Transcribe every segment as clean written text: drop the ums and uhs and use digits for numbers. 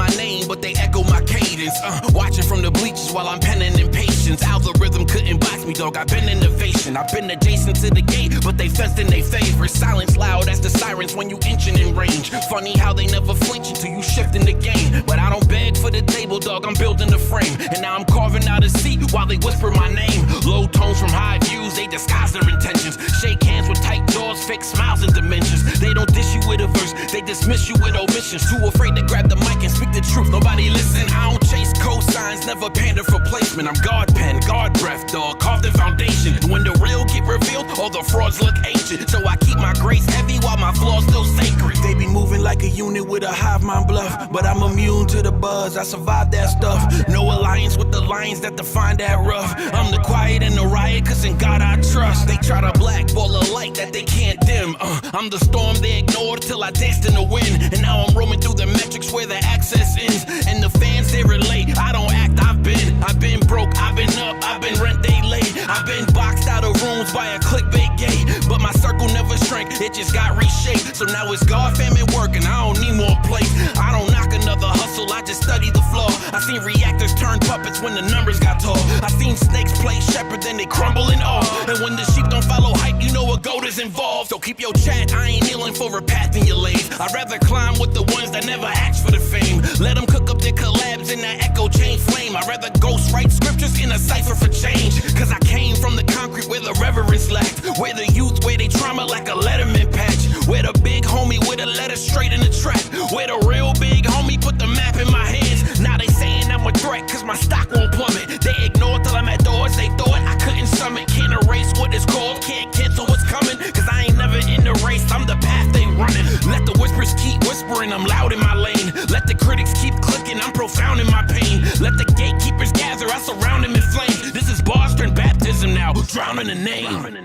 my name, but they echo my cadence. Watching from the bleachers while I'm penning impatience. Algorithm couldn't box me, dog. I've been innovation. I've been adjacent to the gate, but they fenced in their favor. Silence loud as the sirens when you inching in range. Funny how they never flinch until you shift in the game. But I don't beg for the table, dog. I'm building the frame. And now I'm carving out a seat while they whisper my name. Low tones from high views, they disguise their intentions. Shake hands with tight jaws, fake smiles and dimensions. They don't dish you with a verse, they dismiss you with omissions. Too afraid to grab the mic and speak the truth, nobody listen. I don't chase cosigns, never pander for placement. I'm God pen, God breath, dog, carved the foundation. When the real get revealed, all the frauds look ancient. So I keep my grace heavy while my flaws still sacred. They be moving like a unit with a hive mind bluff, but I'm immune to the buzz, I survived that stuff. No alliance with the lions that define that rough. I'm the quiet in the riot, cause in God I trust. They try to blackball a light that they can't dim. I'm the storm they ignored till I danced in the wind. And now I'm roaming through the metrics where the access ends. And the fans they relate, I don't act, I've been broke, I've been up, I've been rent they late. I've been boxed out of rooms by a clickbait gate. But my circle never shrank, it just got reshaped. So now it's God, famine, work, and I don't need more plates. I don't knock another hustle, I just study the floor. I seen reactors turn puppets when the numbers got tall. I seen snakes play shepherd, then they crumble in awe. And when the sheep don't follow hype, you know a goat is involved. So keep your chat, I ain't kneeling for a path in your lanes. I'd rather climb with the ones that never asked for the fame. Let them cook up their collabs in that echo chain flame. I'd rather ghost write scriptures in a cipher for change. Cause I came from the concrete where the reverence lacked. Where the youth, where they trauma like a Letterman patch. Where the big homie with a letter straight in the trap. Where the real big homie put the map in my hands. Now they saying I'm a threat cause my stock won't plummet. They ignore till I'm at doors, they thought I couldn't summit. Can't erase what it's called, can't cancel what's coming. Cause I ain't never in the race, I'm the path they running. Let the whispers keep whispering, I'm loud in my lane. Let the critics keep clicking, I'm profound in my pain. Let the gatekeepers gather, I surround them in flames. This is bars turned baptism now, drowning in the name.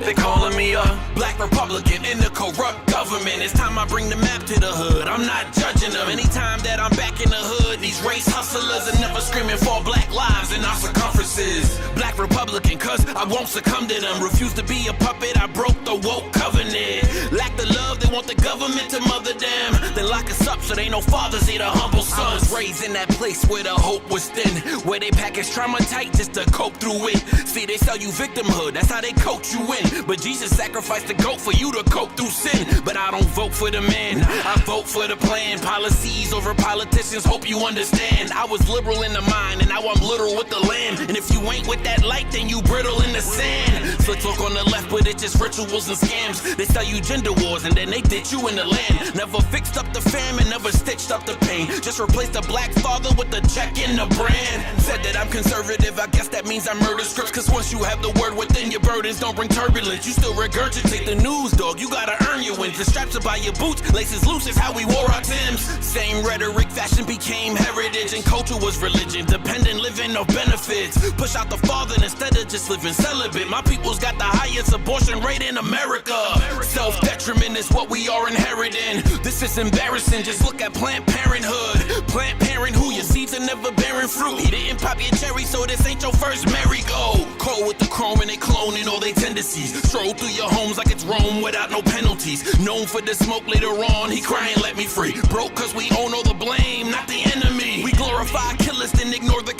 They calling me a black Republican in the corrupt government. It's time I bring the map to the hood, I'm not judging them. Anytime that I'm back in the hood, these race hustlers are never screaming for black lives in our circumferences. Black Republican, cause I won't succumb to them. Refuse to be a puppet, I broke the woke covenant. Lack the love, they want the government to mother them. Then lock us up so they no fathers, they the humble sons. I was raised in that place where the hope was thin, where they package trauma tight just to cope through it. See, they sell you victimhood, that's how they coach you in. But Jesus sacrificed the goat for you to cope through sin. But I don't vote for the man, I vote for the plan. Policies over politicians, hope you understand. I was liberal in the mind, and now I'm literal with the land. And if you ain't with that light, then you brittle in the sand. So talk on the left, but it's just rituals and scams. They sell you gender wars, and then they ditch you in the land. Never fixed up the famine, never stitched up the pain. Just replaced the black father with the check in the brand. Said that I'm conservative, I guess that means I murder scripts. Cause once you have the word within, your burdens don't bring turbulence. You still regurgitate the news, dog, you gotta earn your wins. The straps are by your boots, laces loose is how we wore our Timbs. Same rhetoric, fashion became heritage, and culture was religion. Dependent living of benefits. Push out the father instead of just living celibate. My people's got the highest abortion rate in America. Self-detriment is what we are inheriting. This is embarrassing, just look at Planned Parenthood. Planned Parenthood, your seeds are never bearing fruit. He didn't pop your cherry, so this ain't your first merry-go. Cold with the chrome and they cloning all they tendencies. Stroll through your homes like it's Rome without no penalties. He's known for the smoke later on. He crying, let me free. Broke cause we own all the blame, not the enemy. We glorify killers, then ignore the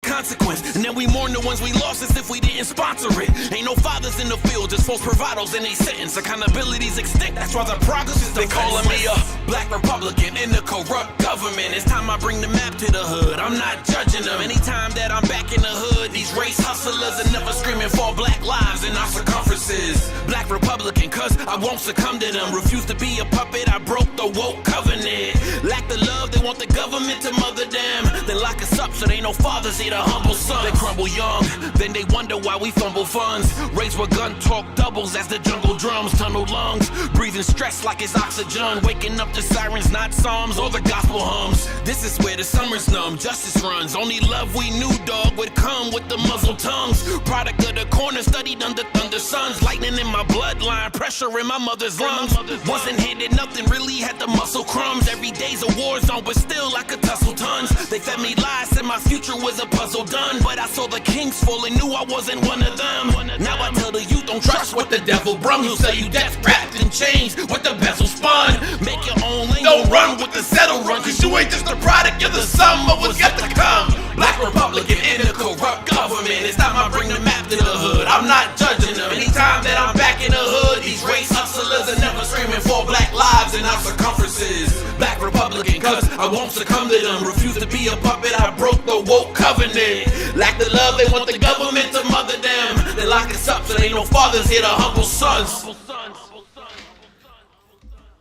consequence. And then we mourn the ones we lost as if we didn't sponsor it. Ain't no fathers in the field, just false bravados in a sentence. Accountability's extinct, that's why the progress is they calling me a black Republican in the corrupt government. It's time I bring the map to the hood. I'm not judging them. Anytime that I'm back in the hood, these race hustlers are never screaming for black lives in our circumferences. Black Republican, cause I won't succumb to them. Refuse to be a puppet, I broke the woke covenant. Lack the love, they want the government to mother them. Then lock us up so they no fathers here to humble sons. They crumble young, then they wonder why we fumble funds. Raised with gun talk doubles as the jungle drums. Tunnel lungs, breathing stress like it's oxygen. Waking up to sirens, not psalms or the gospel hums. This is where the summer's numb, justice runs. Only love we knew, dog, would come with the muzzle tongues. Product of the corner, studied under thunder suns. Lightning in my bloodline, pressure in my mother's lungs. Wasn't handed nothing, really had the muscle crumbs. Every day's a war zone, but still I could tussle tons. They fed me lies, said my future was a puzzle done. But I saw the kings fall and knew I wasn't one of them. Now I tell the youth, don't trust what the devil brung. He'll sell you death wrapped in chains with the bezel spun. Make your own lane, don't run with the settle run. Cause you ain't just a product, you're the sum of what's yet to come. Black Republican in a corrupt government. It's time I bring the map to the hood. I'm not judging them. Anytime that I'm back in the hood, these race hustlers are never screaming for black lives in our circumferences. Black Republican, cause I won't succumb to them. Refuse to be a puppet, I broke the woke covenant. Lack the love, they want the government to mother them. They lock us up so there ain't no fathers here to humble sons.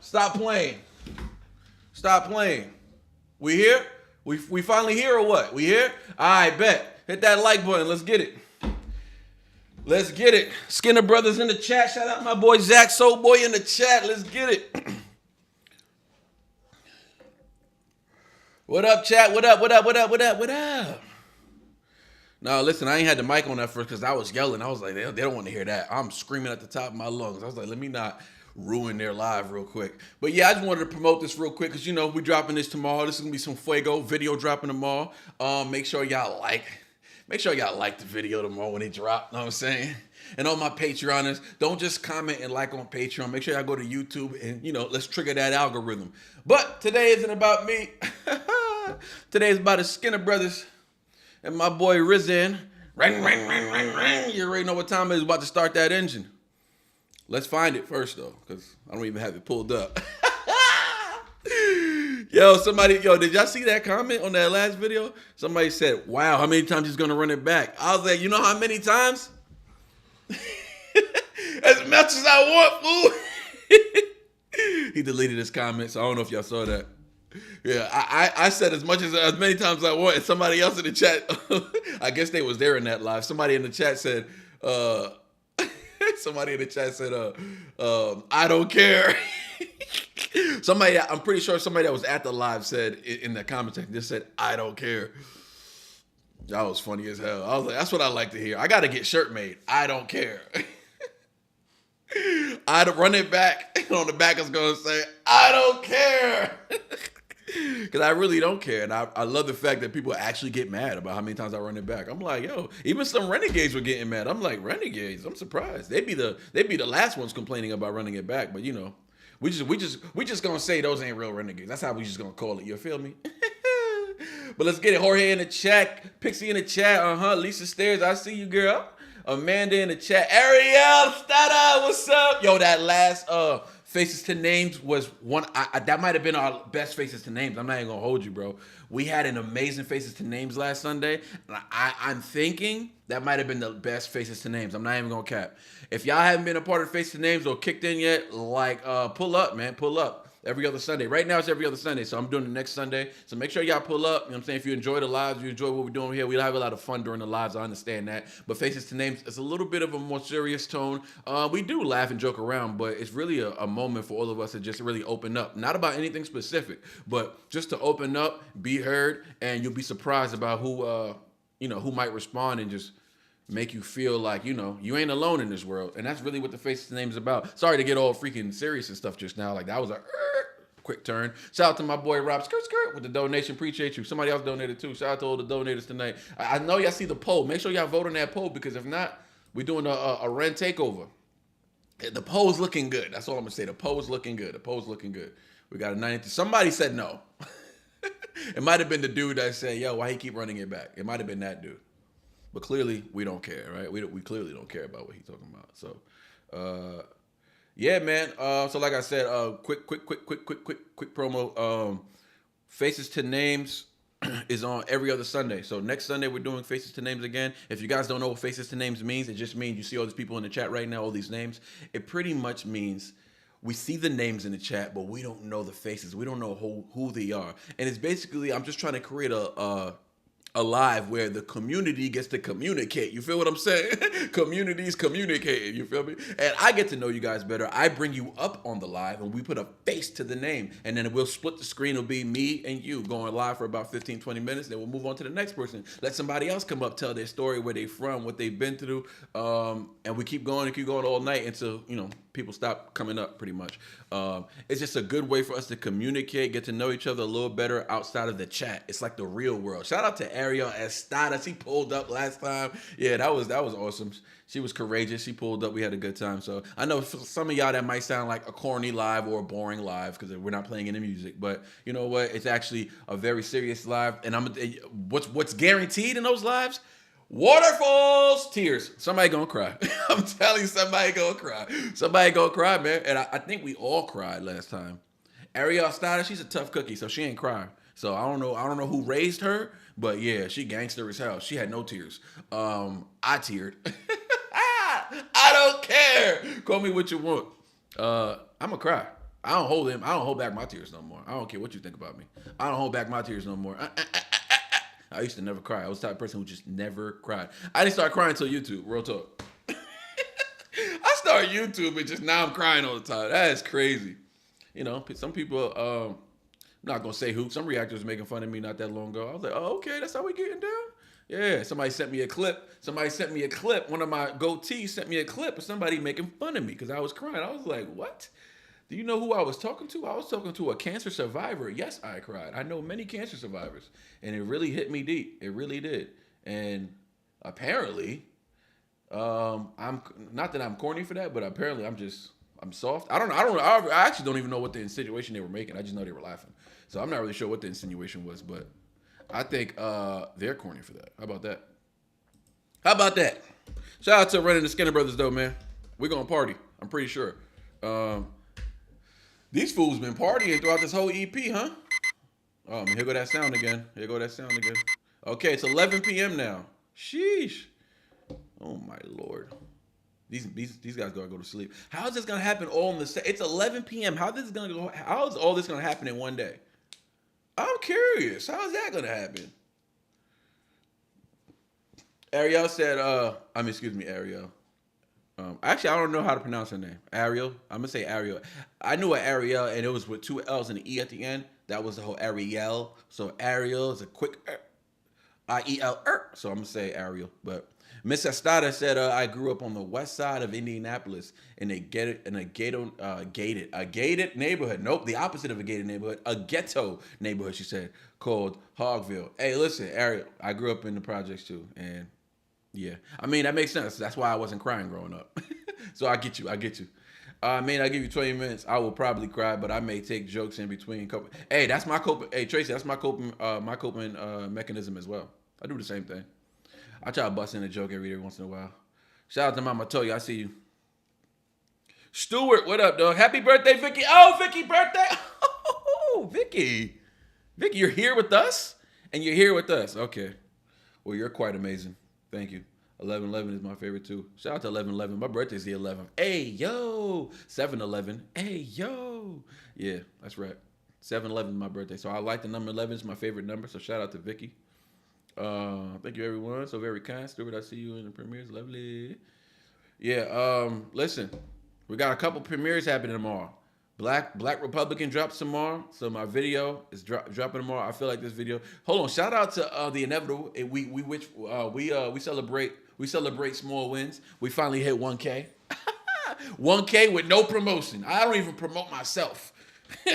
Stop playing. Stop playing. We here? We finally here or what? We here? All right, bet. Hit that like button. Let's get it. Let's get it. Skinner Brothers in the chat. Shout out my boy Zach Soul Boy in the chat. Let's get it. What up, chat? What up? What up? What up? What up? What up? No, listen, I ain't had the mic on that first because I was yelling. I was like, they don't want to hear that. I'm screaming at the top of my lungs. I was like, let me not ruin their live real quick. But yeah, I just wanted to promote this real quick because, you know, we're dropping this tomorrow. This is going to be some fuego video dropping tomorrow. Make sure y'all like the video tomorrow when it drop. Know what I'm saying? And on my Patreoners, don't just comment and like on Patreon. Make sure y'all go to YouTube and, you know, let's trigger that algorithm. But today isn't about me. Today is about the Skinner Brothers and my boy Rizan. Ring, ring, ring, ring, ring. You already know what time it is. About to start that engine. Let's find it first, though, because I don't even have it pulled up. Did y'all see that comment on that last video? Somebody said, wow, how many times he's going to run it back? I was like, you know how many times? As much as I want, fool. He deleted his comment, so I don't know if y'all saw that. Yeah, I said as many times as I want, and somebody else in the chat, I guess they was there in that live. Somebody in the chat said, I don't care. I'm pretty sure somebody that was at the live said in the comment section, just said, I don't care. That was funny as hell. I was like, that's what I like to hear. I got to get shirt made. I don't care. I'd run it back. And on the back, it's going to say, I don't care. Because I really don't care. And I love the fact that people actually get mad about how many times I run it back. I'm like, yo, even some renegades were getting mad. I'm like, renegades? I'm surprised. They'd be the last ones complaining about running it back. But, you know, we just going to say those ain't real renegades. That's how we just going to call it. You feel me? But let's get it. Jorge in the chat. Pixie in the chat. Lisa Stairs, I see you, girl. Amanda in the chat. Ariel Stada, what's up? Yo, that last Faces to Names was one. That might have been our best Faces to Names. I'm not even gonna hold you, bro. We had an amazing Faces to Names last Sunday. And I'm thinking that might have been the best Faces to Names. I'm not even gonna cap. If y'all haven't been a part of Faces to Names or kicked in yet, like pull up, man. Pull up. Every other Sunday. Right now it's every other Sunday, so I'm doing it next Sunday. So make sure y'all pull up. You know what I'm saying? If you enjoy the lives, you enjoy what we're doing here, we'll have a lot of fun during the lives. I understand that. But Faces to Names, it's a little bit of a more serious tone. We do laugh and joke around, but it's really a moment for all of us to just really open up. Not about anything specific, but just to open up, be heard, and you'll be surprised about who might respond and just make you feel like, you ain't alone in this world. And that's really what the Faces to Names is about. Sorry to get all freaking serious and stuff just now. Like, that was a quick turn. Shout out to my boy Rob Skirt with the donation. Appreciate you. Somebody else donated too. Shout out to all the donators tonight. I know y'all see the poll. Make sure y'all vote on that poll, because if not, We're doing a Ren takeover. The poll's looking good. That's all I'm gonna say. The poll's looking good. The poll's looking good. We got a 90. Somebody said no. It might have been the dude that said, "Yo, why he keep running it back?" It might have been that dude. But clearly, we don't care, right? We clearly don't care about what he's talking about. So, yeah, man. So like I said, quick promo. Faces to Names is on every other Sunday. So next Sunday we're doing Faces to Names again. If you guys don't know what Faces to Names means, it just means you see all these people in the chat right now, all these names. It pretty much means we see the names in the chat, but we don't know the faces. We don't know who they are. And it's basically, I'm just trying to create a live where the community gets to communicate. You feel what I'm saying? Communities communicating. You feel me? And I get to know you guys better. I bring you up on the live and we put a face to the name. And then we'll split the screen. It'll be me and you going live for about 15, 20 minutes. Then we'll move on to the next person. Let somebody else come up, tell their story, where they from, what they've been through. And we keep going all night until, people stop coming up pretty much. It's just a good way for us to communicate, get to know each other a little better outside of the chat. It's like the real world. Shout out to Ariel Estada. She pulled up last time. Yeah, that was awesome. She was courageous. She pulled up. We had a good time. So I know for some of y'all that might sound like a corny live or a boring live because we're not playing any music. But you know what? It's actually a very serious live. And what's guaranteed in those lives? Waterfalls, tears. Somebody gonna cry. I'm telling you, somebody gonna cry. Somebody gonna cry, man. And I think we all cried last time. Ariel Estada, she's a tough cookie, so she ain't crying. So I don't know who raised her, but yeah, she gangster as hell. She had no tears. I teared. I don't care. Call me what you want. I'm gonna cry. I don't hold back my tears no more. I don't care what you think about me. I don't hold back my tears no more. I used to never cry. I was the type of person who just never cried. I didn't start crying until YouTube. Real talk. I started YouTube and just now I'm crying all the time. That is crazy. Some people, I'm not going to say who. Some reactors were making fun of me not that long ago. I was like, oh, okay, that's how we getting down? Yeah, somebody sent me a clip. One of my goatees sent me a clip of somebody making fun of me because I was crying. I was like, what? Do you know who I was talking to? I was talking to a cancer survivor. Yes, I cried. I know many cancer survivors. And it really hit me deep. It really did. And apparently, I'm not that I'm corny for that, but apparently I'm soft. I actually don't even know what the insinuation they were making. I just know they were laughing. So I'm not really sure what the insinuation was, but I think they're corny for that. How about that? Shout out to Running the Skinner Brothers, though, man. We're going to party. I'm pretty sure. These fools been partying throughout this whole EP, huh? Oh, man, here go that sound again. Okay, it's 11 p.m. now. Sheesh. Oh, my Lord. These guys gotta go to sleep. How is this gonna happen all in the set? It's 11 p.m. How is all this gonna happen in one day? I'm curious. How is that gonna happen? Ariel said, Ariel. Actually, I don't know how to pronounce her name. Ariel. I'm gonna say Ariel. I knew an Ariel, and it was with two L's and an E at the end. That was the whole Ariel. So Ariel is a quick I-E-L. So I'm gonna say Ariel. But Miss Estada said, I grew up on the west side of Indianapolis in a gated neighborhood. Nope, the opposite of a gated neighborhood, a ghetto neighborhood. She said, called Hogville. Hey, listen, Ariel, I grew up in the projects too, and yeah, I mean that makes sense. That's why I wasn't crying growing up. So I get you. I give you 20 minutes. I will probably cry, but I may take jokes in between. Hey, that's my coping. Hey, Tracy, that's my coping mechanism as well. I do the same thing. I try to bust in a joke every once in a while. Shout out to Mama Toya. I see you. Stuart, what up, dog? Happy birthday, Vicky. Oh, Vicky, birthday. Oh, Vicky. Vicky, you're here with us? And you're here with us. Okay. Well, you're quite amazing. Thank you. 11/11 is my favorite, too. Shout out to 11/11. My birthday's the 11th. Hey, yo. 7/11. Hey, yo. Yeah, that's right. 7/11 is my birthday. So I like the number 11. It's my favorite number. So shout out to Vicky. Thank you, everyone. So very kind. Stuart, I see you in the premieres. Lovely. Yeah, listen. We got a couple premieres happening tomorrow. Black Republican drops tomorrow. So my video is dropping tomorrow. I feel like this video. Hold on. Shout out to the Inevitable. We celebrate small wins. We finally hit 1K. 1K with no promotion. I don't even promote myself.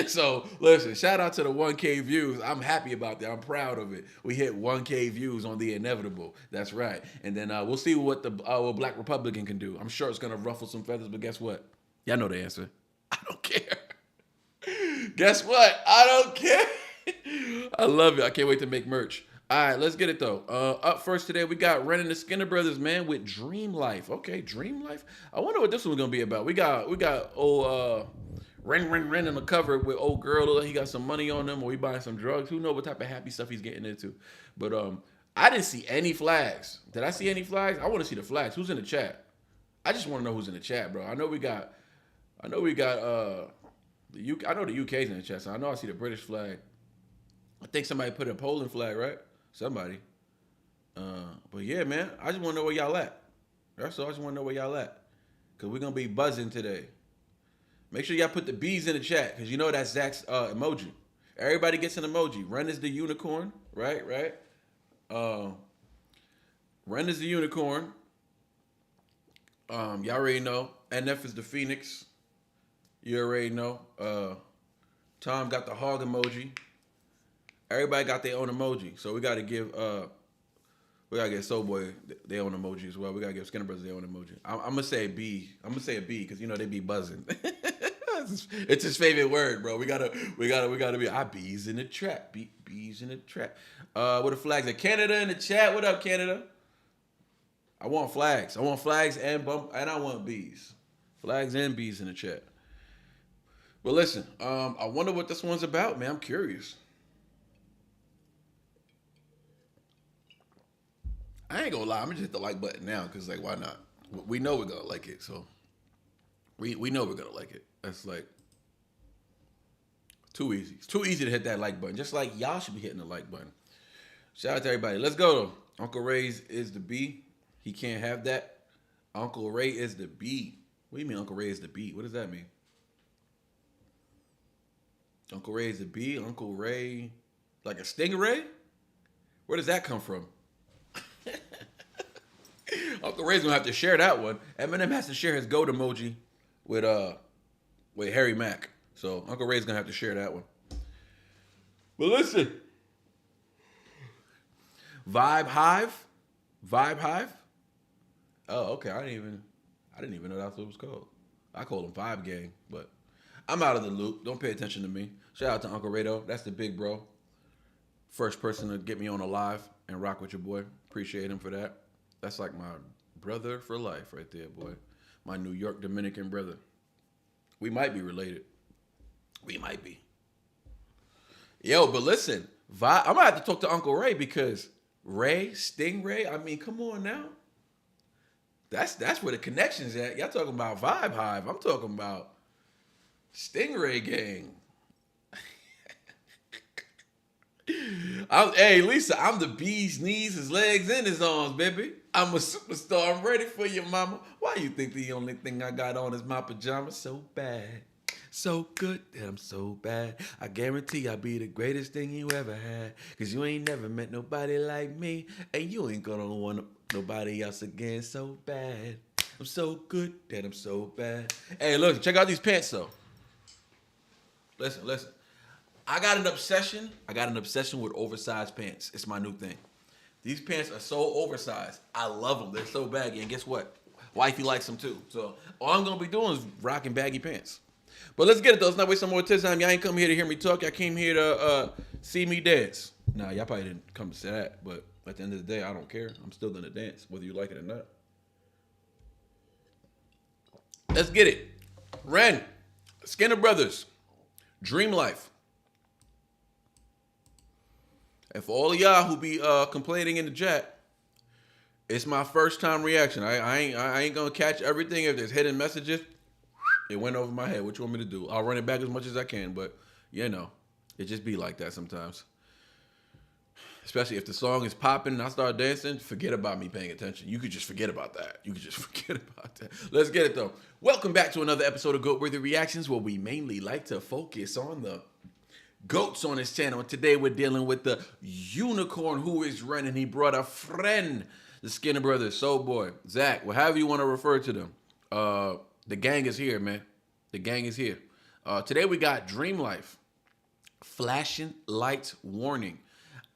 So listen, shout out to the 1K views. I'm happy about that. I'm proud of it. We hit 1K views on the inevitable. That's right. And then we'll see what the what Black Republican can do. I'm sure it's gonna ruffle some feathers, but guess what? Y'all know the answer. I don't care. Guess what? I don't care. I love it. I can't wait to make merch. All right, let's get it though. Up first today, we got Ren and the Skinner Brothers, man, with Dream Life. Okay, Dream Life. I wonder what this one's gonna be about. We got old Ren in the cover with old girl. Look like he got some money on him, or he buying some drugs. Who knows what type of happy stuff he's getting into? But I didn't see any flags. Did I see any flags? I want to see the flags. Who's in the chat? I just want to know who's in the chat, bro. I know we got the UK. I know the UK's in the chat, so I know I see the British flag. I think somebody put a Poland flag, right? Somebody. But yeah, man, I just want to know where y'all at. That's all. I just want to know where y'all at, cause we're gonna be buzzing today. Make sure y'all put the B's in the chat, cause you know that's Zach's emoji. Everybody gets an emoji. Ren is the unicorn, right? Ren is the unicorn. Y'all already know. NF is the phoenix. You already know. Tom got the hog emoji. Everybody got their own emoji, so we gotta give Soul Boy their own emoji as well. We gotta give Skinner Brothers their own emoji. I'm gonna say a B. I'm gonna say a B because you know they be buzzing. It's his favorite word, bro. We gotta be. Bees in the trap. Bees in the trap. What the flags are? Canada in the chat. What up, Canada? I want flags. I want flags and I want bees. Flags and bees in the chat. But listen, I wonder what this one's about, man. I'm curious. I ain't gonna lie, I'm gonna just hit the like button now, because like, why not? We know we're gonna like it, so we know we're gonna like it. That's like too easy. It's too easy to hit that like button. Just like y'all should be hitting the like button. Shout out to everybody. Let's go though. Uncle Ray's is the B. He can't have that. Uncle Ray is the B. What do you mean Uncle Ray is the B? What does that mean? Uncle Ray is the B. Uncle Ray, like a stingray? Where does that come from? Uncle Ray's gonna have to share that one. Eminem has to share his goat emoji with Harry Mack. So Uncle Ray's gonna have to share that one. But listen, Vibe Hive. Oh, okay. I didn't even know that's what it was called. I call them Vibe Gang, but I'm out of the loop. Don't pay attention to me. Shout out to Uncle Ray though. That's the big bro. First person to get me on a live and rock with your boy. Appreciate him for that. That's like my brother for life right there, boy. My New York Dominican brother. We might be related. We might be. Yo, but listen, I'm gonna have to talk to Uncle Ray, because Stingray, I mean, come on now. That's where the connection's at. Y'all talking about Vibe Hive. I'm talking about Stingray Gang. Hey, Lisa, I'm the bee's knees, his legs, and his arms, baby. I'm a superstar. I'm ready for you, mama. Why you think the only thing I got on is my pajamas? So bad. So good that I'm so bad. I guarantee I'll be the greatest thing you ever had. Cause you ain't never met nobody like me. And you ain't gonna want nobody else again. So bad. I'm so good that I'm so bad. Hey, look, check out these pants though. Listen. I got an obsession with oversized pants. It's my new thing. These pants are so oversized. I love them. They're so baggy. And guess what? Wifey likes them too. So all I'm going to be doing is rocking baggy pants. But let's get it though. Let's not waste some more time. Y'all ain't come here to hear me talk. Y'all came here to see me dance. Nah, y'all probably didn't come to say that. But at the end of the day, I don't care. I'm still going to dance, whether you like it or not. Let's get it. Ren, Skinner Brothers, Dream Life. And for all of y'all who be complaining in the chat, it's my first time reaction. I ain't gonna catch everything. If there's hidden messages, it went over my head. What you want me to do? I'll run it back as much as I can, but you know, it just be like that sometimes. Especially if the song is popping and I start dancing, forget about me paying attention. You could just forget about that. Let's get it though. Welcome back to another episode of Goat Worthy Reactions, where we mainly like to focus on the goats on his channel. And today we're dealing with the unicorn who is running. He brought a friend, the Skinner Brothers, Soul Boy, Zach, however you want to refer to them. The gang is here, man. The gang is here. Today we got Dream Life, flashing lights warning.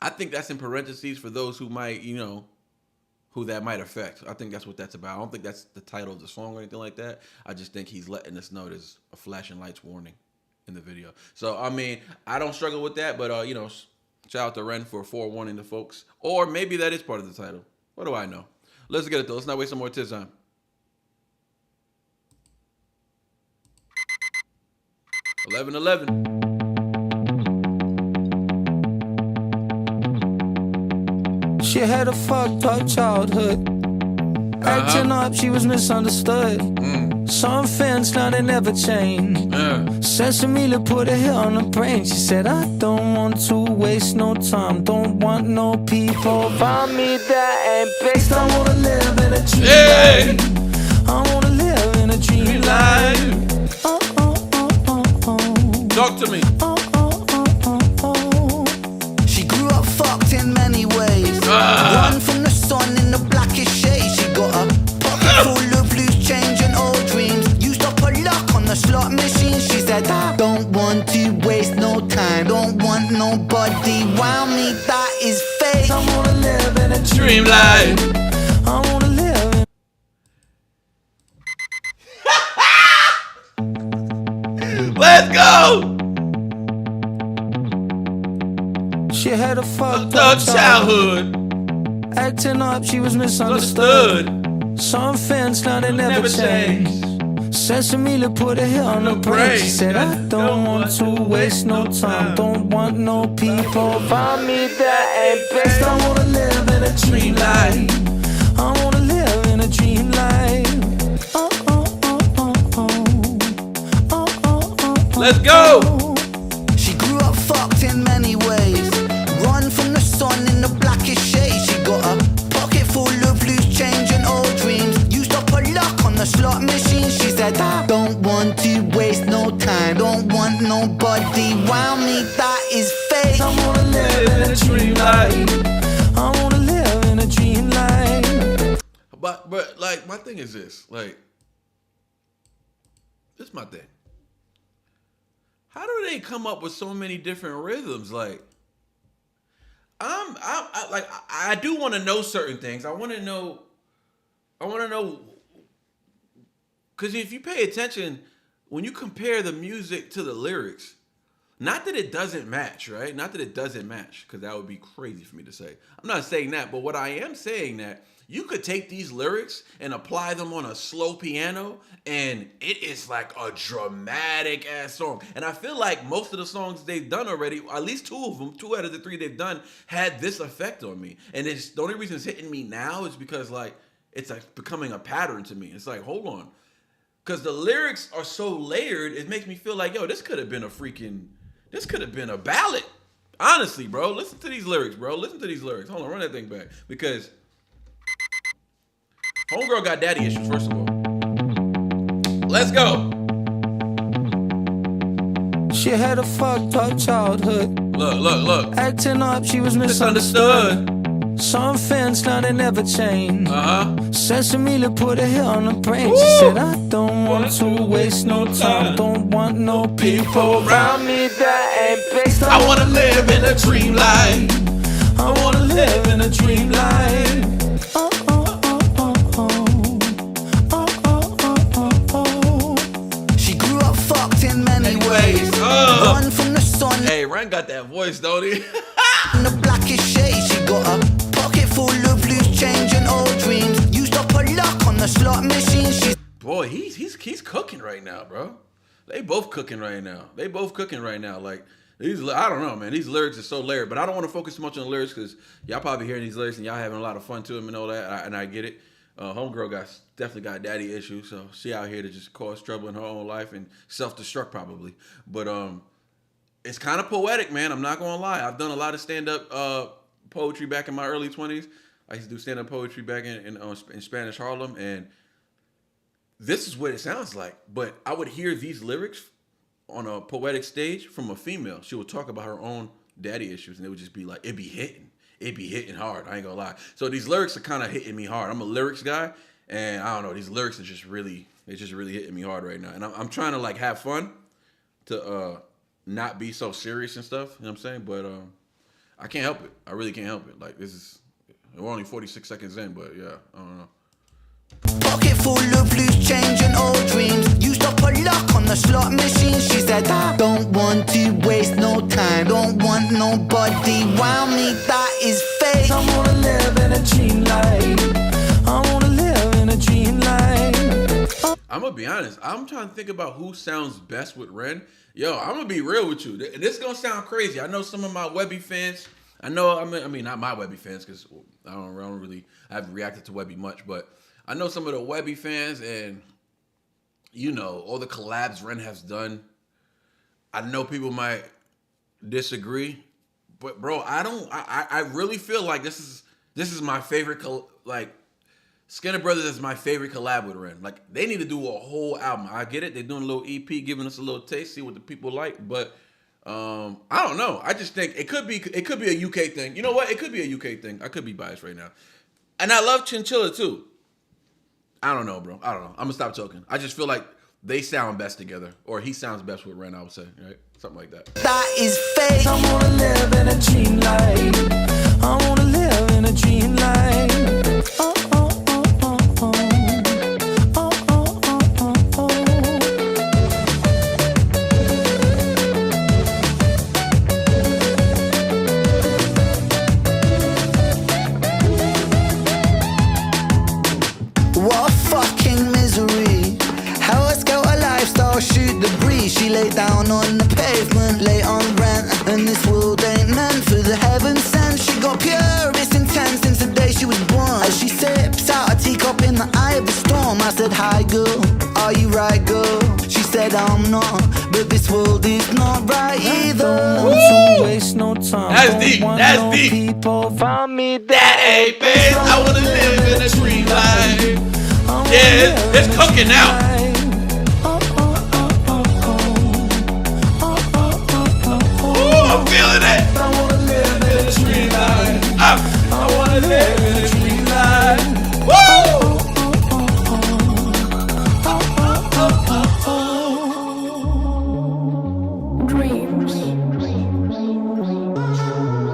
I think that's in parentheses for those who might, who that might affect. I think that's what that's about. I don't think that's the title of the song or anything like that. I just think he's letting us know there's a flashing lights warning in the video. So, I mean, I don't struggle with that, but, shout out to Ren for forewarning the folks. Or maybe that is part of the title. What do I know? Let's get it, though. Let's not waste some more time. 11:11. She had a fucked up childhood. Acting up, she was misunderstood. Some fans, now they never change. Sesame put a hit on her brain. She said, I don't want to waste no time. Don't want no people around me that ain't based. I wanna live in a dream life. I wanna live in a dream life. Talk to me. She grew up fucked in many ways. Run from the sun in the blackest shade. She got a pocket full of loose change and old dreams. Used up her luck on the slot machine. She said, I don't want to waste no time. Don't want nobody around me that is fake. I wanna live in a dream life. I wanna live in. Let's go! She had a fucked Thug up childhood. Acting up, she was misunderstood. Some fans, now they never change. Sesame put a hit on her brain. She said, I don't want to waste no time. Don't want no people around me that ain't based. I wanna live in a dream life. I wanna live in a dream life. Let's go! She grew up fucked in many ways. Run from the sun in the blackest shade. She got a pocket full of loose change and old dreams. Used up her luck on the slot machine. She said, I don't want to waste no time. Don't want nobody around me that is fake. I wanna live in a dream life. I wanna live in a dream life. But like, my thing is this. Like, this is my thing. How do they come up with so many different rhythms? Like, I do want to know certain things. I want to know, because if you pay attention, when you compare the music to the lyrics, not that it doesn't match, right? Not that it doesn't match, because that would be crazy for me to say. I'm not saying that, but what I am saying that you could take these lyrics and apply them on a slow piano, and it is like a dramatic ass song. And I feel like most of the songs they've done already, at least two of them, 2 out of the 3 they've done, had this effect on me. And it's the only reason it's hitting me now is because like it's like becoming a pattern to me. It's like, hold on, because the lyrics are so layered, it makes me feel like, yo, this could have been a ballad. Honestly, bro, listen to these lyrics, bro. Listen to these lyrics. Hold on, run that thing back, because homegirl got daddy issues, first of all. Let's go. She had a fucked up childhood. Look. Acting up, she was misunderstood. Some fans, now they never change. Sesame put a hit on her brain. She said, I don't want to waste no time. Don't want no people around me that ain't based. I wanna live in a dream life. I wanna live in a dream life. She grew up fucked in many ways. Run from the sun. Hey, Ryan got that voice, don't he? In the blackest shade, she got a pocket full of loose change and old dreams. Used up her luck on the slot machine. She's Boy, he's cooking right now, bro. They both cooking right now. Like, I don't know, man. These lyrics are so layered, but I don't want to focus too much on the lyrics because y'all probably hearing these lyrics and y'all having a lot of fun to them and all that, and I get it. Homegirl definitely got daddy issues, so she out here to just cause trouble in her own life and self-destruct probably. But it's kind of poetic, man. I'm not gonna lie. I've done a lot of stand-up poetry back in my early 20s. I used to do stand-up poetry back in Spanish Harlem, and this is what it sounds like. But I would hear these lyrics on a poetic stage from a female. She would talk about her own daddy issues, and it would just be like, it'd be hitting hard. I ain't gonna lie. So these lyrics are kind of hitting me hard. I'm a lyrics guy, and I don't know, these lyrics are just really hitting me hard right now. And I'm trying to like have fun, to not be so serious and stuff. You know what I'm saying? But I can't help it. I really can't help it. Like, we're only 46 seconds in, but yeah, I don't know. Pocket full of loose change and old dreams. Used up a lock on the slot machine. She said, I don't want to waste no time. Don't want nobody around me that is fake. I wanna live in a dream life. I wanna live in a dream life. I'm gonna be honest. I'm trying to think about who sounds best with Ren. Yo, I'm gonna be real with you. This is gonna sound crazy. I know some of my Webby fans. I mean, not my Webby fans, because I haven't reacted to Webby much, but I know some of the Webby fans, and you know, all the collabs Ren has done. I know people might disagree, but bro, I really feel like this is my favorite. Like, Skinner Brothers is my favorite collab with Ren. Like, they need to do a whole album. I get it, they're doing a little EP, giving us a little taste, see what the people like, but I don't know. I just think it could be a UK thing. You know what? It could be a UK thing. I could be biased right now, and I love Chinchilla too. I don't know, bro. I don't know. I'm gonna stop talking. I just feel like they sound best together, or he sounds best with Ren, I would say, right? Something like that. That is fake. I wanna live in a dream life. I wanna live in a dream life. Oh, oh, oh, oh, oh. Oh, oh, oh, oh, What a fucking misery. How I scout a lifestyle, shoot the breeze. She lay down on the pavement, lay on rent. And this world ain't meant for the heaven sent. She got purest intent since the day she was born. As she sips out a teacup in the eye of the storm, I said, hi girl, are you right girl? She said, I'm not, but this world is not right either. Woo! To waste no time. That's deep, that's deep. People found me That ain't bad. I wanna live in a dream life. Yeah, it's cooking now. Ooh, I'm feeling it. I wanna live in a dream life. I wanna live in a dream life. Woo!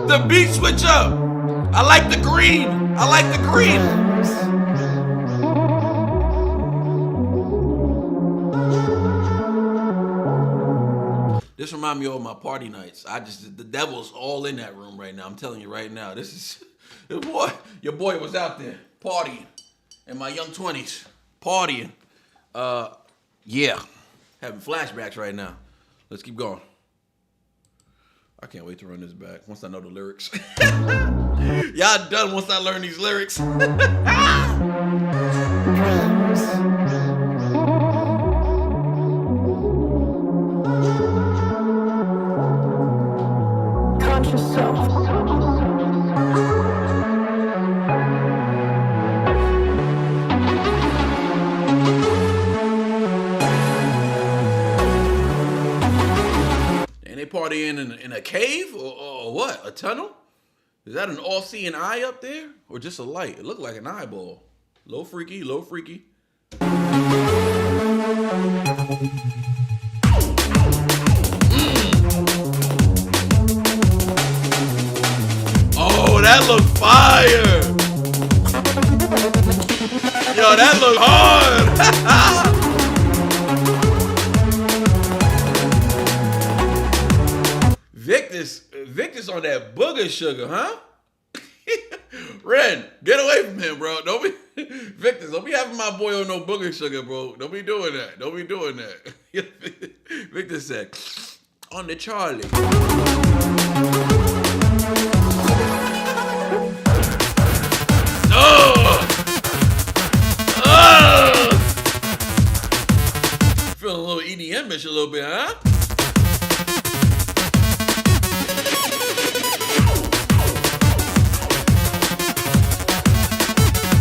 The beat switch up. I like the green. I like the green. This reminds me of my party nights. The devil's all in that room right now. I'm telling you right now. Your boy was out there partying in my young 20s, partying. Yeah, having flashbacks right now. Let's keep going. I can't wait to run this back once I know the lyrics. Y'all done once I learn these lyrics. Partying in a cave or what? A tunnel? Is that an all-seeing eye up there? Or just a light? It looked like an eyeball. Low freaky, low freaky. Oh, that looked fire! Yo, that looked hard! Victor's on that booger sugar, huh? Ren, get away from him, bro. Victor, don't be having my boy on no booger sugar, bro. Don't be doing that. Don't be doing that. Victor said, on the Charlie. Feeling a little EDM-ish a little bit, huh?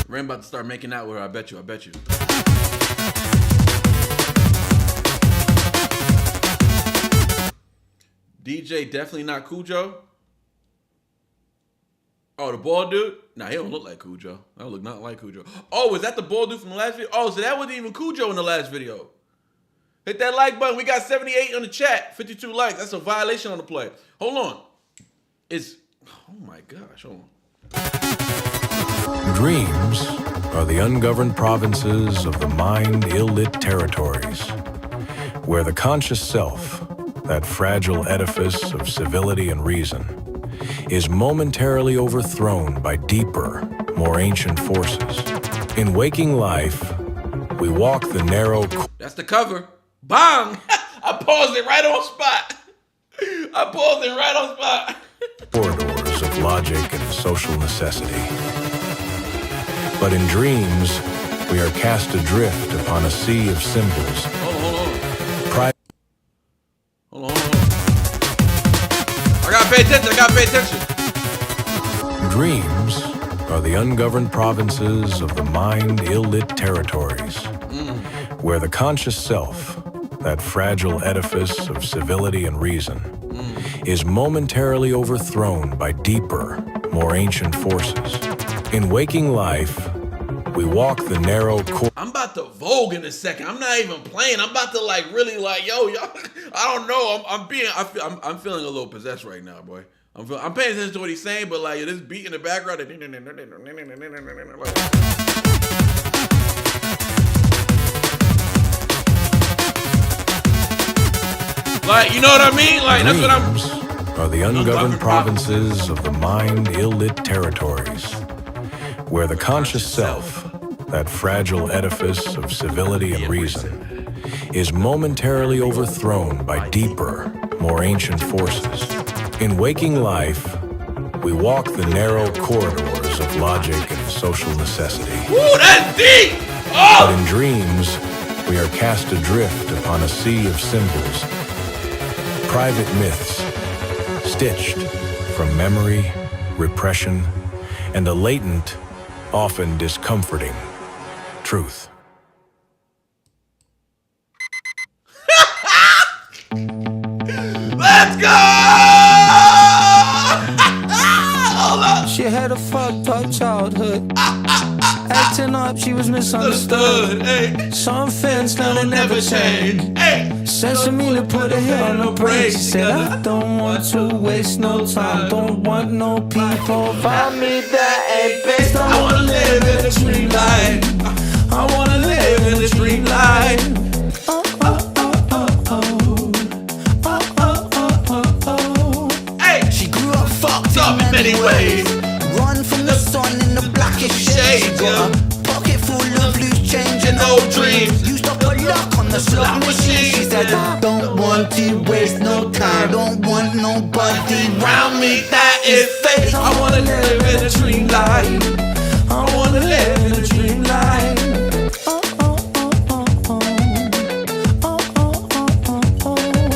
Ren about to start making out with her, I bet you. DJ definitely not Cujo. Oh, the bald dude? Nah, he don't look like Cujo. That look not like Cujo. Oh, is that the bald dude from the last video? Oh, so that wasn't even Cujo in the last video. Hit that like button. We got 78 on the chat. 52 likes. That's a violation on the play. Hold on. Oh my gosh. Hold on. Dreams are the ungoverned provinces of the mind ill-lit territories, where the conscious self, that fragile edifice of civility and reason, is momentarily overthrown by deeper, more ancient forces. In waking life, we walk the narrow... That's the cover. Bang! I paused it right on spot. Corridors of logic and social necessity. But in dreams, we are cast adrift upon a sea of symbols. Hold on. I gotta pay attention. Dreams are the ungoverned provinces of the mind ill-lit territories, where the conscious self, that fragile edifice of civility and reason, is momentarily overthrown by deeper, more ancient forces. In waking life, we walk the narrow course. I'm about to Vogue in a second. I'm not even playing. I'm about to really yo, y'all. I don't know. I'm feeling a little possessed right now, boy. I'm paying attention to what he's saying, but this beat in the background. You know what I mean? That's what I'm... are the ungoverned provinces of the mind ill-lit territories, where the conscious self, that fragile edifice of civility and reason, is momentarily overthrown by deeper, more ancient forces. In waking life, we walk the narrow corridors of logic and social necessity. Ooh, that's deep! Oh! But in dreams, we are cast adrift upon a sea of symbols, private myths, stitched from memory, repression, and a latent, often discomforting, truth. Let's go! Hold up. She had a fucked up childhood. Acting up, she was misunderstood. Hey. Some fans now they never change. Hey. Sensing me to put her head on her brain. She said, I don't want to waste no time. Don't want no people around me that ain't based. I wanna live in a dream life. I wanna live in a dream life. Hey. She grew up fucked Up in many ways. Run from the sun in the blackest shade. She got a pocket full of loose change and old dreams. Used up her luck on the slot machine. She said, I don't want to waste no time. Don't want nobody round me that is fake. I wanna live in a dream life. I wanna live in a dream life.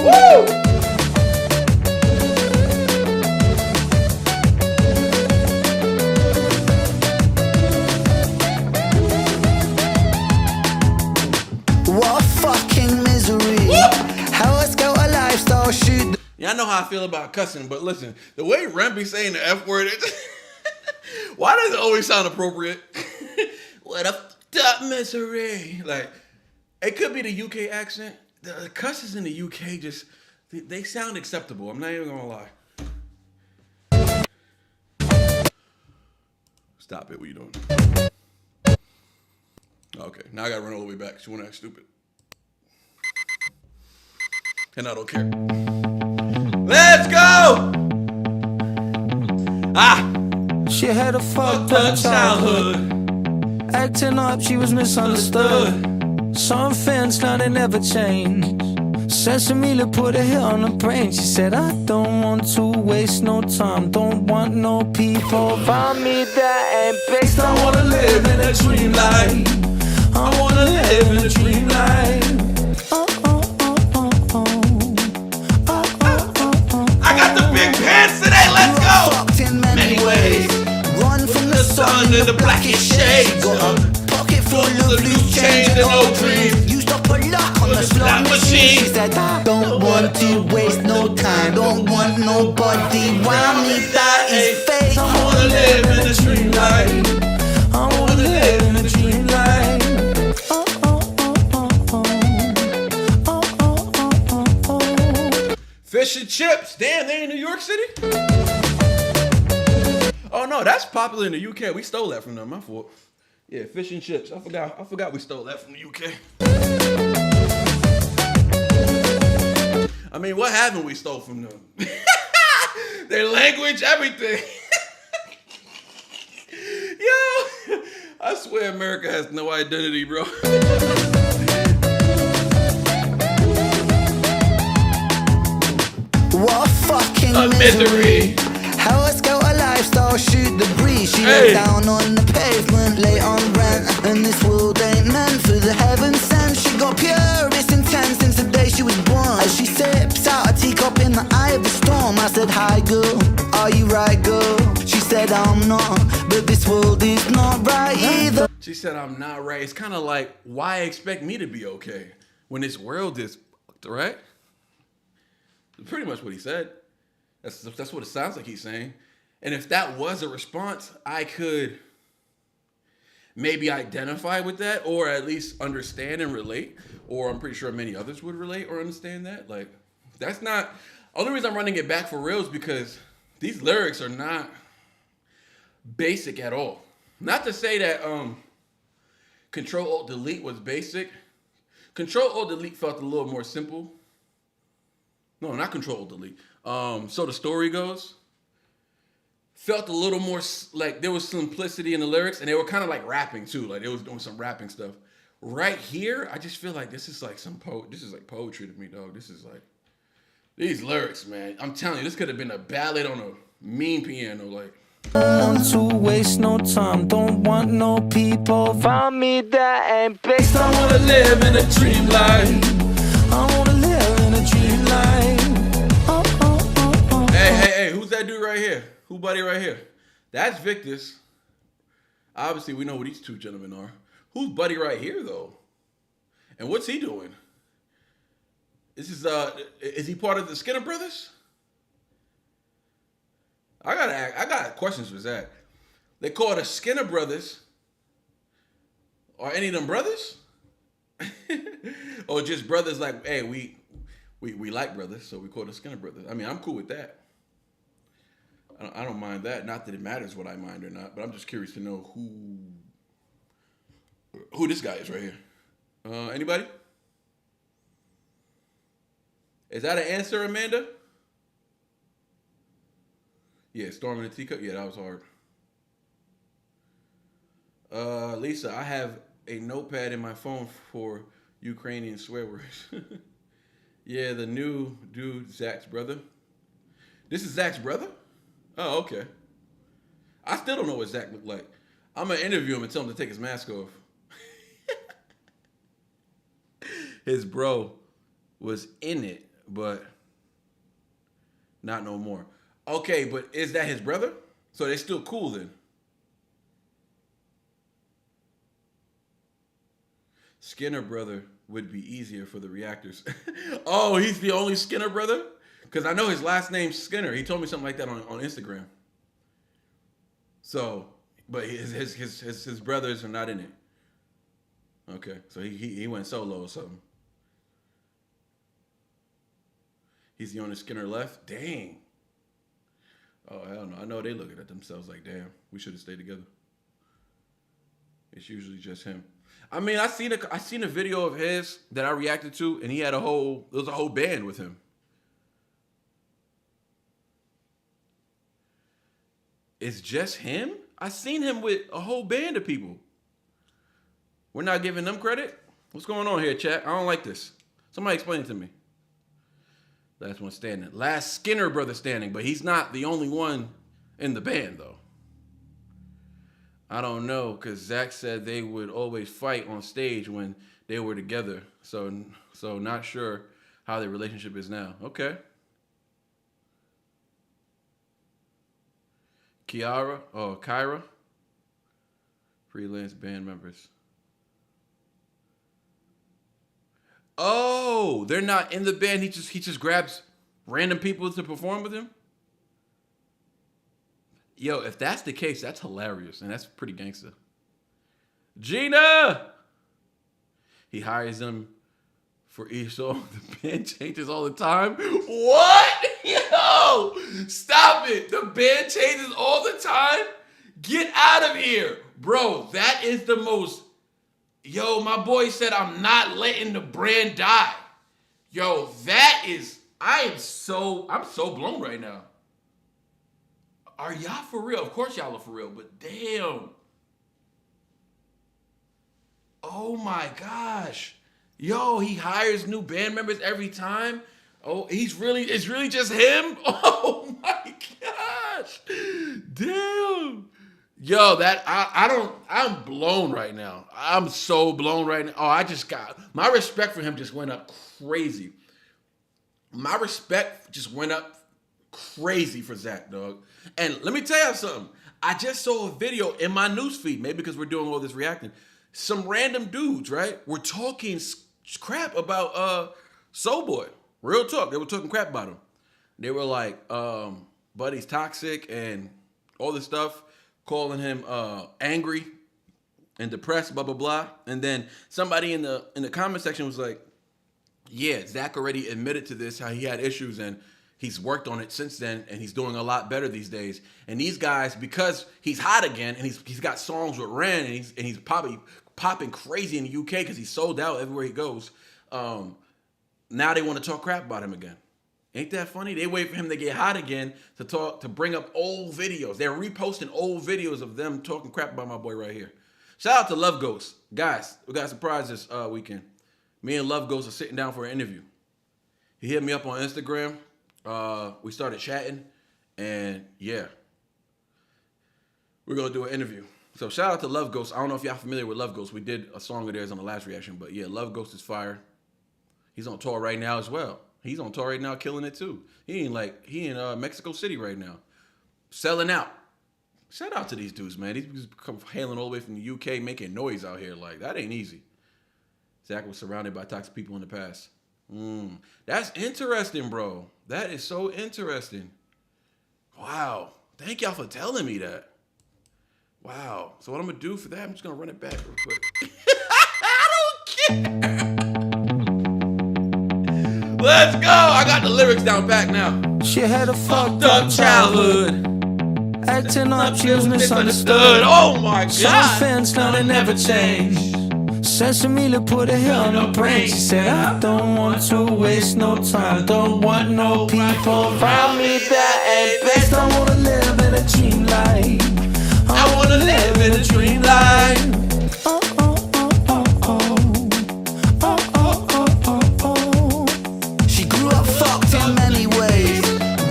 Woo! What a fucking misery. How I scout a lifestyle shoot. Yeah, I know how I feel about cussing, but listen, the way Rem be saying the F word, why does it always sound appropriate? What a fucked up misery. It could be the UK accent. The cusses in the UK they sound acceptable. I'm not even gonna lie. Stop it, what you doing? Okay, now I gotta run all the way back. She wanna act stupid. And I don't care. Let's go! She had a fucked up childhood. Acting up, she was misunderstood. Some fans now they never change. Sensing me to put her head on her brain. She said, I don't want to waste no time. Don't want no people around me that ain't based. I wanna live in a dream life. I wanna live in a dream life. I got the big pants today, let's go! Fucked in many ways. Run from the sun in the blackest shade. Got a pocket full of loose change and old dreams. Used up her luck on the slot machine. She said, I don't want to waste no time. Don't want nobody round me that is fake. I wanna live in a dream life. I wanna live in a dream life. Fish and chips. Damn, they in New York City? Oh no, that's popular in the UK. We stole that from them. My fault. Yeah, fish and chips. I forgot we stole that from the UK. I mean, what haven't we stole from them? Their language, everything. Yo, I swear America has no identity, bro. What a fucking A misery. How a scout a lifestyle, shoot the breeze. She lay down on the pavement, lay on rent. And this world ain't meant for the heaven sent. She got purest intent since the day she was born. As she sips out a teacup in the eye of the storm, I said, hi girl, are you right girl? She said, I'm not, but this world is not right either. She said, I'm not right. It's kind of like, why expect me to be okay when this world is fucked, right? Pretty much what he said. That's what it sounds like he's saying. And if that was a response, I could maybe identify with that, or at least understand and relate. Or I'm pretty sure many others would relate or understand that. Like, that's not... Only reason I'm running it back for real is because these lyrics are not basic at all. Not to say that Control-Alt-Delete was basic. Control-Alt-Delete felt a little more simple. No, not Control-Delete. So the story goes. Felt a little more like there was simplicity in the lyrics, and they were kind of like rapping too. Like they was doing some rapping stuff. Right here, I just feel like this is like this is like poetry to me, dog. This is like these lyrics, man. I'm telling you, this could have been a ballad on a mean piano, like. Want to waste no time, don't want no people around me that ain't based. I wanna live in a dream life. I wanna live in a dream life. Hey, who's that dude right here? Who buddy right here? That's Victus. Obviously, we know who these two gentlemen are. Who's buddy right here, though? And what's he doing? Is he part of the Skinner Brothers? I got questions for Zach. They call it the Skinner Brothers. Are any of them brothers? Or just brothers like, hey, we like brothers, so we call it the Skinner Brothers. I mean, I'm cool with that. I don't mind that. Not that it matters what I mind or not, but I'm just curious to know who this guy is right here. Anybody? Is that an answer, Amanda? Yeah, Storm in the Teacup. Yeah, that was hard. Lisa, I have a notepad in my phone for Ukrainian swear words. Yeah, the new dude, Zach's brother. This is Zach's brother? Oh, okay. I still don't know what Zach looked like. I'm going to interview him and tell him to take his mask off. His bro was in it, but not no more. Okay, but is that his brother? So they're still cool then? Skinner brother would be easier for the reactors. Oh, he's the only Skinner brother? Because I know his last name's Skinner. He told me something like that on Instagram. So, but his brothers are not in it. Okay, so he went solo or something. He's the only Skinner left? Dang. Oh, hell no. I know they looking at themselves like, damn, we should have stayed together. It's usually just him. I mean, I seen a video of his that I reacted to, and he had there was a whole band with him. It's just him? I seen him with a whole band of people. We're not giving them credit? What's going on here, chat? I don't like this. Somebody explain it to me. Last one standing. Last Skinner brother standing, but he's not the only one in the band, though. I don't know, because Zach said they would always fight on stage when they were together. So not sure how their relationship is now. Okay. Kyra. Freelance band members. Oh, they're not in the band. He just grabs random people to perform with him. Yo, if that's the case, that's hilarious and that's pretty gangster. Gina, he hires them for each song. The band changes all the time. What? Yo, stop it. The band changes all the time? Get out of here. Bro, that is the most... Yo, my boy said, I'm not letting the brand die. Yo, that is... I'm so blown right now. Are y'all for real? Of course y'all are for real, but damn. Oh my gosh. Yo, he hires new band members every time. Oh, it's really just him? Oh my gosh. Damn. Yo, I'm blown right now. I'm so blown right now. Oh, my respect for him just went up crazy. My respect just went up crazy for Zach, dog. And let me tell you something. I just saw a video in my newsfeed, maybe because we're doing all this reacting. Some random dudes, right, were talking crap about Soul Boy. Real talk. They were talking crap about him. They were like, Buddy's toxic and all this stuff, calling him angry and depressed, blah, blah, blah. And then somebody in the comment section was like, yeah, Zach already admitted to this, how he had issues, and he's worked on it since then, and he's doing a lot better these days. And these guys, because he's hot again, and he's got songs with Ren, and he's probably popping crazy in the UK because he's sold out everywhere he goes. Now they want to talk crap about him again. Ain't that funny? They wait for him to get hot again to bring up old videos. They're reposting old videos of them talking crap about my boy right here. Shout out to Love Ghost. Guys, we got a surprise this weekend. Me and Love Ghost are sitting down for an interview. He hit me up on Instagram. We started chatting, and yeah, we're gonna do an interview. So shout out to Love Ghost. I don't know if y'all familiar with Love Ghost. We did a song of theirs on the last reaction, but yeah, Love Ghost is fire. He's on tour right now as well. He's on tour right now, killing it too. He in Mexico City right now, selling out. Shout out to these dudes, man. These dudes come hailing all the way from the UK, making noise out here. Like, that ain't easy. Zach was surrounded by toxic people in the past. That's interesting, bro. That is so interesting. Wow. Thank y'all for telling me that. Wow. So what I'm going to do for that, I'm just going to run it back real quick. I don't care. Let's go. I got the lyrics down back now. She had a fucked up childhood. Acting up, she was misunderstood. Oh my God. Some fans now they never change. Sesame put her hair on her brain. She said, I don't want to waste no time. Don't want no people around me that ain't best. I wanna live in a dream life. I wanna live in a dream life. Oh, oh, oh, oh, oh. Oh, oh, oh, oh, oh. She grew up fucked in many ways.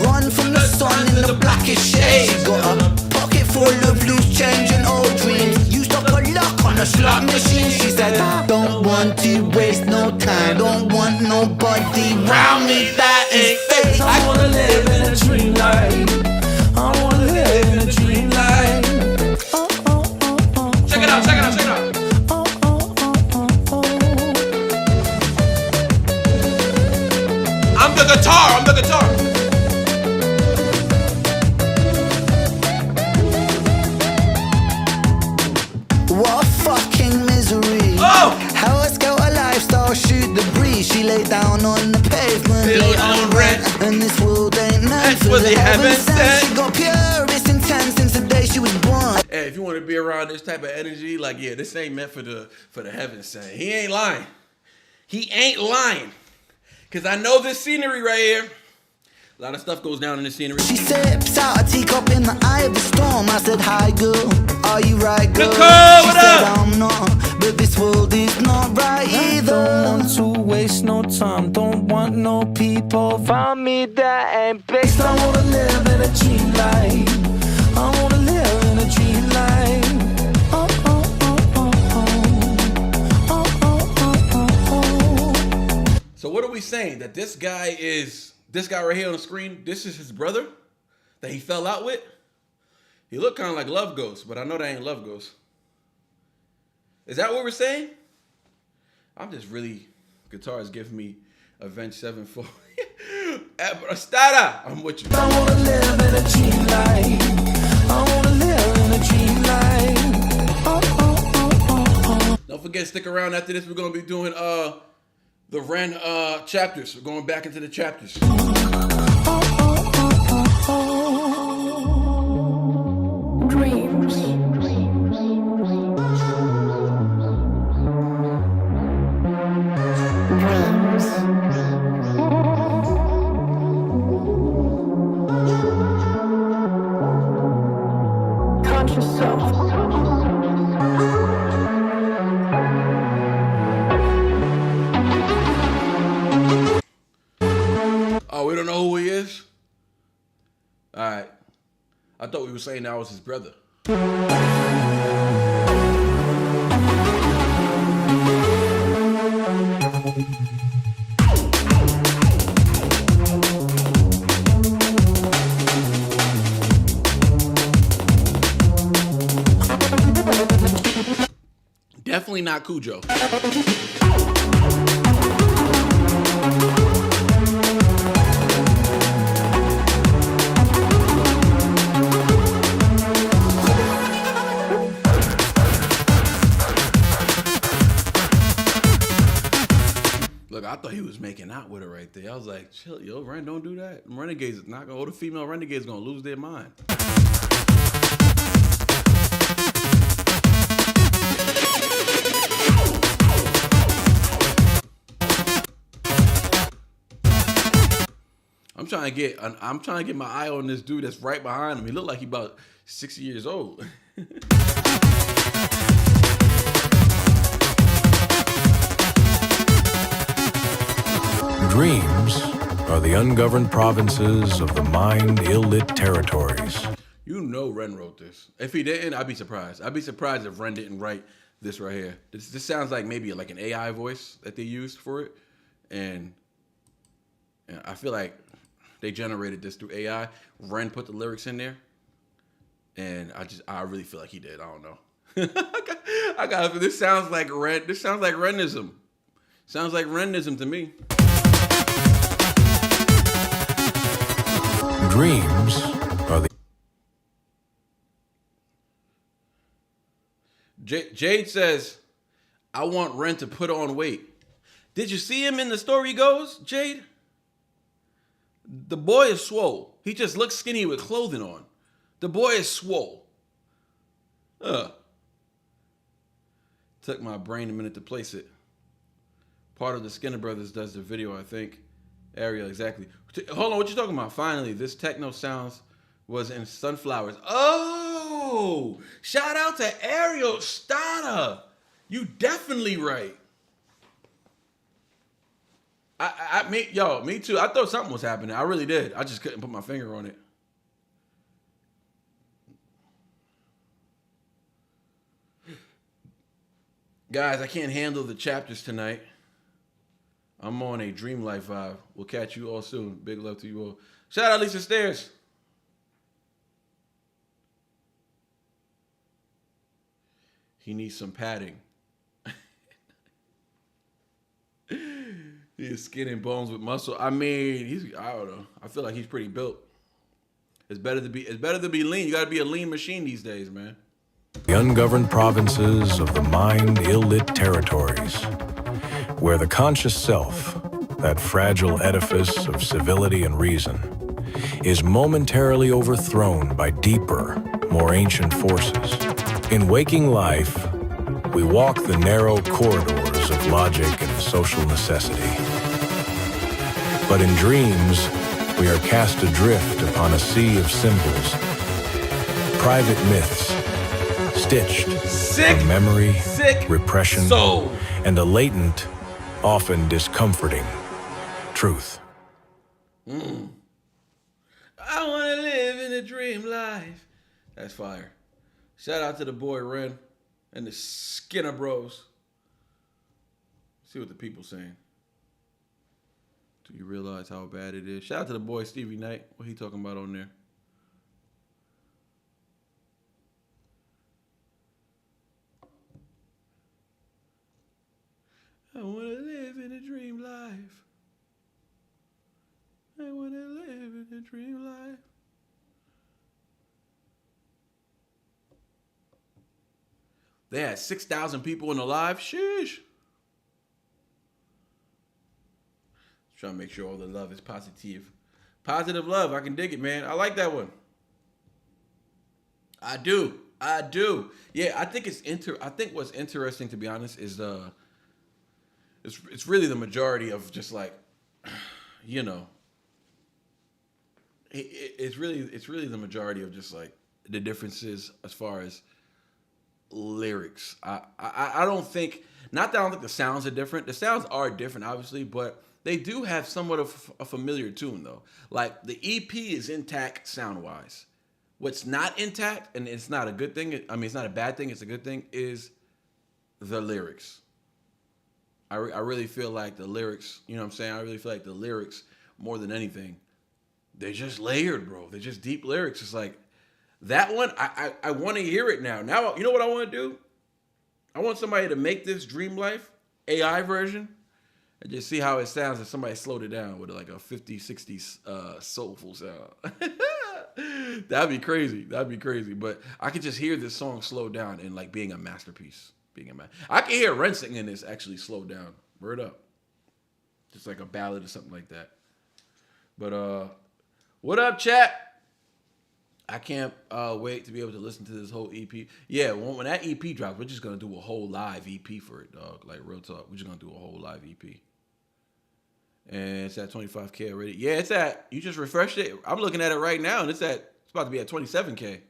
Run from the sun in the blackest shade. She got a pocket full of loose change and old dreams. Used up her luck on a slot machine. She said, I don't want to waste no time. Don't want nobody around me that ain't fake. I wanna live in a dream life. I wanna live in a dream life. Oh, oh, oh, oh. Check it out, check it out, check it out. Oh, oh, oh, oh, oh. I'm the guitar. What a fucking misery. Oh! How a scout a lifestyle, shoot the breeze. She lay down on the pavement, lay on rent. And this world ain't meant for the heaven sent. She got purest intent since the day she was born. Hey, if you want to be around this type of energy, like, yeah, this ain't meant for the heaven sent. He ain't lying. He ain't lying. Cause I know this scenery right here. A lot of stuff goes down in the scenery. She sips out a teacup in the eye of the storm. I said, hi girl, are you right girl? Nicole, she what said, up? I'm not, but this world is not right either. Don't want to waste no time. Don't want no people around me that ain't based. I wanna live in a dream life. I wanna live in a dream life. Oh, oh, oh, oh, oh. Oh, oh, oh, oh, oh. So what are we saying? That this guy right here on the screen, this is his brother that he fell out with? He looked kind of like Love Ghost, but I know that ain't Love Ghost. Is that what we're saying? I'm just really, guitar is giving me Avenged Sevenfold. Estada, I'm with you. I wanna live in a dream life. I wanna live in a dream life. Oh, oh, oh, oh, oh. Don't forget, stick around after this. We're gonna be doing The Ren chapters. We're going back into the chapters. Dreams. Conscious self. Oh, we don't know who he is? All right. I thought we were saying that was his brother. Definitely not Cujo. Look, I thought he was making out with her right there. I was like, chill, yo, Ren, don't do that. Renegades is not gonna, all the female renegades gonna lose their mind. I'm trying to get my eye on this dude that's right behind him. He looked like he about 60 years old. Dreams are the ungoverned provinces of the mind ill-lit territories. You know Ren wrote this. If he didn't, I'd be surprised. I'd be surprised if Ren didn't write this right here. This sounds like maybe like an AI voice that they used for it. And I feel like they generated this through AI. Ren put the lyrics in there. And I really feel like he did. I don't know. This sounds like Ren. This sounds like Renism. Sounds like Renism to me. Dreams are the... Jade says, I want Ren to put on weight. Did you see him in the Story Goes, Jade? The boy is swole. He just looks skinny with clothing on. The boy is swole. Took my brain a minute to place it. Part of the Skinner Brothers does the video, I think. Ariel, exactly. Hold on, what you talking about? Finally, this techno sounds was in Sunflowers. Oh, shout out to Ariel Stada. You definitely right. Me too. I thought something was happening. I really did. I just couldn't put my finger on it. Guys, I can't handle the chapters tonight. I'm on a dream life vibe. We'll catch you all soon. Big love to you all. Shout out Lisa Stairs. He needs some padding. He is skin and bones with muscle. I mean, I don't know. I feel like he's pretty built. It's better to be lean. You gotta be a lean machine these days, man. The ungoverned provinces of the mind ill-lit territories, where the conscious self, that fragile edifice of civility and reason, is momentarily overthrown by deeper, more ancient forces. In waking life, we walk the narrow corridors of logic and social necessity. But in dreams, we are cast adrift upon a sea of symbols, private myths, stitched from memory, repression, soul, and a latent, often discomforting truth. I want to live in a dream life. That's fire. Shout out to the boy Ren and the Skinner Bros. See what the people saying. Do you realize how bad it is? Shout out to the boy Stevie Knight. What he talking about on there? I want to live in a dream life. I want to live in a dream life. They had 6,000 people in the live. Sheesh. Trying to make sure all the love is positive. Positive love. I can dig it, man. I like that one. I do. Yeah, I think I think what's interesting, to be honest, is it's really the majority of just like, you know, it's really the majority of just like the differences as far as lyrics. I don't think, not that I don't think the sounds are different. The sounds are different, obviously, but they do have somewhat of a familiar tune though. Like the EP is intact sound wise. What's not intact, and it's not a good thing. I mean, it's not a bad thing. It's a good thing. Is the lyrics. I really feel like the lyrics. You know what I'm saying? I really feel like the lyrics more than anything. They're just layered, bro. They're just deep lyrics. It's like that one. I want to hear it now. Now you know what I want to do. I want somebody to make this Dream Life AI version and just see how it sounds if somebody slowed it down with like a 50, 60 soulful sound. That'd be crazy. But I could just hear this song slow down and like being a masterpiece. I can hear Ren singing this actually slow down. Word up. Just like a ballad or something like that. But what up, chat? I can't wait to be able to listen to this whole EP. Yeah, when that EP drops, we're just gonna do a whole live EP for it, dog. Like real talk. We're just gonna do a whole live EP. And it's at 25K already. Yeah, it's at, you just refreshed it. I'm looking at it right now, and it's about to be at 27K.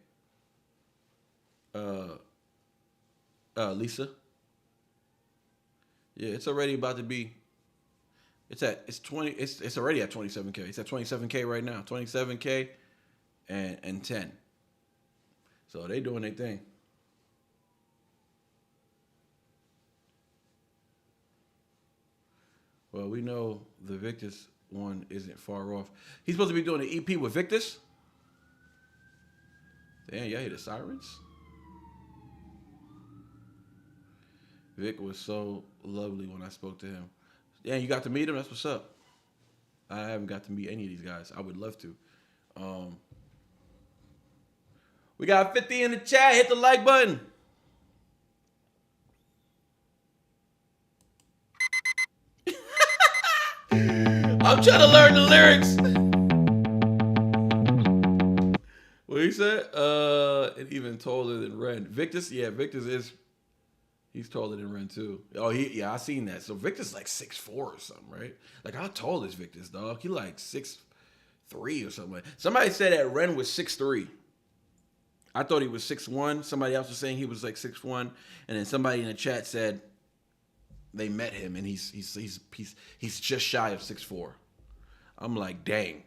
Lisa. Yeah, it's already about to be. It's already at 27K. It's at 27K right now. 27K and 10. So they doing their thing. Well, we know the Victus one isn't far off. He's supposed to be doing an EP with Victus. Damn, y'all hear the sirens? Vic was so lovely when I spoke to him. Yeah, you got to meet him? That's what's up. I haven't got to meet any of these guys. I would love to. We got 50 in the chat. Hit the like button. I'm trying to learn the lyrics. What he said? And even taller than Ren. Victus, yeah, Victus is. He's taller than Ren too. Oh, I seen that. So Victor's like 6'4" or something, right? Like how tall is Victor's, dog? He like 6'3" or something. Somebody said that Ren was 6'3". I thought he was 6'1". Somebody else was saying he was like 6'1", and then somebody in the chat said they met him and he's just shy of 6'4". I'm like, dang.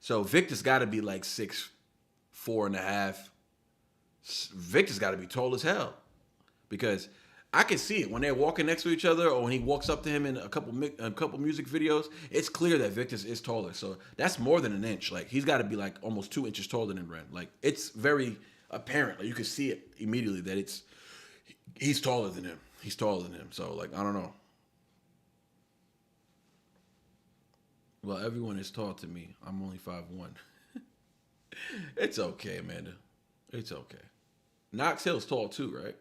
So Victor's got to be like 6'4" and a half. Victor's got to be tall as hell. Because I can see it when they're walking next to each other, or when he walks up to him in a couple music videos. It's clear that Victus is taller, so that's more than an inch. Like he's got to be like almost 2 inches taller than Ren. Like it's very apparent. Like you can see it immediately that he's taller than him. He's taller than him. So like I don't know. Well, everyone is tall to me. I'm only 5'1". It's okay, Amanda. It's okay. Knox Hill's tall too, right?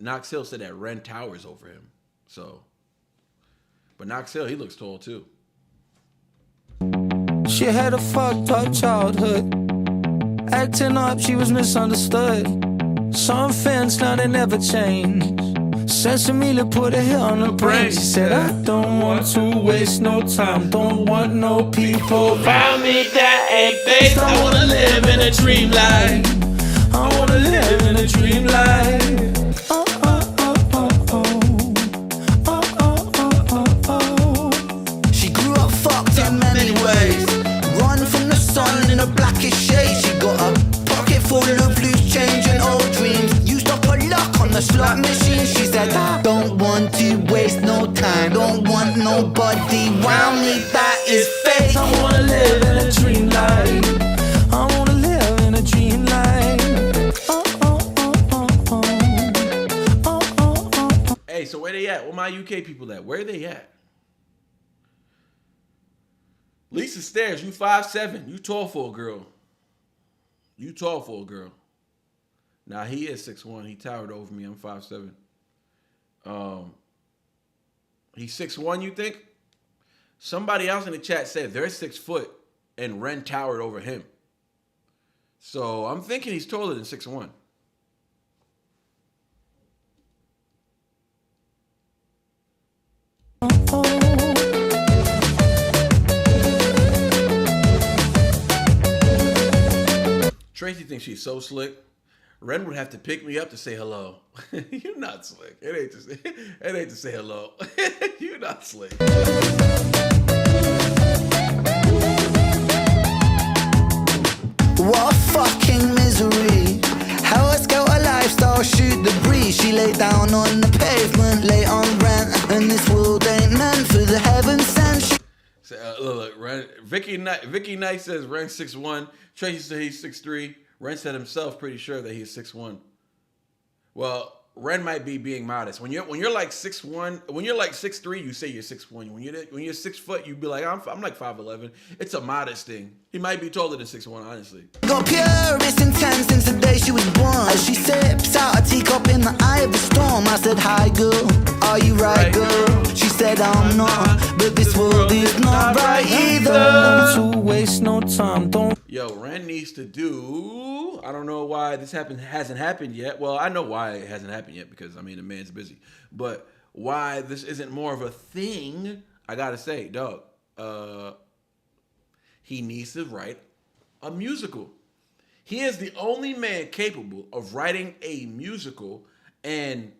Knox Hill said that Ren towers over him. So, but Knox Hill, he looks tall too. She had a fucked up childhood. Acting up, she was misunderstood. Some fans, now they never change. Sesame put a hit on her brain. She said, I don't want to waste no time. Don't want no people around me that ain't based. I wanna live in a dream life. I wanna live in a dream life. She grew up fucked in many ways. Run from the sun in a blackish shade. She got a pocket full of loose change and old dreams. Used up her luck on the slot machine. She said, I don't want to waste no time. Don't want nobody round me that is fake. I wanna live in a dream life. I wanna live in a dream life. Hey, so where they at? Where my UK people at? Where they at? Lisa Stairs, you 5'7". You tall for a girl. You tall for a girl. Now he is 6'1". He towered over me. I'm 5'7". He's 6'1", you think? Somebody else in the chat said they're 6 foot and Ren towered over him. So I'm thinking he's taller than 6'1". Tracy thinks she's so slick. Ren would have to pick me up to say hello. You're not slick. It ain't to say hello. You're not slick. What a fucking misery. How a scout a lifestyle, shoot the breeze. She lay down on the pavement, lay on rent, and this world ain't meant for the heaven sent. Look, Ren, Vicky Knight says Ren's 6'1". Tracy said he's 6'3". Ren said himself pretty sure that he's 6'1". Well, Ren might be being modest. When you're like 6'1", when you're like 6'3", you say you're 6'1". When you're 6 foot, you be like, I'm like 5'11". It's a modest thing. He might be taller than 6'1", honestly. Got purest intent since the day she was born. As she sips out a teacup in the eye of the storm, I said, hi girl, are you right girl? She said, I'm not, but this world is not right either. Don't you waste no time, don't. Yo, Ren needs to do. I don't know why this hasn't happened yet. Well, I know why it hasn't happened yet because I mean the man's busy. But why this isn't more of a thing? I gotta say, dog. He needs to write a musical. He is the only man capable of writing a musical and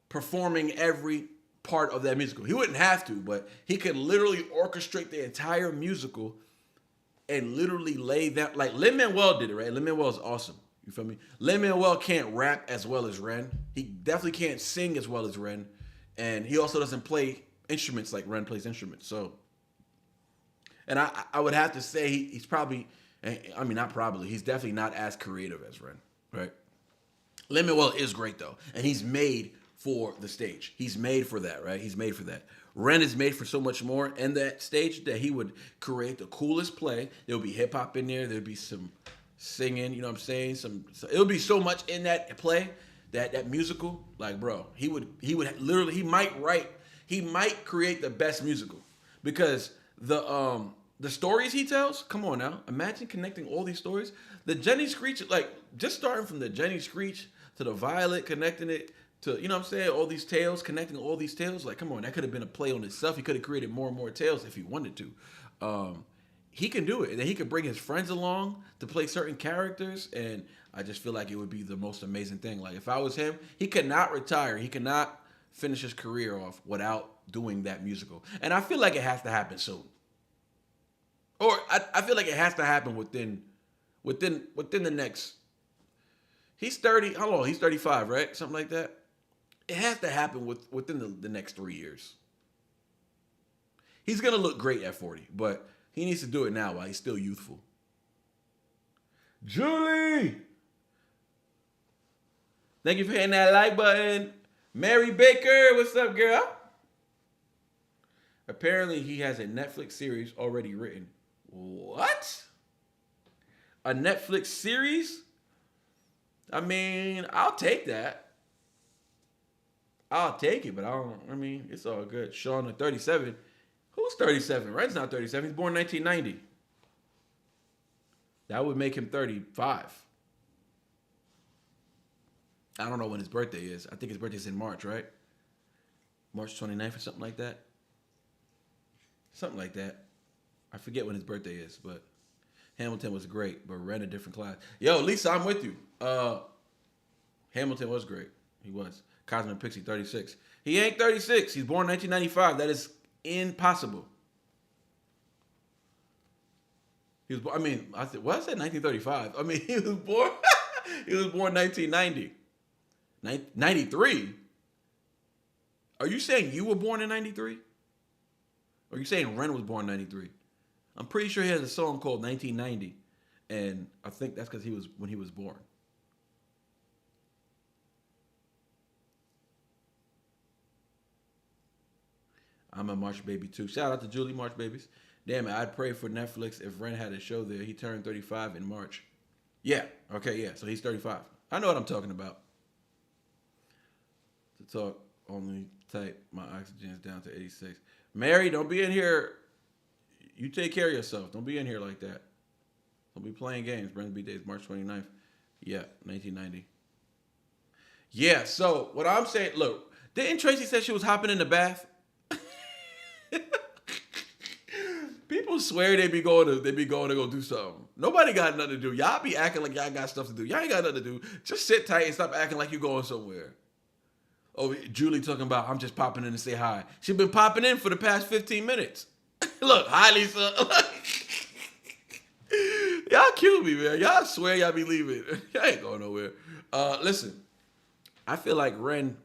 performing every part of that musical. He wouldn't have to, but he could literally orchestrate the entire musical and literally lay that, like Lin-Manuel did it, right? Lin-Manuel is awesome. You feel me? Lin-Manuel can't rap as well as Ren. He definitely can't sing as well as Ren. And he also doesn't play instruments like Ren plays instruments. So, and I would have to say he's probably, I mean, not probably, he's definitely not as creative as Ren, right? Lin-Manuel is great though. And he's made for the stage. He's made for that, right? He's made for that. Ren is made for so much more in that stage that he would create the coolest play. There would be hip hop in there. There'd be some singing, you know what I'm saying? It would be so much in that play, that musical. Like, bro, he might create the best musical because the stories he tells. Come on now, imagine connecting all these stories. The Jenny Screech, like just starting from the Jenny Screech to the Violet, connecting it to, you know what I'm saying, all these tales, connecting all these tales. Like, come on, that could have been a play on itself. He could have created more and more tales if he wanted to. He can do it. And then he could bring his friends along to play certain characters. And I just feel like it would be the most amazing thing. Like, if I was him, he could not retire. He could not finish his career off without doing that musical. And I feel like it has to happen soon. Or I feel like it has to happen within the next. He's 30. How long? He's 35, right? Something like that. It has to happen within the next 3 years. He's going to look great at 40, but he needs to do it now while he's still youthful. Julie! Thank you for hitting that like button. Mary Baker, what's up, girl? Apparently, he has a Netflix series already written. What? A Netflix series? I mean, I'll take that. I'll take it, but it's all good. Sean at 37. Who's 37? Ren's not 37. He's born 1990. That would make him 35. I don't know when his birthday is. I think his birthday's in March, right? March 29th or something like that. Something like that. I forget when his birthday is, but Hamilton was great, but Ren a different class. Yo, Lisa, I'm with you. Hamilton was great. He was. Cosmic Pixie, 36. He ain't 36. He's born 1995. That is impossible. He was. I said 1935. I mean, he was born. He was born 1990. 93. Are you saying you were born in 93? Or are you saying Ren was born in 93? I'm pretty sure he has a song called 1990, and I think that's because he was when he was born. I'm a March baby too. Shout out to Julie, March babies. Damn it, I'd pray for Netflix if Ren had a show there. He turned 35 in March. Yeah, okay, yeah. So he's 35. I know what I'm talking about. To talk only type. My oxygen is down to 86. Mary, don't be in here. You take care of yourself. Don't be in here like that. Don't be playing games. Brandon B. Days, March 29th. Yeah, 1990. Yeah, so what I'm saying, look, didn't Tracy say she was hopping in the bath? People swear they be going to go do something. Nobody got nothing to do. Y'all be acting like y'all got stuff to do. Y'all ain't got nothing to do. Just sit tight and stop acting like you going somewhere. Oh, Julie talking about I'm just popping in to say hi. She been popping in for the past 15 minutes. Look, hi Lisa. Y'all kill me, man. Y'all swear y'all be leaving. Y'all ain't going nowhere. Listen, I feel like Ren,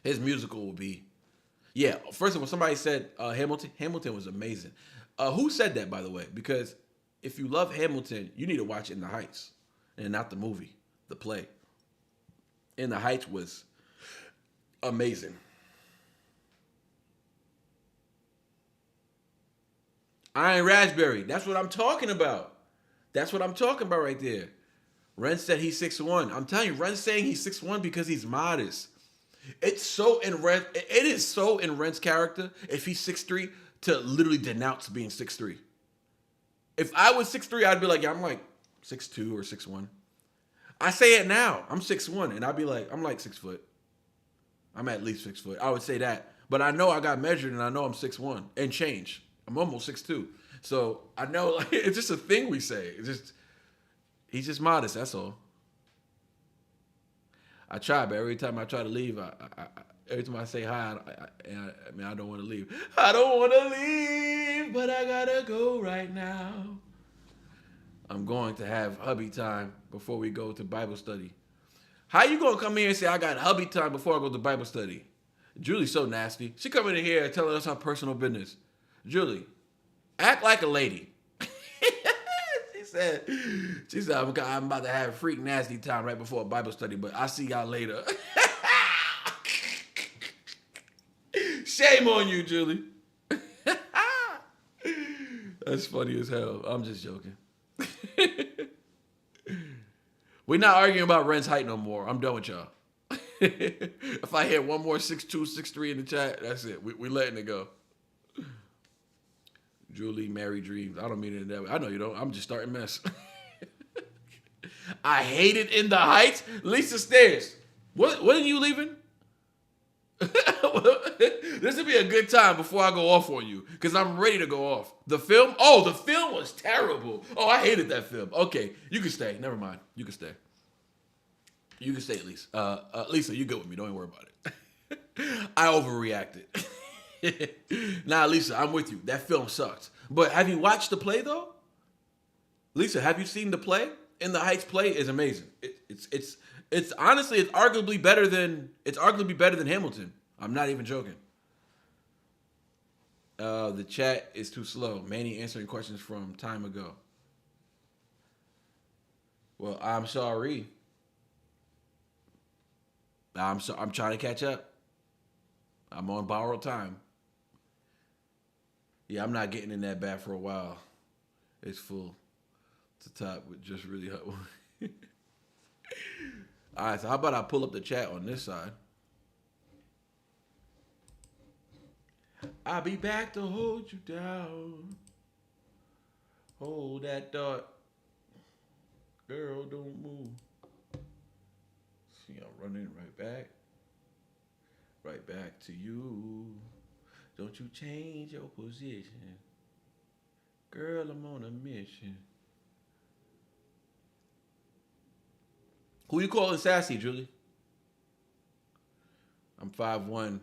his musical will be, yeah. First of all, somebody said Hamilton. Hamilton was amazing. Who said that, by the way? Because if you love Hamilton, you need to watch In the Heights, and not the movie, the play. In the Heights was amazing. Iron Raspberry. That's what I'm talking about. That's what I'm talking about right there. Ren said he's 6'1". I'm telling you, Ren's saying he's 6'1" because he's modest. It is so in Ren's character, if he's 6'3", to literally denounce being 6'3". If I was 6'3", I'd be like, yeah, I'm like 6'2" or 6'1". I say it now. I'm 6'1", and I'd be like, I'm like 6 foot. I'm at least 6 foot. I would say that. But I know I got measured, and I know I'm 6'1" and change. I'm almost 6'2". So I know, like, it's just a thing we say. It's just, he's just modest, that's all. I try, but every time I try to leave, every time I say hi, I don't want to leave. I don't want to leave, but I gotta go right now. I'm going to have hubby time before we go to Bible study. How you gonna come here and say I got hubby time before I go to Bible study? Julie's so nasty. She coming in here telling us our personal business. Julie, act like a lady. She said, I'm about to have a freak nasty time right before a Bible study, but I'll see y'all later. Shame on you, Julie. That's funny as hell. I'm just joking. We're not arguing about Ren's height no more. I'm done with y'all. If I hit one more 6'2", 6'3" in the chat, that's it. We letting it go. Julie, Mary Dreams. I don't mean it that way. I know you don't. I'm just starting mess. I hate it in the Heights. Lisa Stairs. When are you leaving? This would be a good time before I go off on you, because I'm ready to go off. The film? Oh, the film was terrible. Oh, I hated that film. Okay, you can stay. Never mind. You can stay. You can stay, Lisa. Lisa, you good with me. Don't even worry about it. I overreacted. Nah, Lisa, I'm with you. That film sucks. But have you watched the play though? Lisa, have you seen the play? In the Heights play is amazing. It's honestly it's arguably better than Hamilton. I'm not even joking. The chat is too slow. Manny answering questions from time ago. Well, I'm sorry. I'm trying to catch up. I'm on borrowed time. Yeah, I'm not getting in that bath for a while. It's full to top with just really hot water. All right, so how about I pull up the chat on this side? I'll be back to hold you down. Hold that thought. Girl, don't move. See, I'm running right back. Right back to you. Don't you change your position. Girl, I'm on a mission. Who you calling sassy, Julie? I'm 5'1"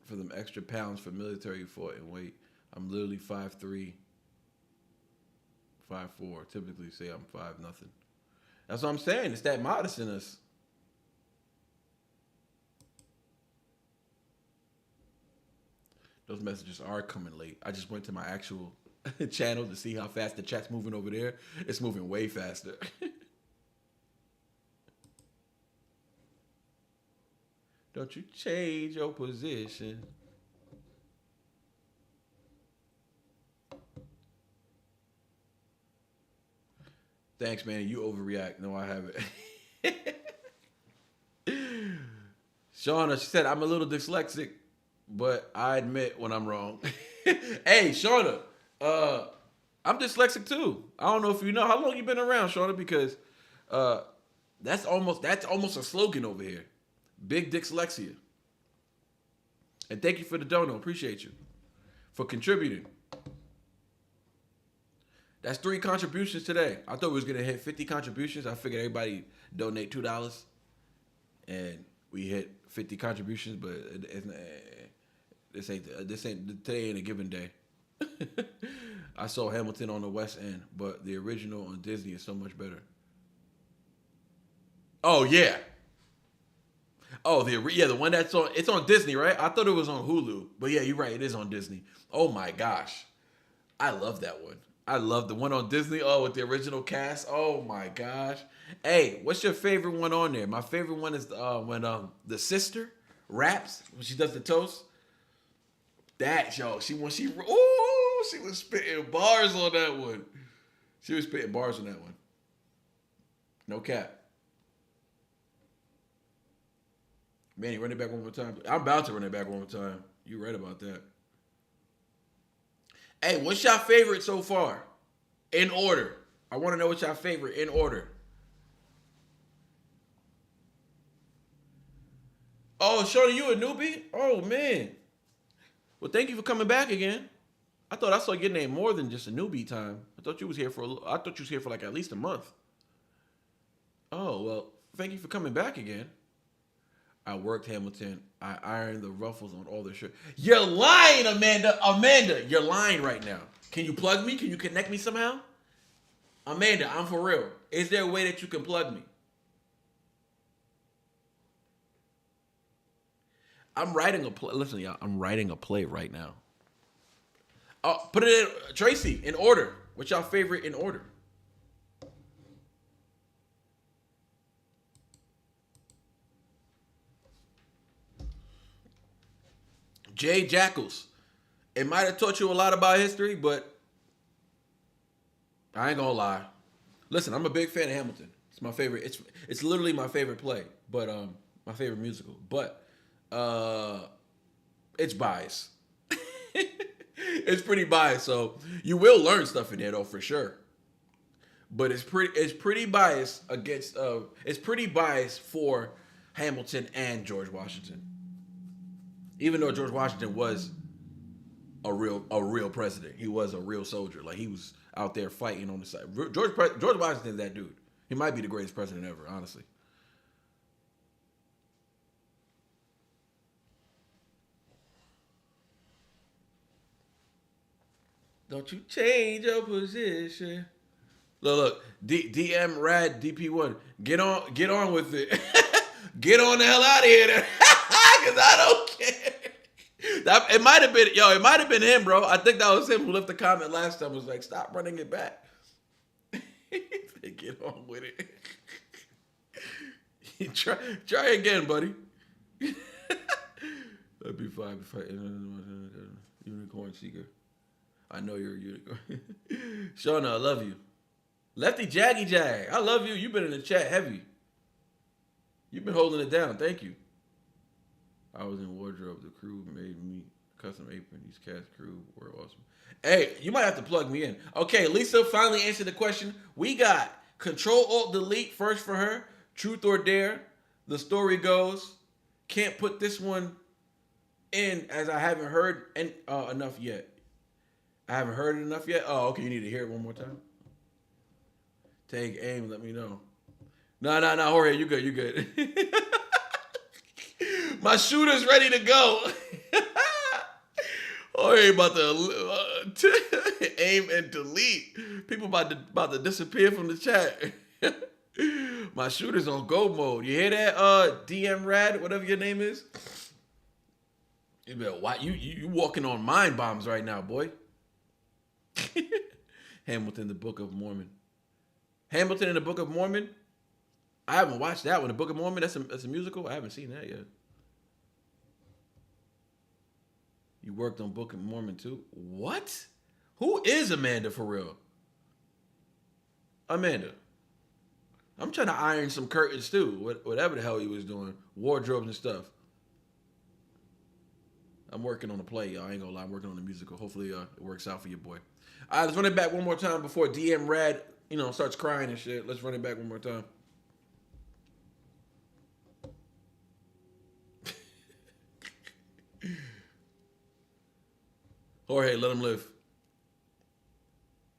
for them extra pounds for military fought and weight. I'm literally 5'3", 5'4". Typically say I'm 5 nothing. That's what I'm saying. It's that modest in us. Those messages are coming late. I just went to my actual channel to see how fast the chat's moving over there. It's moving way faster. Don't you change your position. Thanks, man. You overreact. No, I haven't. Shauna, she said, I'm a little dyslexic, but I admit when I'm wrong. Hey, Shauna, I'm dyslexic too. I don't know if you know. How long you been around, Shauna? Because that's almost a slogan over here. Big dyslexia. And thank you for the dono. Appreciate you for contributing. That's 3 contributions today. I thought we was gonna hit 50 contributions. I figured everybody donate $2, and we hit 50 contributions. But today ain't a given day. I saw Hamilton on the West End, but the original on Disney is so much better. Oh yeah. Oh, the one that's on Disney, right? I thought it was on Hulu, but yeah, you're right. It is on Disney. Oh my gosh, I love that one. I love the one on Disney. Oh, with the original cast. Oh my gosh. Hey, what's your favorite one on there? My favorite one is when the sister raps when she does the toast. That yo, she was spitting bars on that one. She was spitting bars on that one. No cap. Manny, run it back one more time. I'm about to run it back one more time. You're right about that. Hey, what's your favorite so far? In order. I want to know what's your favorite in order. Oh, Shorty, you a newbie? Oh, man. Well, thank you for coming back again. I thought I saw your name more than just a newbie time. I thought you was here for like at least a month. Oh, well, thank you for coming back again. I worked Hamilton. I ironed the ruffles on all the shirt. You're lying, Amanda. Amanda, you're lying right now. Can you plug me? Can you connect me somehow? Amanda, I'm for real. Is there a way that you can plug me? I'm writing a play. Listen, y'all, I'm writing a play right now. Oh, put it in, Tracy, in order. What's y'all favorite in order? Jay Jackals. It might have taught you a lot about history, but I ain't gonna lie. Listen, I'm a big fan of Hamilton. It's my favorite. It's literally my favorite play, but my favorite musical. But it's biased. It's pretty biased. So you will learn stuff in there though, for sure. But it's pretty biased against. It's pretty biased for Hamilton and George Washington. Even though George Washington was a real president, he was a real soldier. Like he was out there fighting on the side. George Washington's that dude. He might be the greatest president ever, honestly. Don't you change your position. Look, DM Rad DP1. Get on with it. Get on the hell out of here, then. Cause I don't care. It might have been him, bro. I think that was him who left the comment last time. Was like, stop running it back. Get on with it. Try again, buddy. That'd be fine. Unicorn seeker. I know you're a unicorn. Shauna, I love you. Lefty Jaggy Jag, I love you. You've been in the chat heavy. You've been holding it down. Thank you. I was in wardrobe. The crew made me custom apron. These cast crew were awesome. Hey, you might have to plug me in. Okay, Lisa finally answered the question. We got Control-Alt-Delete first for her. Truth or Dare. The story goes. Can't put this one in as I haven't heard enough yet. I haven't heard it enough yet. Oh, okay. You need to hear it one more time. Take aim. Let me know. No, Jorge, you good. You good. My shooter's ready to go. Jorge about to aim and delete. People about to disappear from the chat. My shooter's on go mode. You hear that? DM Rad, whatever your name is. You better watch. You walking on mind bombs right now, boy. Hamilton, the Book of Mormon. Hamilton and the Book of Mormon. I haven't watched that one. The Book of Mormon. That's a musical. I haven't seen that yet. You worked on Book of Mormon too. What? Who is Amanda for real? Amanda. I'm trying to iron some curtains too. Whatever the hell he was doing, wardrobes and stuff. I'm working on the play, y'all. I ain't gonna lie. I'm working on the musical. Hopefully it works out for your boy. All right, let's run it back one more time before DM Rad, starts crying and shit. Let's run it back one more time. Jorge, let him live.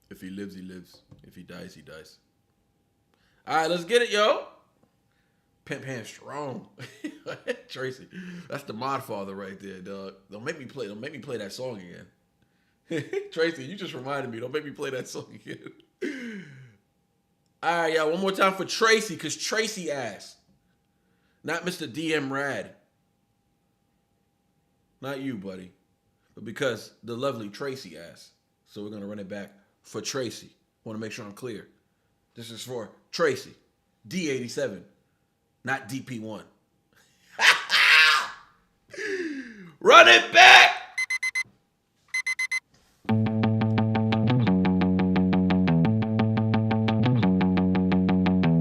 If he lives, he lives. If he dies, he dies. All right, let's get it, yo. Pimp Hand strong. Tracy. That's the mod father right there, dog. Don't make me play that song again. Tracy, you just reminded me. Don't make me play that song again. All right, y'all. One more time for Tracy, because Tracy asked. Not Mr. DM Rad. Not you, buddy. But because the lovely Tracy asked. So we're going to run it back for Tracy. Want to make sure I'm clear. This is for Tracy. D87. Not DP1. Run it back!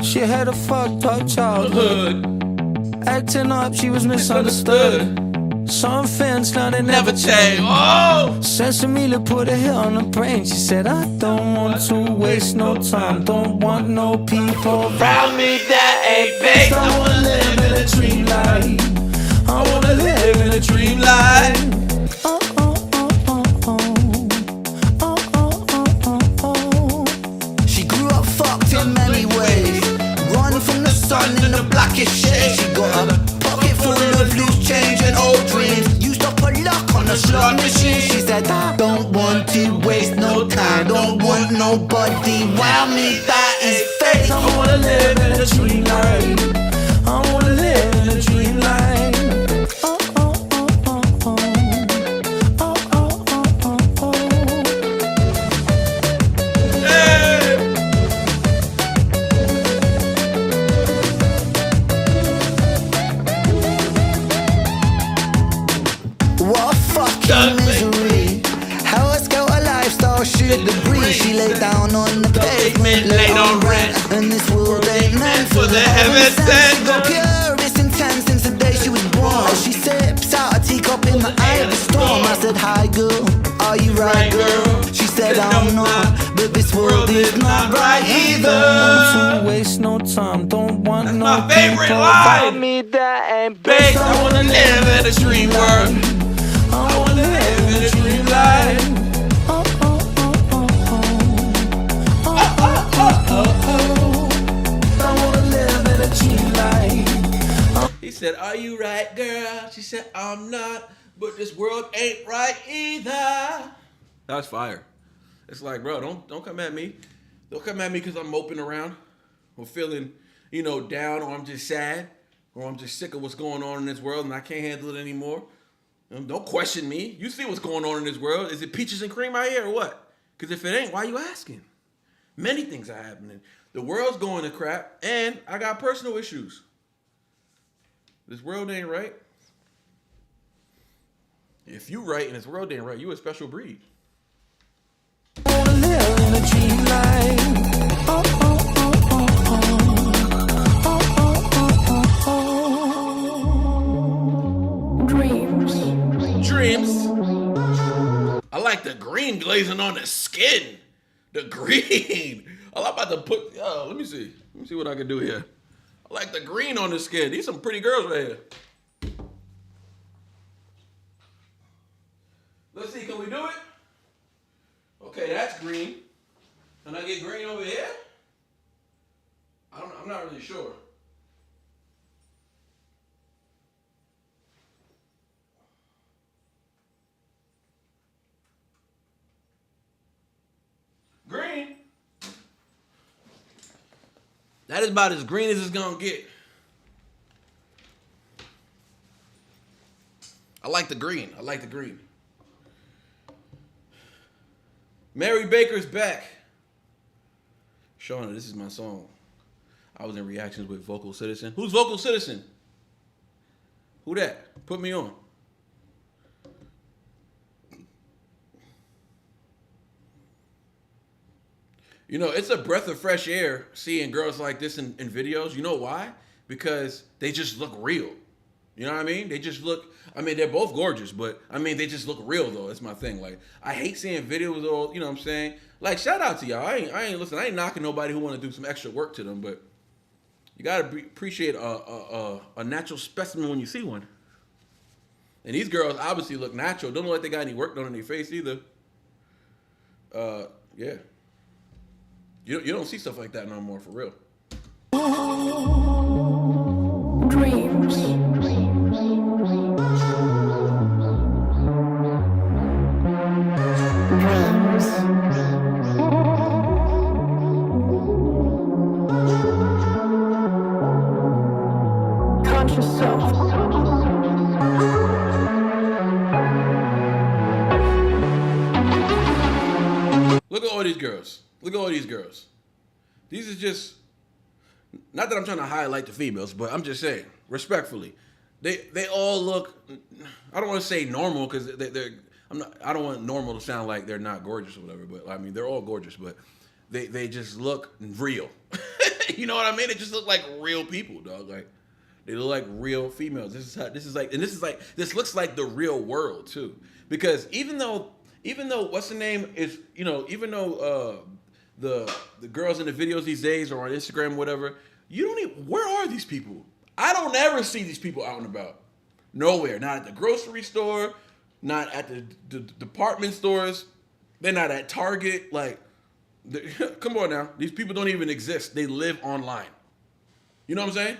She had a fucked up childhood. Acting up, she was misunderstood. Some fans now they never change. Oh! Sesame put a hit on her brain. She said, I don't want to waste no time. Don't want no people around me that ain't based. I wanna live in a dream life. I wanna live in a dream life. Oh, oh, oh, oh, oh. Oh, oh, oh, oh, oh. She grew up fucked in many ways. Run from the sun in the blackest shade. She got a pocket full of loose change and old dreams. Used up her luck on the slot machine. She said, I don't want to waste no time. Don't want nobody around me that is fake. I wanna live in a dream life. I wanna live in a dream life. Oh, oh, oh, oh, oh. Oh, oh, oh, oh, oh. Hey! What a fucking misery. How a scout a lifestyle should agree. She lay down on the pavement, laid on rent. And this world ain't meant for the heaven sent. She got pure, it's intense since the day she was born. As she sips out a teacup in the eye of the storm. I said, hi girl, are you right girl? She said, I'm not, but this world is not right Don't either. want to waste no time. Don't want no my favorite people line. around me that ain't based. I wanna live in a dream world. I wanna live in a dream life. Oh, oh, oh, oh, oh. Oh, oh, oh, oh, oh. I wanna live in a dream life. He said, are you right, girl? She said, I'm not, but this world ain't right either. That's fire. It's like, bro, don't come at me. Don't come at me because I'm moping around or feeling, down, or I'm just sad, or I'm just sick of what's going on in this world and I can't handle it anymore. Don't question me. You see what's going on in this world. Is it peaches and cream out here or what? Because if it ain't, why are you asking? Many things are happening. The world's going to crap, and I got personal issues. This world ain't right. If you right and this world ain't right, you a special breed. I wanna live in a dream life. Oh, oh, oh, oh, oh. Oh, oh, oh, oh, oh. Dreams. I like the green glazing on the skin. The green. I'm about to put, let me see. Let me see what I can do here. I like the green on the skin. These some pretty girls right here. Let's see, can we do it? Okay, that's green. Can I get green over here? I'm not really sure. Green. That is about as green as it's gonna get. I like the green. I like the green. Mary Baker's back. Shauna, this is my song. I was in reactions with Vocal Citizen. Who's Vocal Citizen? Who that? Put me on. It's a breath of fresh air seeing girls like this in videos. You know why? Because they just look real. You know what I mean? They just look. I mean, they're both gorgeous, but I mean, they just look real though. That's my thing. Like, I hate seeing videos all. You know what I'm saying? Like, shout out to y'all. I ain't listen. I ain't knocking nobody who want to do some extra work to them, but you gotta appreciate a natural specimen when you see one. And these girls obviously look natural. Don't look like they got any work done on their face either. Yeah. You don't see stuff like that no more, for real. Dreams. Conscious self. Look at all these girls. Look at all these girls. These are just, not that I'm trying to highlight the females, but I'm just saying, respectfully, they all look. I don't want to say normal because I don't want normal to sound like they're not gorgeous or whatever. But I mean, they're all gorgeous, but they just look real. You know what I mean? They just look like real people, dog. Like they look like real females. This looks like the real world too. Because even though what's the name is, you know, even though the girls in the videos these days are on Instagram, whatever, you don't even, where are these people? I don't ever see these people out and about. Nowhere. Not at the grocery store, not at the department stores. They're not at Target. Like, come on now. These people don't even exist. They live online. You know what I'm saying?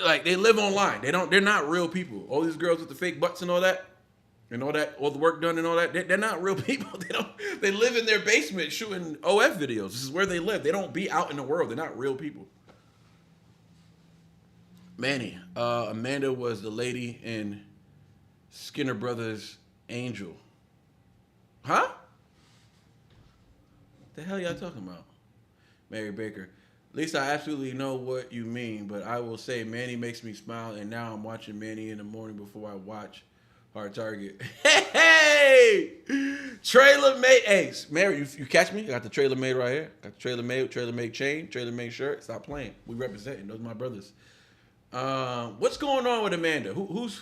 Like, they live online. They're not real people. All these girls with the fake butts and all that, all the work done and all that, they're not real people. They live in their basement shooting OF videos. This is where they live. They don't be out in the world. They're not real people. Manny, Amanda was the lady in Skinner Brothers' Angel. Huh? The hell y'all talking about? Mary Baker. At least I absolutely know what you mean, but I will say Manny makes me smile, and now I'm watching Manny in the morning before I watch Hard Target. Hey! Trailer made. Hey, Mary, you catch me? I got the trailer made right here. Got the trailer made chain, trailer made shirt. Stop playing. We representing. Those are my brothers. What's going on with Amanda? Who's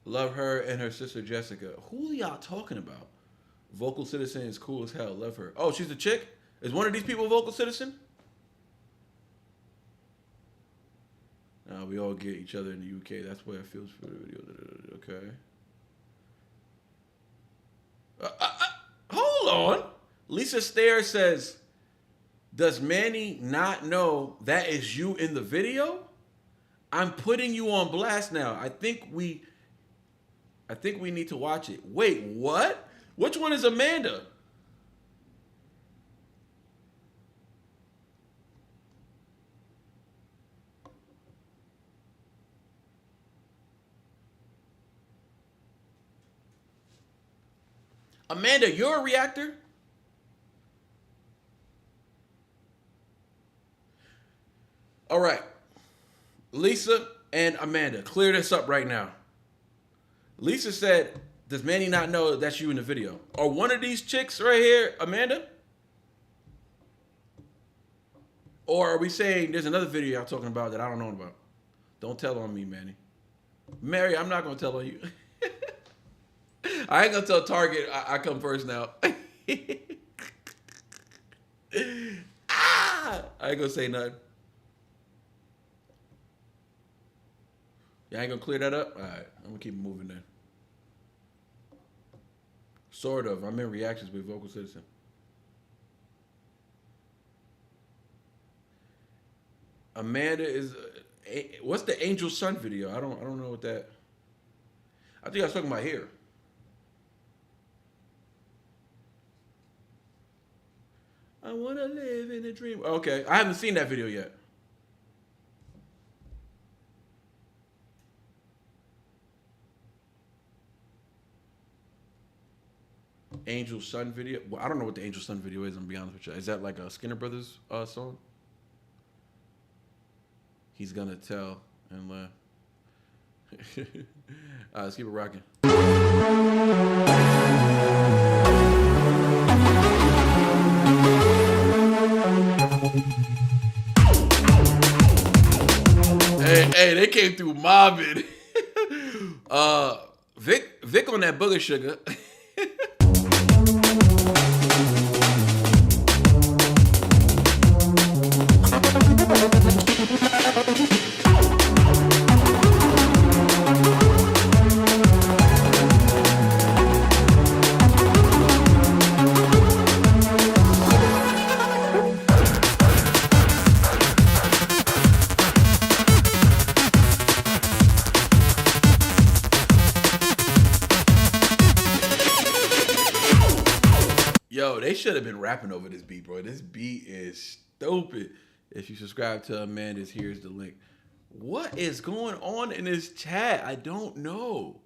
love her and her sister Jessica? Who are y'all talking about? Vocal Citizen is cool as hell. Love her. Oh, she's a chick? Is one of these people Vocal Citizen? We all get each other in the UK. That's where it feels for the video. Okay. Hold on. Lisa Stair says, does Manny not know that is you in the video? I'm putting you on blast now. I think we need to watch it. Wait, what? Which one is Amanda? Amanda, you're a reactor? All right. Lisa and Amanda, clear this up right now. Lisa said, does Manny not know that's you in the video? Are one of these chicks right here Amanda? Or are we saying there's another video y'all talking about that I don't know about? Don't tell on me, Manny. Mary, I'm not going to tell on you. I ain't going to tell Target I come first now. I ain't going to say nothing. Y'all ain't going to clear that up? All right, I'm going to keep it moving then. Sort of. I'm in reactions with Vocal Citizen. Amanda is... what's the Angel Sun video? I don't know what that... I think I was talking about here. I want to live in a dream. Okay, I haven't seen that video yet. Angel Sun video. Well, I don't know what the Angel Sun video is, I'm gonna be honest with you. Is that like a Skinner Brothers song? He's gonna tell and laugh. Let's keep it rocking. Hey, they came through mobbing. Vic on that booger sugar. Yo, they should have been rapping over this beat, bro. This beat is stupid. If you subscribe to Amanda's, here's the link. What is going on in this chat? I don't know.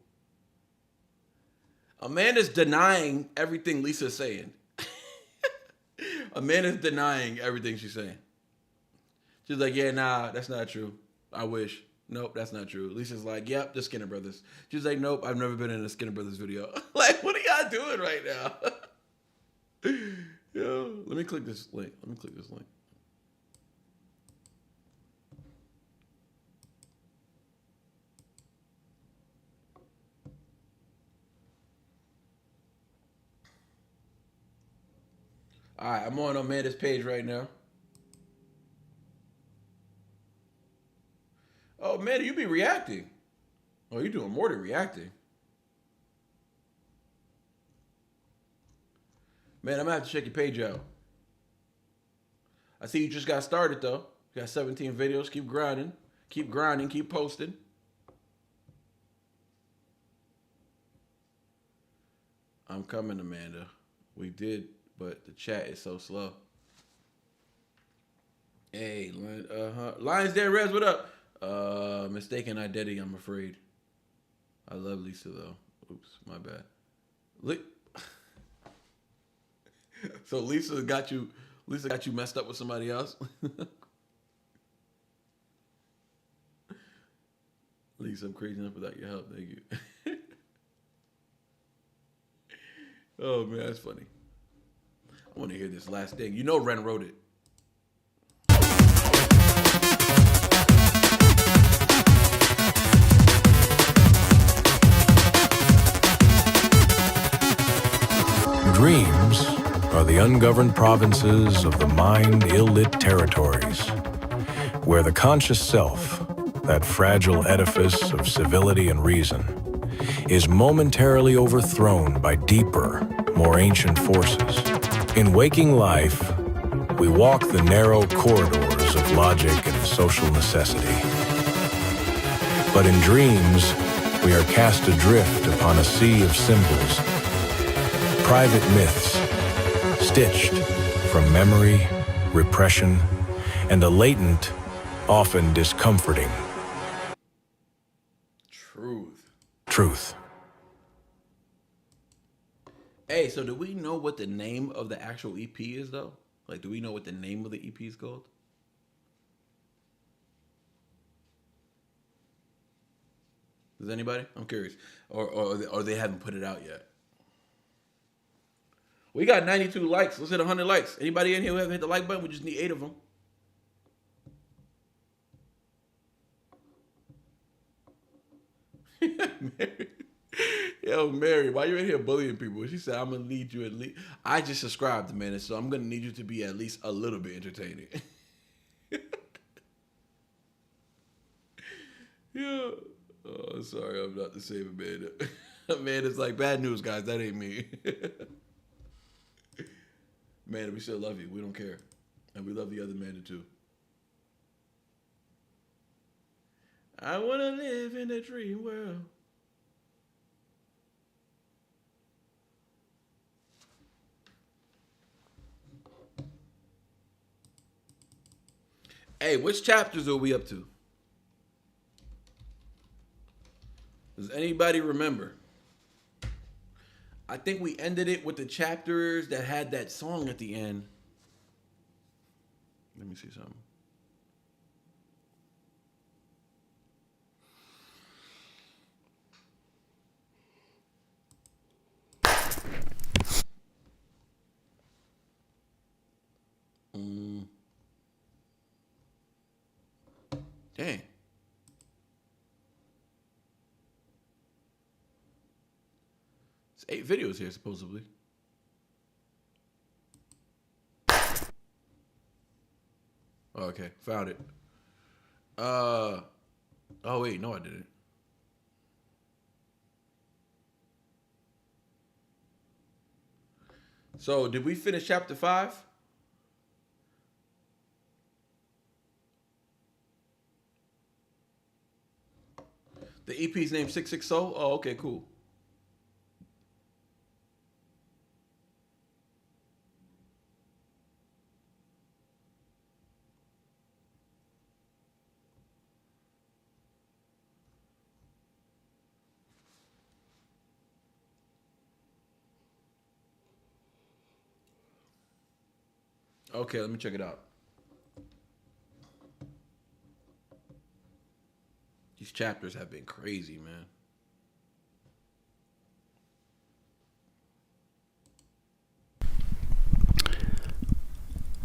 Amanda's denying everything Lisa's saying. Amanda's denying everything she's saying. She's like, yeah, nah, that's not true. I wish. Nope, that's not true. Lisa's like, yep, the Skinner Brothers. She's like, nope, I've never been in a Skinner Brothers video. Like, what are y'all doing right now? Yo, let me click this link. All right, I'm on Amanda's page right now. Oh, Amanda, you be reacting. Oh, you're doing more than reacting. Man, I'm gonna have to check your page out. I see you just got started though. You got 17 videos. Keep grinding, keep posting. I'm coming, Amanda. We did, but the chat is so slow. Hey, Lions Den Rez, what up? Mistaken identity, I'm afraid. I love Lisa though. Oops, my bad. So Lisa got you messed up with somebody else? Lisa, I'm crazy enough without your help. Thank you. Oh man, that's funny. I want to hear this last thing. You know Ren wrote it. Dreams are the ungoverned provinces of the mind ill-lit territories, where the conscious self, that fragile edifice of civility and reason, is momentarily overthrown by deeper, more ancient forces. In waking life, we walk the narrow corridors of logic and social necessity. But in dreams, we are cast adrift upon a sea of symbols, private myths, stitched from memory, repression, and a latent, often discomforting truth. Hey, so do we know what the name of the actual EP is though? Like, do we know what the name of the EP is called? Does anybody? I'm curious. Or they haven't put it out yet. We got 92 likes. Let's hit 100 likes. Anybody in here who hasn't hit the like button? We just need 8 of them. Mary. Yo, Mary, why you in here bullying people? She said, I'm going to need you at least. I just subscribed, man, so I'm going to need you to be at least a little bit entertaining. Yeah. Oh, sorry, I'm not the same Amanda. Amanda's like, bad news, guys. That ain't me. Amanda, we still love you. We don't care. And we love the other Amanda, too. I want to live in a dream world. Hey, which chapters are we up to? Does anybody remember? I think we ended it with the chapters that had that song at the end. Let me see something. Dang. 8 videos here, supposedly. Okay, found it. Oh wait, no, I didn't. So, did we finish chapter 5? The EP's name 660? Oh, okay, cool. Okay, let me check it out. These chapters have been crazy, man.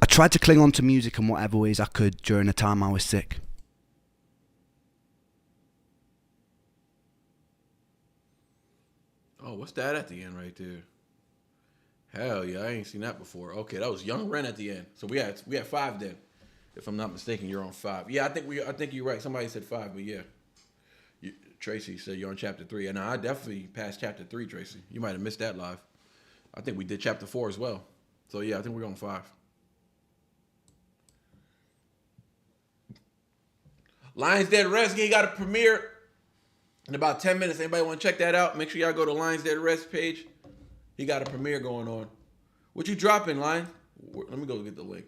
I tried to cling on to music in whatever ways I could during the time I was sick. Oh, what's that at the end right there? Hell yeah, I ain't seen that before. Okay, that was Young Ren at the end. So we had 5 then. If I'm not mistaken, you're on 5. Yeah, I think you're right. Somebody said 5, but yeah. Tracy said you're on chapter 3. And I definitely passed chapter 3, Tracy. You might have missed that live. I think we did chapter 4 as well. So yeah, I think we're on 5. Lions Dead Rescue got a premiere in about 10 minutes. Anybody want to check that out? Make sure y'all go to Lions Dead Res page. He got a premiere going on. What you dropping, Lion? Let me go get the link.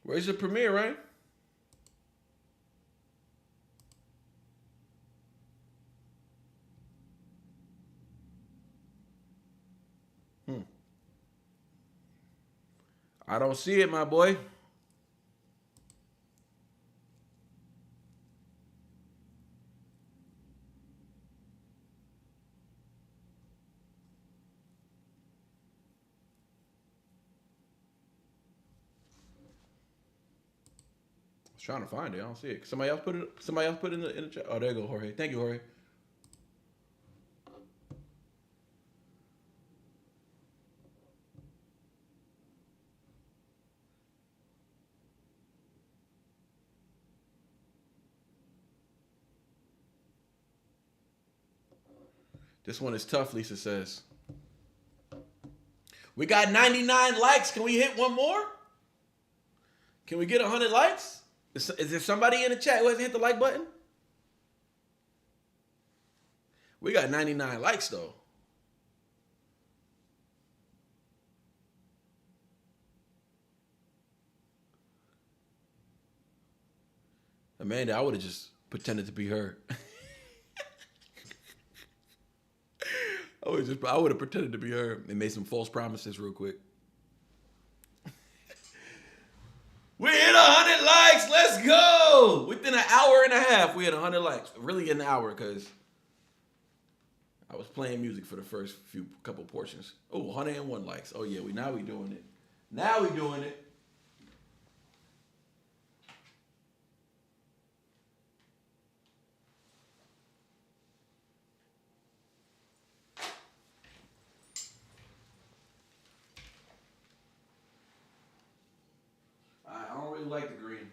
Where's the premiere, right? I don't see it, my boy. I was trying to find it. I don't see it. Somebody else put it in the chat. Oh, there you go, Jorge. Thank you, Jorge. This one is tough, Lisa says. We got 99 likes. Can we hit one more? Can we get 100 likes? Is there somebody in the chat who hasn't hit the like button? We got 99 likes, though. Amanda, I would have just pretended to be her. I would have pretended to be her and made some false promises real quick. We hit 100 likes. Let's go. Within an hour and a half, we had 100 likes. Really an hour, because I was playing music for the first couple portions. Oh, 101 likes. Oh yeah, now we doing it. Now we doing it. I don't really like the green.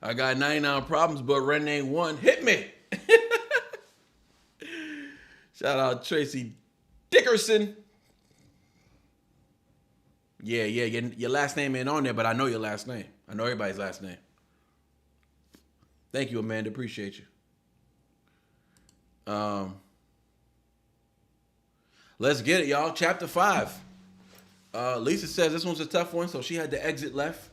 I got 99 problems, but Ren ain't one. Hit me. Shout out Tracy Dickerson. Yeah, your last name ain't on there, but I know your last name. I know everybody's last name. Thank you, Amanda. Appreciate you. Let's get it, y'all. Chapter 5. Lisa says this one's a tough one, so she had to exit left.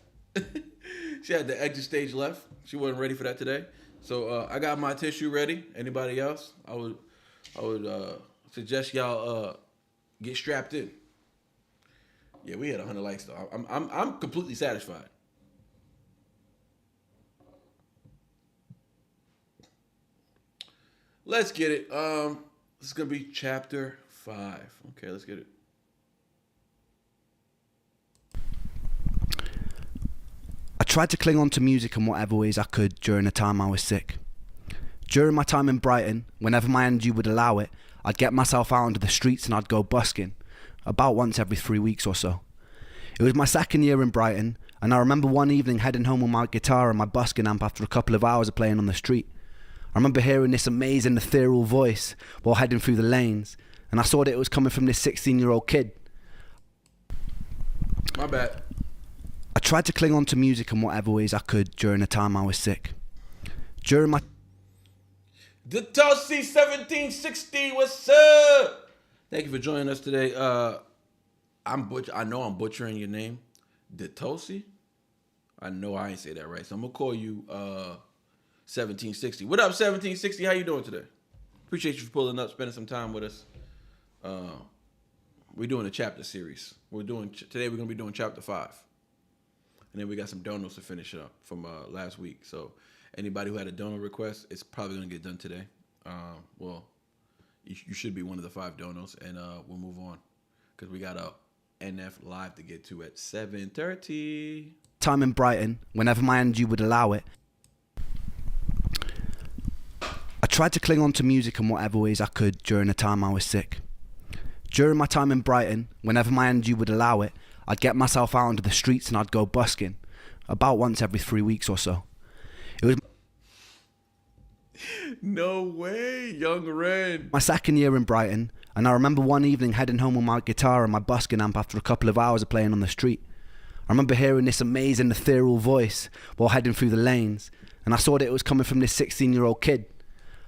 She had the exit stage left. She wasn't ready for that today. So I got my tissue ready. Anybody else? I would suggest y'all get strapped in. Yeah, we had 100 likes though. I'm completely satisfied. Let's get it. This is gonna be chapter 5. Okay, let's get it. I tried to cling on to music in whatever ways I could during the time I was sick. During my time in Brighton, whenever my energy would allow it, I'd get myself out into the streets and I'd go busking, about once every 3 weeks or so. It was my second year in Brighton, and I remember one evening heading home with my guitar and my busking amp after a couple of hours of playing on the street. I remember hearing this amazing ethereal voice while heading through the lanes, and I saw that it was coming from this 16-year-old kid. My bad. I tried to cling on to music in whatever ways I could during the time I was sick. During my... The Tulsi 1760, what's up? Thank you for joining us today. I know I'm butchering your name. The Tulsi? I know I ain't say that right. So I'm gonna call you 1760. What up, 1760? How you doing today? Appreciate you for pulling up, spending some time with us. We're doing a chapter series. Today we're gonna be doing chapter 5. And then we got some donos to finish up from last week. So anybody who had a dono request, it's probably gonna get done today. Well, you should be one of the 5 donos, and we'll move on because we got a NF live to get to at 7:30. Time in Brighton, whenever my energy would allow it, I tried to cling on to music in whatever ways I could during the time I was sick. During my time in Brighton, whenever my energy would allow it, I'd get myself out into the streets and I'd go busking, about once every 3 weeks or so. It was No way, young Ren. my second year in Brighton, and I remember one evening heading home with my guitar and my busking amp after a couple of hours of playing on the street. I remember hearing this amazing ethereal voice while heading through the lanes, and I saw that it was coming from this 16-year-old kid.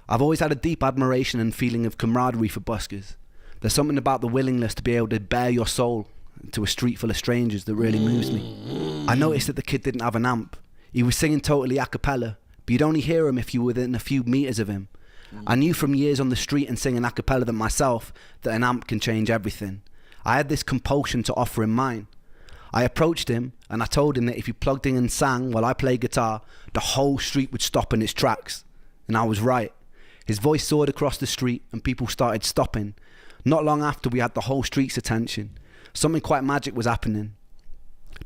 I've always had a deep admiration and feeling of camaraderie for buskers. There's something about the willingness to be able to bare your soul to a street full of strangers that really moves me. I noticed that the kid didn't have an amp. He was singing totally a cappella, but you'd only hear him if you were within a few meters of him. I knew from years on the street and singing a cappella than myself that an amp can change everything. I had this compulsion to offer him mine. I approached him and I told him that if he plugged in and sang while I played guitar, the whole street would stop in its tracks. And I was right. His voice soared across the street and people started stopping. Not long after, we had the whole street's attention. Something quite magic was happening.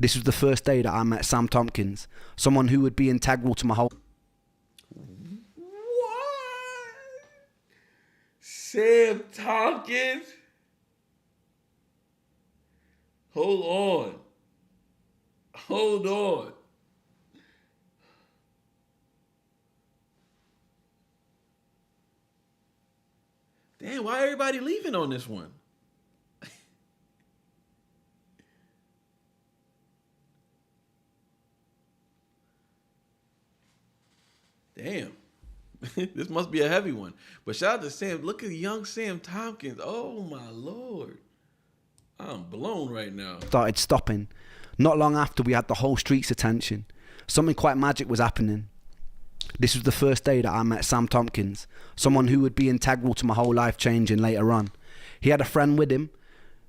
This was the first day that I met Sam Tompkins, someone who would be integral to my whole... What? Sam Tompkins? Hold on. Damn, why everybody leaving on this one? Damn. This must be a heavy one. But shout out to Sam. Look at young Sam Tompkins. Oh, my Lord. I'm blown right now. Started stopping. Not long after, we had the whole street's attention. Something quite magic was happening. This was the first day that I met Sam Tompkins, someone who would be integral to my whole life changing later on. He had a friend with him,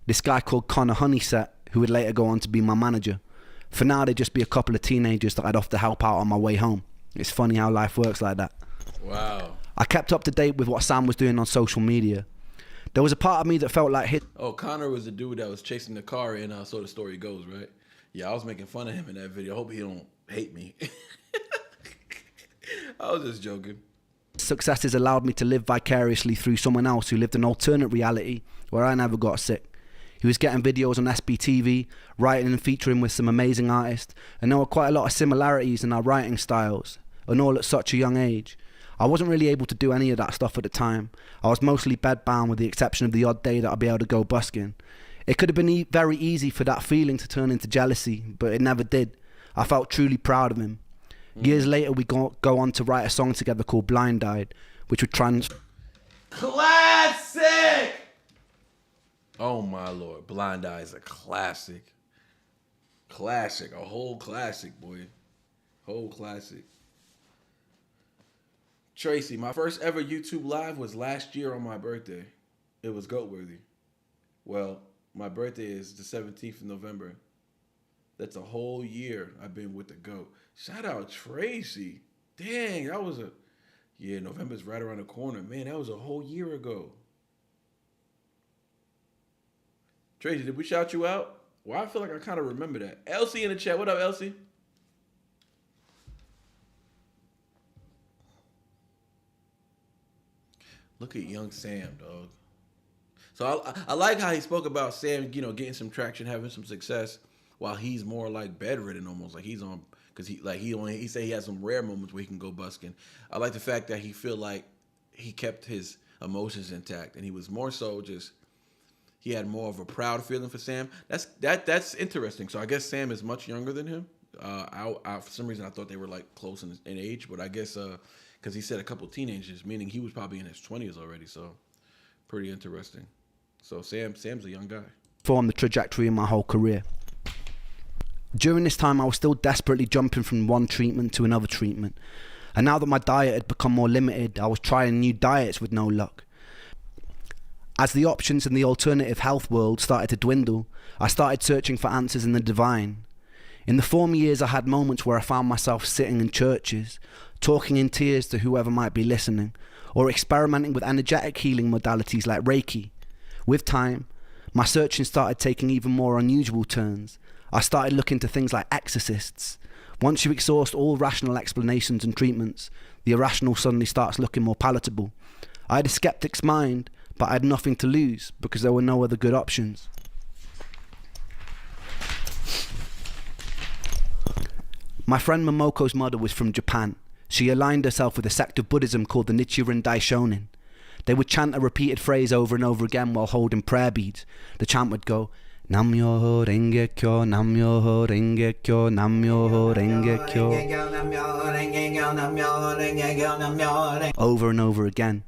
this guy called Connor Honeysett, who would later go on to be my manager. For now, they'd just be a couple of teenagers that I'd have to help out on my way home. It's funny how life works like that. Wow. I kept up to date with what Sam was doing on social media. There was a part of me that felt like Oh, Connor was the dude that was chasing the car in So the Story Goes, right? Yeah, I was making fun of him in that video. I hope he don't hate me. I was just joking. Successes allowed me to live vicariously through someone else who lived an alternate reality where I never got sick. He was getting videos on SBTV, writing and featuring with some amazing artists, and there were quite a lot of similarities in our writing styles, and all at such a young age. I wasn't really able to do any of that stuff at the time. I was mostly bedbound with the exception of the odd day that I'd be able to go busking. It could have been very easy for that feeling to turn into jealousy, but it never did. I felt truly proud of him. Years later, we go on to write a song together called Blind Eyed, which would Classic! Oh my Lord, Blind Eye is a classic. Classic, a whole classic, boy. Whole classic. Tracy, my first ever YouTube live was last year on my birthday. It was GOAT worthy. Well, my birthday is the 17th of November. That's a whole year I've been with the GOAT. Shout out Tracy. Dang, that was November's right around the corner. Man, that was a whole year ago. Tracy, did we shout you out? Well, I feel like I kind of remember that. Elsie in the chat. What up, Elsie? Look at young Sam, dog. So I like how he spoke about Sam, getting some traction, having some success, while he's more like bedridden almost. Like he's on, because he said he has some rare moments where he can go busking. I like the fact that he feel like he kept his emotions intact, and he was more so just, he had more of a proud feeling for Sam. That's interesting. So I guess Sam is much younger than him. For some reason I thought they were like close in age, but I guess because he said a couple teenagers, meaning he was probably in his 20s already. So pretty interesting. So Sam's a young guy. Formed the trajectory in my whole career. During this time, I was still desperately jumping from one treatment to another treatment. And now that my diet had become more limited, I was trying new diets with no luck. As the options in the alternative health world started to dwindle, I started searching for answers in the divine. In the former years, I had moments where I found myself sitting in churches, talking in tears to whoever might be listening, or experimenting with energetic healing modalities like Reiki. With time, my searching started taking even more unusual turns. I started looking to things like exorcists. Once you exhaust all rational explanations and treatments, the irrational suddenly starts looking more palatable. I had a skeptic's mind, but I had nothing to lose because there were no other good options. My friend Momoko's mother was from Japan. She aligned herself with a sect of Buddhism called the Nichiren Daishonin. They would chant a repeated phrase over and over again while holding prayer beads. The chant would go, Nam-myoho Renge-kyo, Nam-myoho Renge-kyo, Nam-myoho Renge-kyo, over and over again.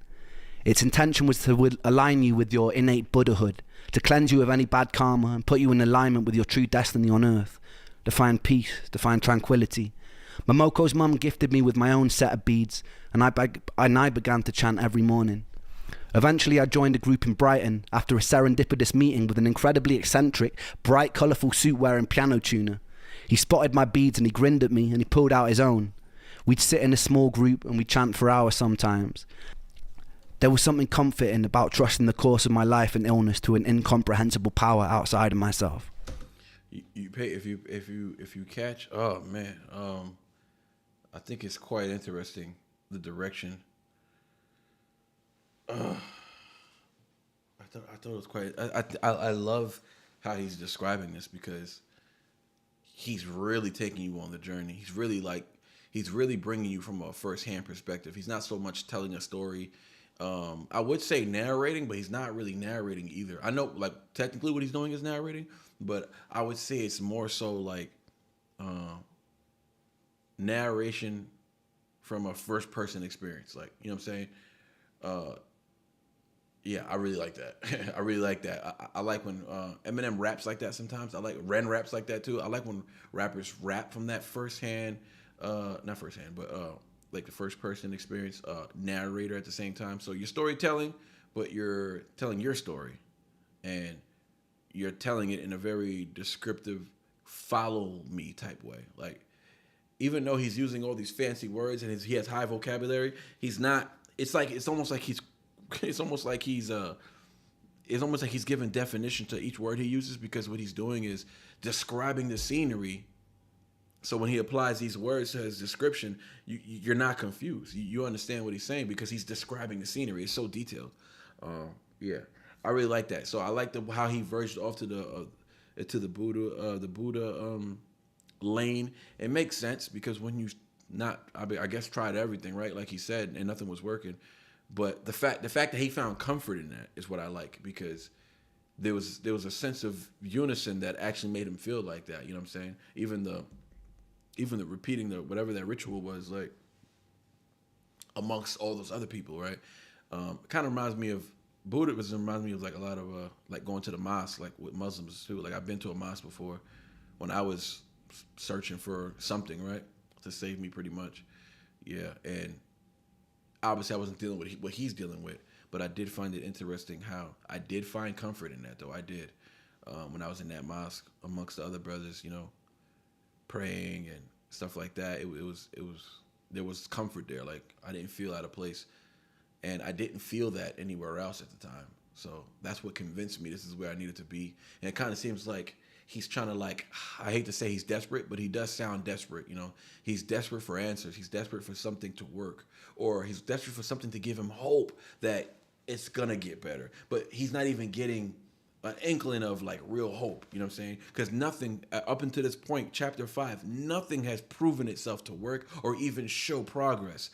Its intention was to align you with your innate Buddhahood, to cleanse you of any bad karma and put you in alignment with your true destiny on earth, to find peace, to find tranquility. Momoko's mum gifted me with my own set of beads, and I began to chant every morning. Eventually I joined a group in Brighton after a serendipitous meeting with an incredibly eccentric, bright, colourful suit-wearing piano tuner. He spotted my beads and he grinned at me and he pulled out his own. We'd sit in a small group and we'd chant for hours sometimes. There was something comforting about trusting the course of my life and illness to an incomprehensible power outside of myself. You pay if you catch. Oh man, I think it's quite interesting the direction. I thought it was quite. I love how he's describing this because he's really taking you on the journey. He's really bringing you from a first-hand perspective. He's not so much telling a story. I would say narrating, but he's not really narrating either. I know, like, technically what he's doing is narrating, but I would say it's more so like narration from a first-person experience. Like, you know what I'm saying? Yeah, I really like that. I really like that. I like when Eminem raps like that sometimes. I like Ren raps like that too. I like when rappers rap from that firsthand, not firsthand, but like the first person experience, narrator at the same time. So you're storytelling, but you're telling your story, and you're telling it in a very descriptive, follow me type way. Like, even though he's using all these fancy words and he has high vocabulary, he's not. It's almost like he's giving definition to each word he uses, because what he's doing is describing the scenery. So when he applies these words to his description, you're not confused. You understand what he's saying because he's describing the scenery. It's so detailed. Yeah, I really like that. So I like how he verged off to the Buddha lane. It makes sense because when you I guess tried everything, right? Like he said, and nothing was working. But the fact that he found comfort in that is what I like, because there was a sense of unison that actually made him feel like that. You know what I'm saying? Even the repeating whatever that ritual was, like, amongst all those other people, right? Kind of reminds me of Buddhism. Reminds me of like a lot of like going to the mosque, like with Muslims too. Like I've been to a mosque before when I was searching for something, right? to save me pretty much. Yeah, and obviously I wasn't dealing with what he's dealing with, but I did find it interesting how I did find comfort in that, though. I did. When I was in that mosque amongst the other brothers, praying and stuff like that, it was there was comfort there. Like, I didn't feel out of place, and I didn't feel that anywhere else at the time. So that's what convinced me this is where I needed to be. And it kind of seems like he's trying to, like, I hate to say he's desperate, but he does sound desperate. He's desperate for answers. He's desperate for something to work, or he's desperate for something to give him hope that it's gonna get better. But he's not even getting an inkling of, like, real hope. You know what I'm saying? Because nothing up until this point, chapter 5, nothing has proven itself to work or even show progress.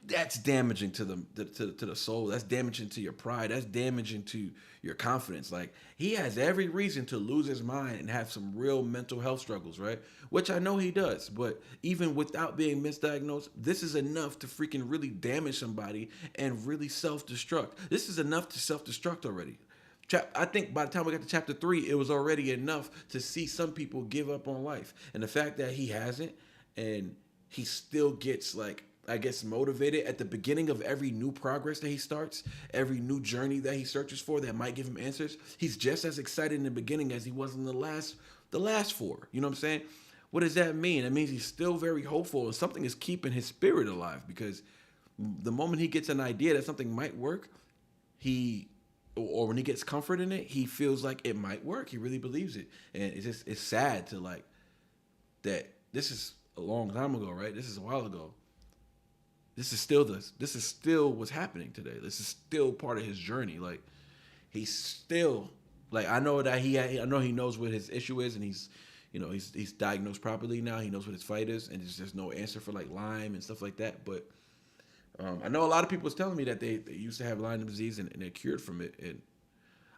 That's damaging to the soul. That's damaging to your pride. That's damaging to your confidence. Like, he has every reason to lose his mind and have some real mental health struggles, right? Which I know he does. But even without being misdiagnosed, this is enough to freaking really damage somebody and really self-destruct. This is enough to self-destruct already. I think by the time we got to chapter 3, it was already enough to see some people give up on life. And the fact that he hasn't, and he still gets, like, I guess, motivated at the beginning of every new progress that he starts, every new journey that he searches for that might give him answers. He's just as excited in the beginning as he was in the last 4. You know what I'm saying? What does that mean? It means he's still very hopeful, and something is keeping his spirit alive, because the moment he gets an idea that something might work, or when he gets comfort in it, he feels like it might work. He really believes it. And it's sad to, like, that this is a long time ago, right? This is a while ago. This is still what's happening today. This is still part of his journey. Like, he's still, like, I know he knows what his issue is, and he's diagnosed properly now. He knows what his fight is, and there's no answer for, like, Lyme and stuff like that. But I know a lot of people was telling me that they used to have Lyme disease and they're cured from it. And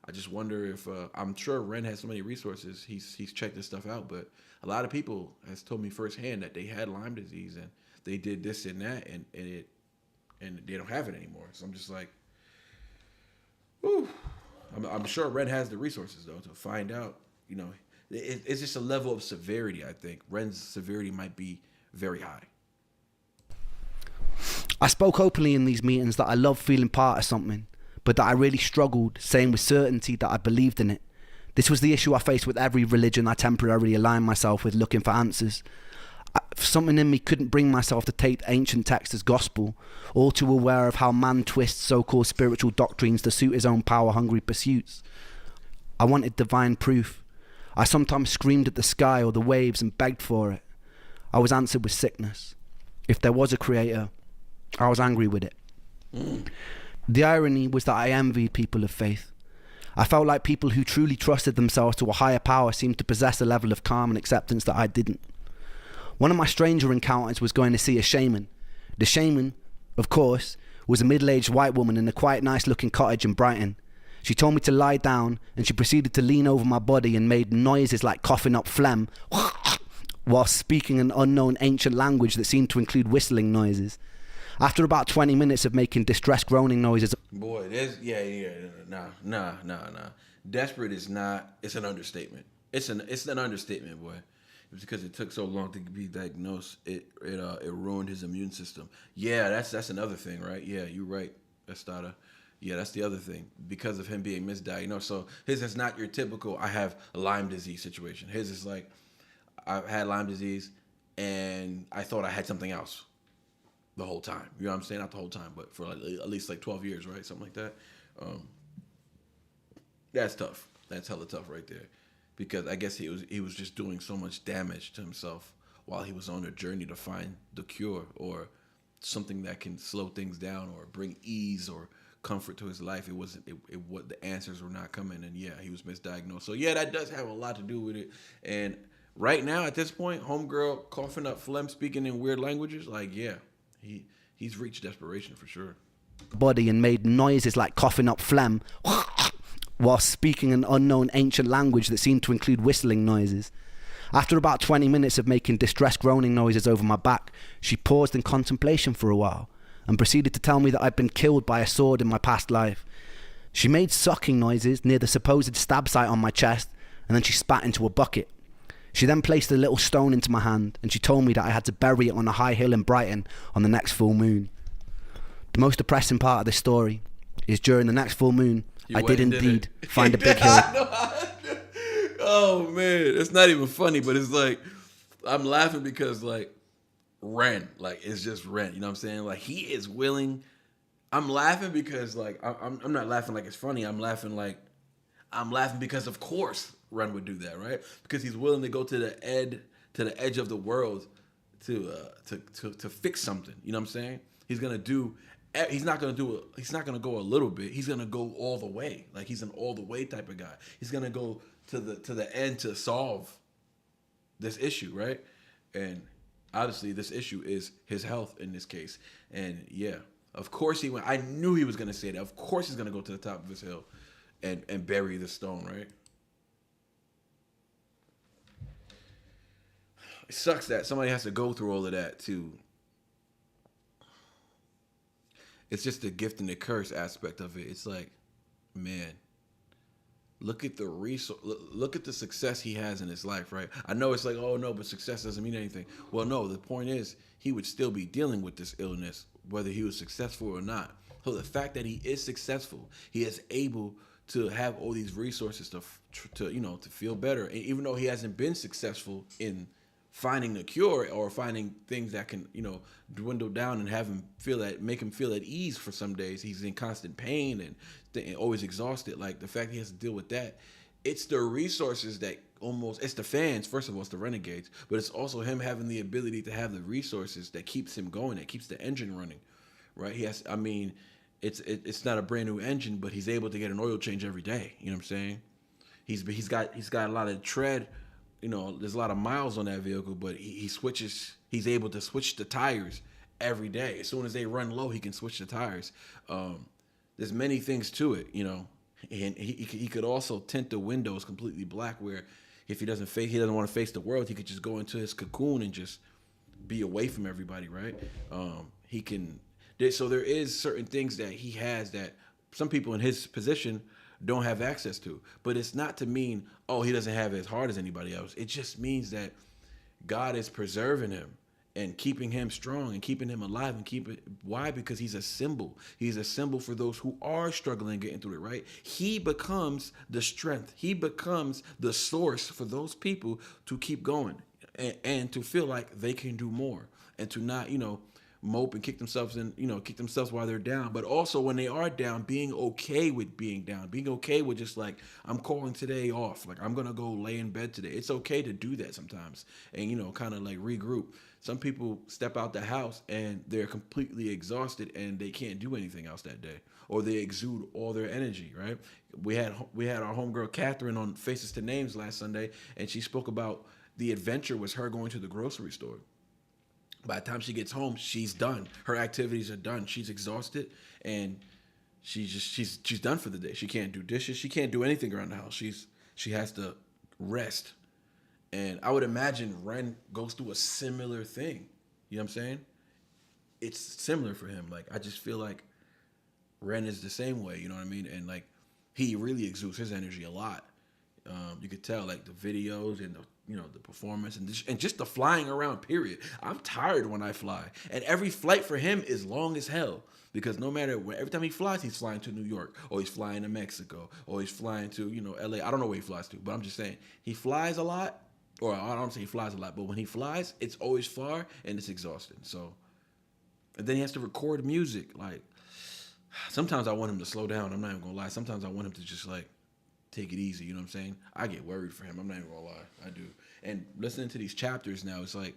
I just wonder if I'm sure Ren has so many resources. He's checked this stuff out, but a lot of people has told me firsthand that they had Lyme disease and they did this and that, and they don't have it anymore. So I'm just like, whew. I'm sure Ren has the resources, though, to find out. It's just a level of severity. I think Ren's severity might be very high. I spoke openly in these meetings that I love feeling part of something, but that I really struggled saying with certainty that I believed in it. This was the issue I faced with every religion I temporarily aligned myself with, looking for answers. Something in me couldn't bring myself to take ancient texts as gospel, all too aware of how man twists so-called spiritual doctrines to suit his own power-hungry pursuits. I wanted divine proof. I sometimes screamed at the sky or the waves and begged for it. I was answered with sickness. If there was a creator, I was angry with it. The irony was that I envied people of faith. I felt like people who truly trusted themselves to a higher power seemed to possess a level of calm and acceptance that I didn't. One of my stranger encounters was going to see a shaman. The shaman, of course, was a middle-aged white woman in a quite nice-looking cottage in Brighton. She told me to lie down, and she proceeded to lean over my body and made noises like coughing up phlegm while speaking an unknown ancient language that seemed to include whistling noises. After about 20 minutes of making distressed groaning noises... Boy, nah. Desperate is not, it's an understatement. It's an understatement, boy. It's because it took so long to be diagnosed, it ruined his immune system. Yeah, that's another thing, right? Yeah, you're right, Estada. Yeah, that's the other thing. Because of him being misdiagnosed. So his is not your typical, I have a Lyme disease situation. His is like, I've had Lyme disease and I thought I had something else the whole time. You know what I'm saying? Not the whole time, but for at least like 12 years, right? Something like that. That's tough. That's hella tough right there. Because I guess he was just doing so much damage to himself while he was on a journey to find the cure or something that can slow things down or bring ease or comfort to his life. What the answers were not coming, and yeah, he was misdiagnosed. So yeah, that does have a lot to do with it. And right now at this point, homegirl coughing up phlegm, speaking in weird languages, like yeah, he's reached desperation for sure. Body and made noises like coughing up phlegm while speaking an unknown ancient language that seemed to include whistling noises. After about 20 minutes of making distressed groaning noises over my back, she paused in contemplation for a while and proceeded to tell me that I'd been killed by a sword in my past life. She made sucking noises near the supposed stab site on my chest, and then she spat into a bucket. She then placed a little stone into my hand, and she told me that I had to bury it on a high hill in Brighton on the next full moon. The most depressing part of this story is during the next full moon, I did indeed find a big hill. Oh man, it's not even funny, but it's like I'm laughing because like Ren, like it's just Ren. You know what I'm saying? Like he is willing. I'm laughing because like I'm not laughing like it's funny. I'm laughing because of course Ren would do that, right? Because he's willing to go to the edge of the world to fix something. You know what I'm saying? He's not gonna go a little bit. He's gonna go all the way. Like he's an all the way type of guy. He's gonna go to the end to solve this issue, right? And obviously this issue is his health in this case. And yeah, of course he went. I knew he was gonna say that. Of course he's gonna go to the top of his hill and bury the stone, right? It sucks that somebody has to go through all of that too. It's just the gift and the curse aspect of it. It's like, man, look at the success he has in his life, right? I know it's like, oh no, but success doesn't mean anything. Well, no, the point is he would still be dealing with this illness, whether he was successful or not. So the fact that he is successful, he is able to have all these resources to feel better. And even though he hasn't been successful in finding the cure or finding things that can, dwindle down and make him feel at ease for some days. He's in constant pain and always exhausted. Like the fact he has to deal with that, it's the resources that it's the fans, first of all, it's the Renegades, but it's also him having the ability to have the resources that keeps him going, that keeps the engine running, right? It's not a brand new engine, but he's able to get an oil change every day. You know what I'm saying? He's got a lot of tread. There's a lot of miles on that vehicle, but he's able to switch the tires every day. As soon as they run low, he can switch the tires. There's many things to it, and he could also tint the windows completely black, where if he doesn't want to face the world, he could just go into his cocoon and just be away from everybody, right? So there is certain things that he has that some people in his position don't have access to. But it's not to mean, he doesn't have it as hard as anybody else. It just means that God is preserving him and keeping him strong and keeping him alive why? Because he's a symbol. He's a symbol for those who are struggling getting through it, right? He becomes the strength. He becomes the source for those people to keep going and to feel like they can do more and to not, mope and kick themselves while they're down, but also when they are down, being okay with being down, being okay with just like, I'm calling today off, like I'm gonna go lay in bed today. It's okay to do that sometimes and kind of like regroup. Some people step out the house and they're completely exhausted and they can't do anything else that day, or they exude all their energy, right? We had our homegirl Catherine on Faces to Names last Sunday, and she spoke about the adventure was her going to the grocery store. By the time she gets home, she's done. Her activities are done. She's exhausted, and she's done for the day. She can't do dishes. She can't do anything around the house. She has to rest. And I would imagine Ren goes through a similar thing. You know what I'm saying? It's similar for him. Like I just feel like Ren is the same way. You know what I mean? And like he really exudes his energy a lot. You could tell like the videos and the performance and just the flying around, period. I'm tired when I fly. And every flight for him is long as hell. Because no matter where, every time he flies, he's flying to New York, or he's flying to Mexico, or he's flying to, LA. I don't know where he flies to, but I'm just saying he flies a lot, or I don't say he flies a lot, but when he flies, it's always far and it's exhausting. So, and then he has to record music. Like, sometimes I want him to slow down. I'm not even gonna lie. Sometimes I want him to just like, take it easy, you know what I'm saying? I get worried for him. I'm not even gonna lie, I do. And listening to these chapters now, it's like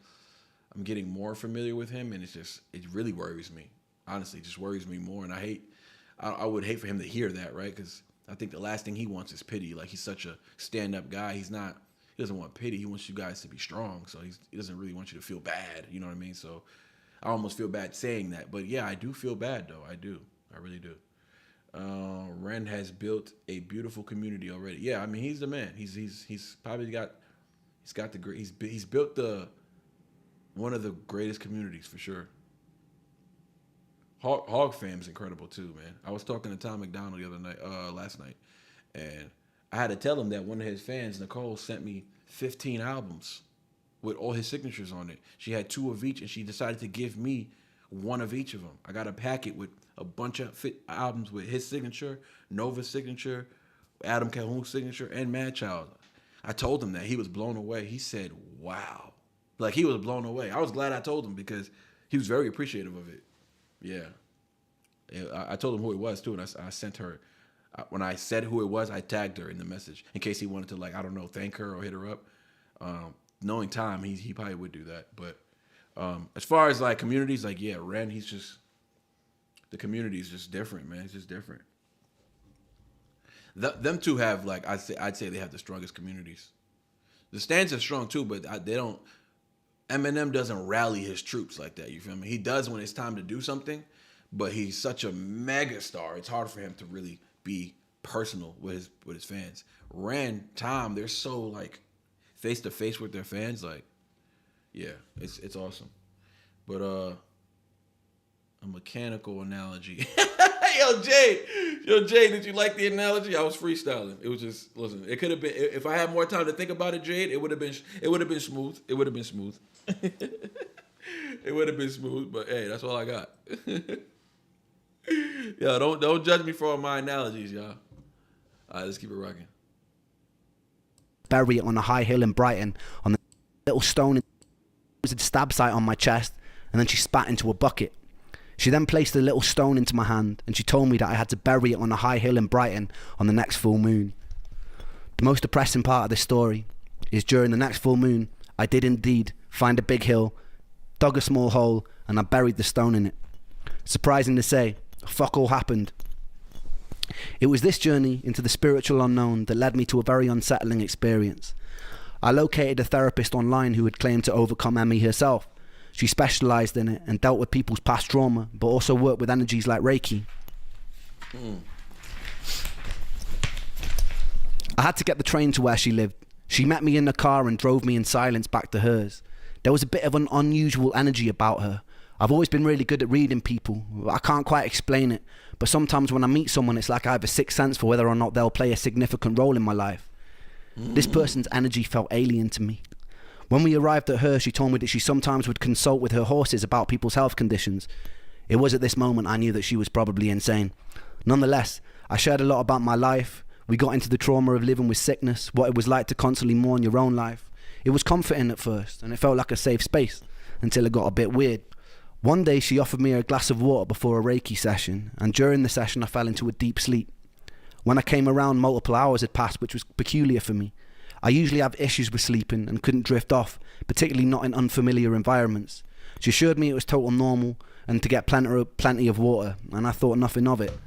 I'm getting more familiar with him, and it really worries me. Honestly, it just worries me more, and I would hate for him to hear that, right? Because I think the last thing he wants is pity. Like he's such a stand-up guy. He doesn't want pity. He wants you guys to be strong. So he doesn't really want you to feel bad. You know what I mean? So I almost feel bad saying that, but yeah, I do feel bad though. I do. I really do. Ren has built a beautiful community already. Yeah, I mean he's the man. He's probably he's built one of the greatest communities for sure. Hog Fam's incredible too, man. I was talking to Tom McDonald last night, and I had to tell him that one of his fans, Nicole, sent me 15 albums with all his signatures on it. She had 2 of each, and she decided to give me 1 of each of them. I got a packet with a bunch of albums with his signature, Nova's signature, Adam Calhoun's signature, and Madchild. I told him that. He was blown away. He said, wow. Like, he was blown away. I was glad I told him because he was very appreciative of it. Yeah. I told him who it was, too, and I sent her. When I said who it was, I tagged her in the message in case he wanted to, like, I don't know, thank her or hit her up. Knowing time, he probably would do that. But as far as, like, communities, like, yeah, Ren, he's just, the community is just different, man. It's just different. Them two have, like, I'd say they have the strongest communities. The Stans are strong, too, but they don't, Eminem doesn't rally his troops like that, you feel me? He does when it's time to do something, but he's such a mega star. It's hard for him to really be personal with his fans. Ren, Tom, they're so, like, face to face with their fans, like, yeah, it's awesome. But a mechanical analogy. Yo, Jay, did you like the analogy? I was freestyling. It was just, listen, it could have been, if I had more time to think about it, Jade, it would have been smooth. It would have been smooth. It would have been smooth, but hey, that's all I got. Yo, don't judge me for all my analogies, y'all. All right, let's keep it rocking. Bury it on a high hill in Brighton on the little stone. It was a stab site on my chest, and then she spat into a bucket. She then placed the little stone into my hand, and she told me that I had to bury it on a high hill in Brighton on the next full moon. The most depressing part of this story is during the next full moon, I did indeed find a big hill, dug a small hole, and I buried the stone in it. Surprising to say, fuck all happened. It was this journey into the spiritual unknown that led me to a very unsettling experience. I located a therapist online who had claimed to overcome ME herself. She specialised in it and dealt with people's past trauma, but also worked with energies like Reiki. I had to get the train to where she lived. She met me in the car and drove me in silence back to hers. There was a bit of an unusual energy about her. I've always been really good at reading people. I can't quite explain it, but sometimes when I meet someone, it's like I have a sixth sense for whether or not they'll play a significant role in my life. This person's energy felt alien to me. When we arrived at her, she told me that she sometimes would consult with her horses about people's health conditions. It was at this moment I knew that she was probably insane. Nonetheless, I shared a lot about my life. We got into the trauma of living with sickness, what it was like to constantly mourn your own life. It was comforting at first, and it felt like a safe space, until it got a bit weird. One day she offered me a glass of water before a Reiki session, and during the session I fell into a deep sleep. When I came around, multiple hours had passed, which was peculiar for me. I usually have issues with sleeping and couldn't drift off, particularly not in unfamiliar environments. She assured me it was total normal and to get plenty of water, and I thought nothing of it.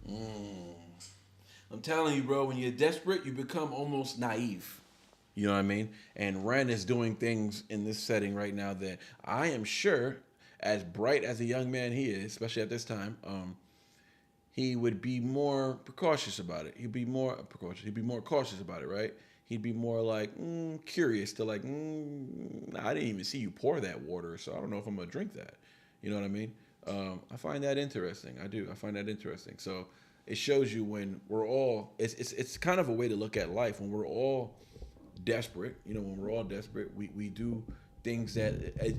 I'm telling you, bro, when you're desperate, you become almost naive. You know what I mean? And Ren is doing things in this setting right now that I am sure, as bright as a young man he is, especially at this time, he would be more precautious about it. He'd be more cautious about it, right? He'd be more like curious to like, I didn't even see you pour that water, so I don't know if I'm gonna drink that. You know what I mean? I find that interesting. I do. I find that interesting. So it shows you when we're all. It's kind of a way to look at life. When we're all desperate, you know, when we're all desperate, we do things that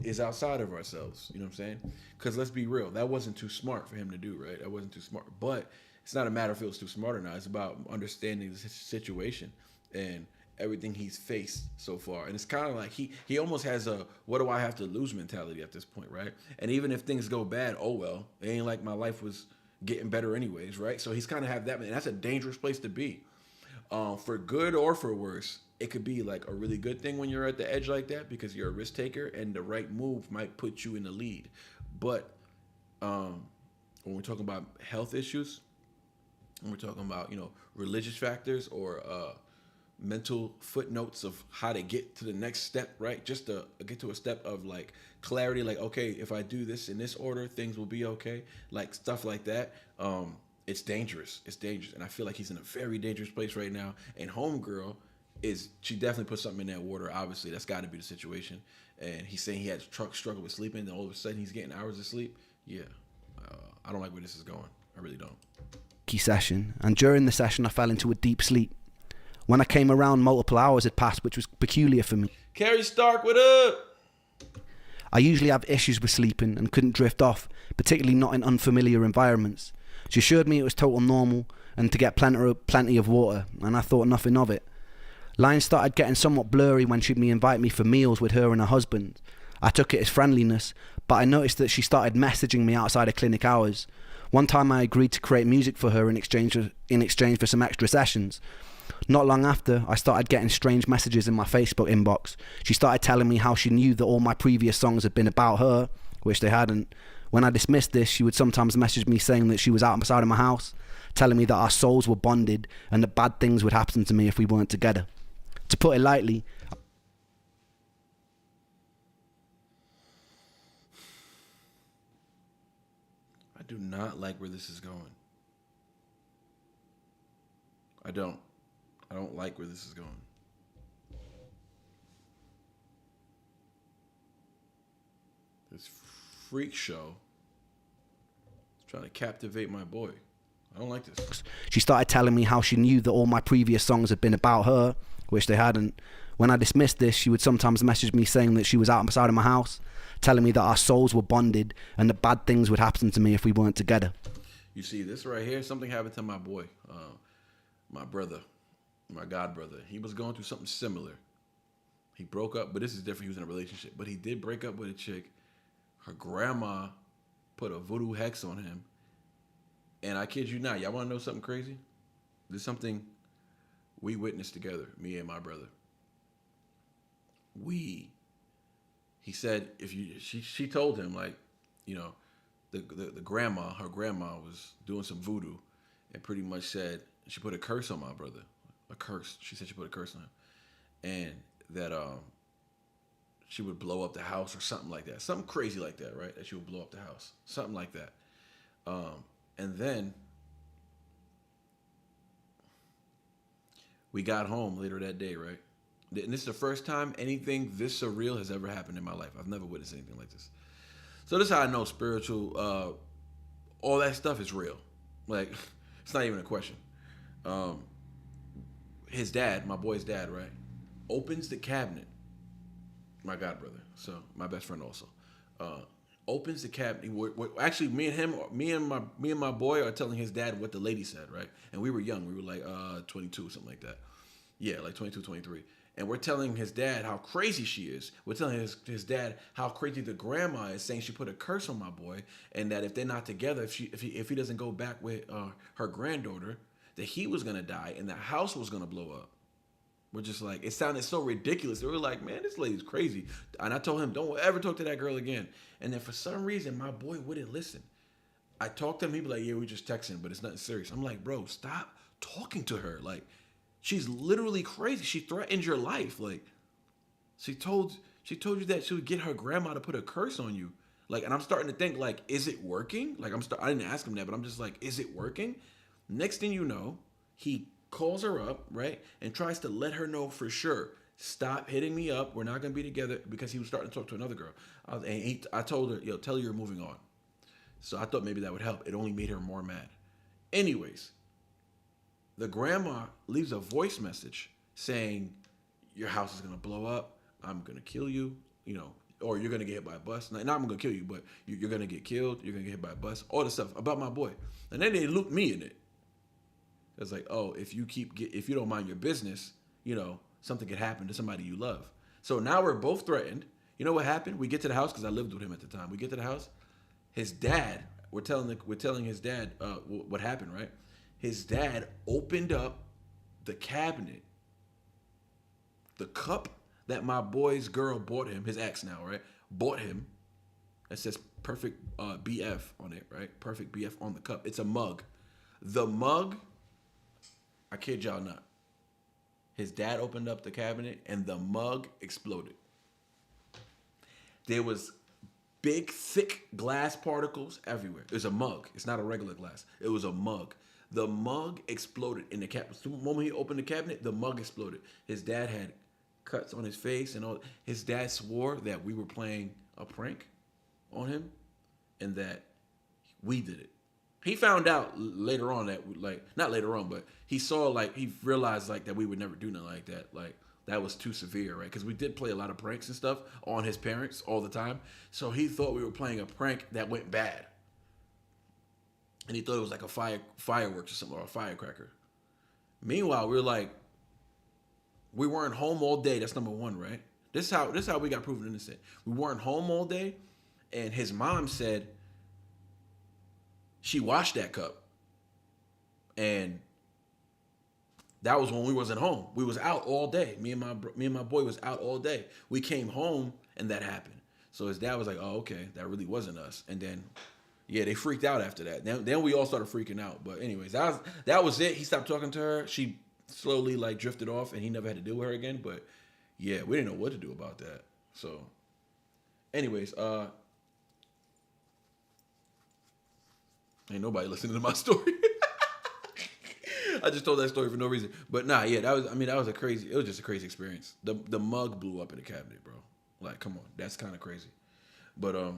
is outside of ourselves. You know what I'm saying? Because let's be real, that wasn't too smart for him to do, right? That wasn't too smart. But it's not a matter if it was too smart or not. It's about understanding the situation and everything he's faced so far. And it's kind of like he almost has a what do I have to lose mentality at this point, right? And even if things go bad, oh well, it ain't like my life was getting better anyways, right? So he's kind of have that, and that's a dangerous place to be. For good or for worse, it could be like a really good thing when you're at the edge like that because you're a risk taker and the right move might put you in the lead. But when we're talking about health issues, when we're talking about, you know, religious factors or mental footnotes of how to get to the next step, right? Just to get to a step of like clarity, like, okay, if I do this in this order, things will be okay. Like stuff like that. It's dangerous. It's dangerous. And I feel like he's in a very dangerous place right now. And Homegirl she definitely put something in that water. Obviously, that's got to be the situation. And he's saying he had struggle with sleeping, and all of a sudden he's getting hours of sleep. Yeah, I don't like where this is going. I really don't. Session, and during the session I fell into a deep sleep. When I came around, multiple hours had passed, which was peculiar for me. Carrie Stark, what up? I usually have issues with sleeping and couldn't drift off, particularly not in unfamiliar environments. She assured me it was total normal and to get plenty of water, and I thought nothing of it. Lines started getting somewhat blurry when she'd invite me for meals with her and her husband. I took it as friendliness, but I noticed that she started messaging me outside of clinic hours. One time I agreed to create music for her in exchange for some extra sessions. Not long after, I started getting strange messages in my Facebook inbox. She started telling me how she knew that all my previous songs had been about her, which they hadn't. When I dismissed this, she would sometimes message me saying that she was outside of my house, telling me that our souls were bonded and that bad things would happen to me if we weren't together. To put it lightly, I do not like where this is going. I don't like where this is going. This freak show is trying to captivate my boy. I don't like this. she started telling me how she knew that all my previous songs had been about her, which they hadn't. When I dismissed this, she would sometimes message me saying that she was outside of my house, telling me that our souls were bonded and that bad things would happen to me if we weren't together. You see this right here? Something happened to my boy, my brother, my god brother. He was going through something similar. He broke up, but this is different. He was in a relationship, but he did break up with a chick. Her grandma put a voodoo hex on him. And I kid you not, y'all want to know something crazy? There's something we witnessed together, me and my brother. He said, she told him, like, you know, the grandma, her grandma was doing some voodoo and pretty much said, she put a curse on my brother. A curse. She said she put a curse on him. And that she would blow up the house or something like that. Something crazy like that, right? That she would blow up the house. Something like that. And then we got home later that day, right? And this is the first time anything this surreal has ever happened in my life. I've never witnessed anything like this. So this is how I know spiritual, all that stuff is real. Like, it's not even a question. His dad, my boy's dad, right, opens the cabinet. My god brother, so my best friend also, opens the cabinet. Actually, me and my boy are telling his dad what the lady said, right? And we were young. We were like 22, something like that. Yeah, like 22, 23. And we're telling his dad how crazy she is. We're telling his dad how crazy the grandma is, saying she put a curse on my boy, and that if they're not together, if he doesn't go back with her granddaughter, that he was gonna die and the house was gonna blow up. We're just like, it sounded so ridiculous. We were like, man, this lady's crazy. And I told him, don't ever talk to that girl again. And then for some reason, my boy wouldn't listen. I talked to him, he'd be like, yeah, we just texting, but it's nothing serious. I'm like, bro, stop talking to her. Like, she's literally crazy. She threatened your life. Like, she told you that she would get her grandma to put a curse on you. Like, and I'm starting to think, like, is it working? Like, I didn't ask him that, but I'm just like, is it working? Next thing you know, he calls her up, right, and tries to let her know for sure, stop hitting me up. We're not going to be together, because he was starting to talk to another girl. I told her, yo, tell her you're moving on. So I thought maybe that would help. It only made her more mad. Anyways, the grandma leaves a voice message saying, your house is going to blow up. I'm going to kill you, you know, or you're going to get hit by a bus. Not I'm going to kill you, but you're going to get killed. You're going to get hit by a bus. All this stuff about my boy. And then they looped me in it. It's like, oh, if you don't mind your business, you know, something could happen to somebody you love. So now we're both threatened. You know what happened? We get to the house, because I lived with him at the time. We get to the house. His dad, we're telling his dad what happened, right? His dad opened up the cabinet, the cup that my boy's girl bought him, his ex now, right? Bought him. That says perfect BF on it, right? Perfect BF on the cup. It's a mug. The mug, I kid y'all not. His dad opened up the cabinet and the mug exploded. There was big, thick glass particles everywhere. It was a mug. It's not a regular glass. It was a mug. The mug exploded in the cabinet. The moment he opened the cabinet, the mug exploded. His dad had cuts on his face and all. His dad swore that we were playing a prank on him and that we did it. He found out later on that, like, not later on, but he saw, like, he realized, like, that we would never do nothing like that. Like, that was too severe, right? Because we did play a lot of pranks and stuff on his parents all the time. So he thought we were playing a prank that went bad. And he thought it was like a fireworks or something, or a firecracker. Meanwhile, we were like, we weren't home all day. That's number one, right? This is how we got proven innocent. We weren't home all day, and his mom said she washed that cup. And that was when we wasn't home. We was out all day. Me and my boy was out all day. We came home and that happened. So his dad was like, "Oh, okay, that really wasn't us." And then, yeah, they freaked out after that. Then we all started freaking out. But anyways, that was it. He stopped talking to her. She slowly like drifted off, and he never had to deal with her again. But yeah, we didn't know what to do about that. So, anyways, ain't nobody listening to my story. I just told that story for no reason. But nah, yeah, it was just a crazy experience. The mug blew up in the cabinet, bro. Like, come on, that's kind of crazy. But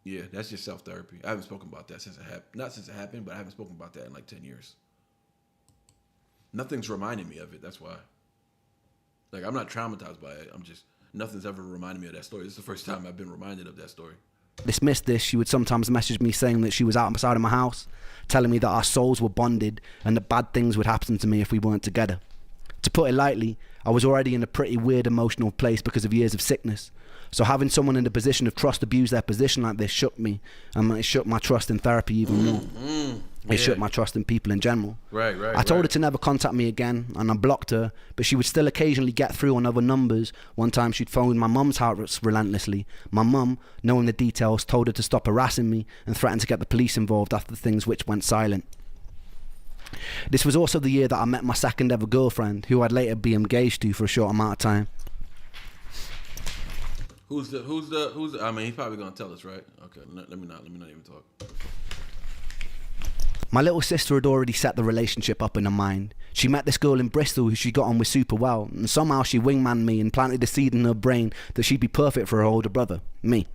yeah, that's just self-therapy. I haven't spoken about that since it happened. Not since it happened, but I haven't spoken about that in like 10 years. Nothing's reminding me of it, that's why. Like, I'm not traumatized by it. Nothing's ever reminded me of that story. This is the first time I've been reminded of that story. Dismissed this, she would sometimes message me saying that she was outside of my house, telling me that our souls were bonded and that bad things would happen to me if we weren't together. To put it lightly, I was already in a pretty weird emotional place because of years of sickness. So having someone in a position of trust abuse their position like this shook me, and it shook my trust in therapy even more. It shook my trust in people in general. Right. I told her to never contact me again, and I blocked her, but she would still occasionally get through on other numbers. One time she'd phoned my mum's house relentlessly. My mum, knowing the details, told her to stop harassing me and threatened to get the police involved after things which went silent. This was also the year that I met my second ever girlfriend, who I'd later be engaged to for a short amount of time. Who's the I mean, he's probably gonna tell us, right? Okay, let me not even talk. My little sister had already set the relationship up in her mind. She met this girl in Bristol who she got on with super well, and somehow she wingmanned me and planted the seed in her brain that she'd be perfect for her older brother, me.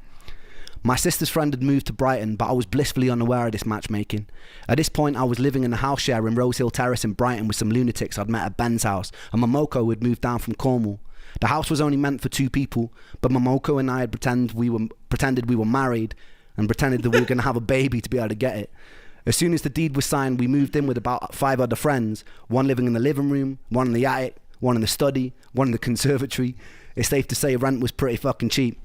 My sister's friend had moved to Brighton, but I was blissfully unaware of this matchmaking. At this point, I was living in a house share in Rose Hill Terrace in Brighton with some lunatics I'd met at Ben's house, and Momoko had moved down from Cornwall. The house was only meant for 2 people, but Momoko and I had pretended we were married and pretended that we were going to have a baby to be able to get it. As soon as the deed was signed, we moved in with about 5 other friends, one living in the living room, one in the attic, one in the study, one in the conservatory. It's safe to say rent was pretty fucking cheap.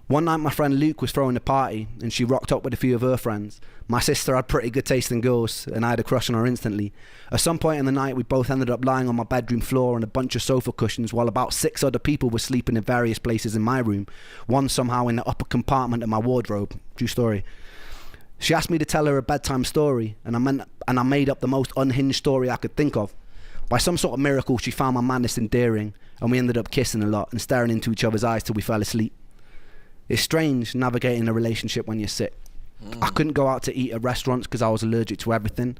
One night my friend Luke was throwing a party and she rocked up with a few of her friends. My sister had pretty good taste in girls and I had a crush on her instantly. At some point in the night we both ended up lying on my bedroom floor on a bunch of sofa cushions while about 6 other people were sleeping in various places in my room, one somehow in the upper compartment of my wardrobe. True story. She asked me to tell her a bedtime story and I made up the most unhinged story I could think of. By some sort of miracle she found my madness endearing and we ended up kissing a lot and staring into each other's eyes till we fell asleep. It's strange navigating a relationship when you're sick. I couldn't go out to eat at restaurants because I was allergic to everything.